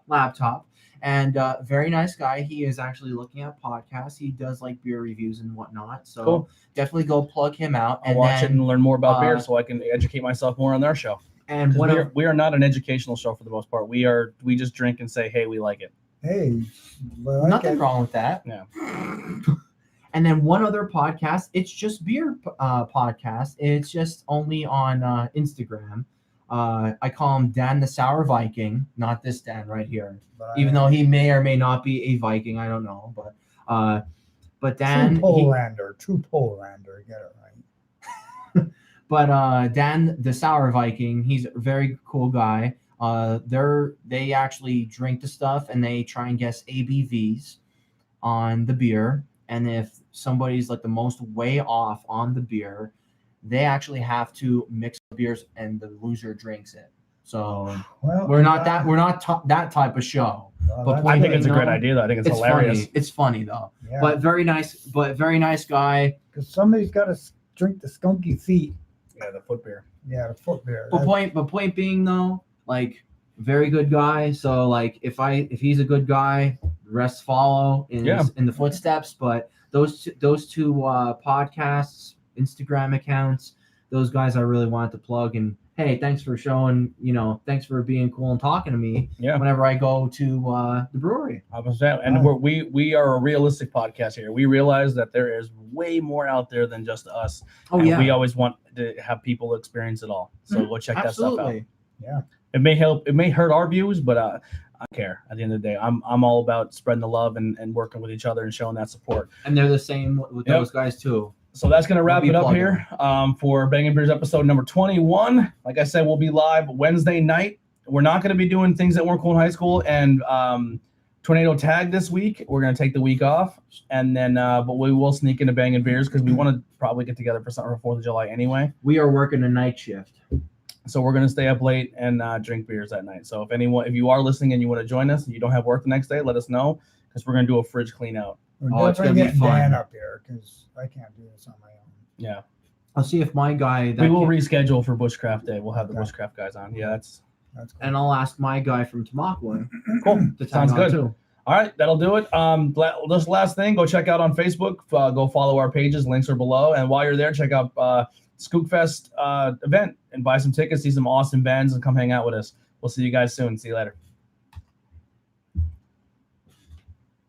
laptop. And very nice guy. He is actually looking at podcasts. He does like beer reviews and whatnot. So definitely go plug him out. I'll watch it and learn more about beer so I can educate myself more on their show. And we are not an educational show for the most part. We just drink and say, hey, we like it. Hey, nothing wrong with that. Yeah. And then one other podcast, it's just beer podcast. It's just only on Instagram. I call him Dan the Sour Viking, not this Dan right here. Even though he may or may not be a Viking, I don't know. But Dan, true Polander, get it right. But Dan the Sour Viking, he's a very cool guy. They actually drink the stuff and they try and guess ABVs on the beer. And if somebody's like the most way off on the beer, they actually have to mix the beers and the loser drinks it. So we're not that type of show. But I think it's a great idea though. I think it's hilarious. Funny. It's funny though. Yeah. But very nice guy. Because somebody's got to drink the skunky feet. Yeah, the foot beer. Yeah, the foot beer. But point being though, like very good guy. So like if he's a good guy, the rest follow in the footsteps. But those two podcasts, Instagram accounts, those guys I really wanted to plug. And hey, thanks for showing, thanks for being cool and talking to me whenever I go to the brewery. And we are a realistic podcast here. We realize that there is way more out there than just us. We always want to have people experience it all. So go check that stuff out. Yeah. It may hurt our views, but I don't care. At the end of the day, I'm all about spreading the love and working with each other and showing that support. And they're the same with those guys too. So that's going to wrap it up here for Bangin Beers episode number 21. Like I said, we'll be live Wednesday night. we're not going to be doing things that weren't cool in high school. And Tornado Tag this week. We're going to take the week off. And then, but we will sneak into Bangin' Beers because we want to probably get together for something for 4th of July anyway. We are working a night shift. So we're going to stay up late and drink beers that night. So if you are listening and you want to join us and you don't have work the next day, let us know because we're going to do a fridge clean out. We're It's gonna definitely be getting fun. Dan up here because I can't do this on my own. Yeah. I'll see if my guy. We will reschedule for Bushcraft Day. We'll have the Okay. Bushcraft guys on. Yeah, that's Cool. And I'll ask my guy from Tamaqua cool. to tag Sounds on good. too. All right, that'll do it. This last thing, go check out on Facebook. Go follow our pages. Links are below. And while you're there, check out Skookfest event and buy some tickets, see some awesome bands, and come hang out with us. We'll see you guys soon. See you later.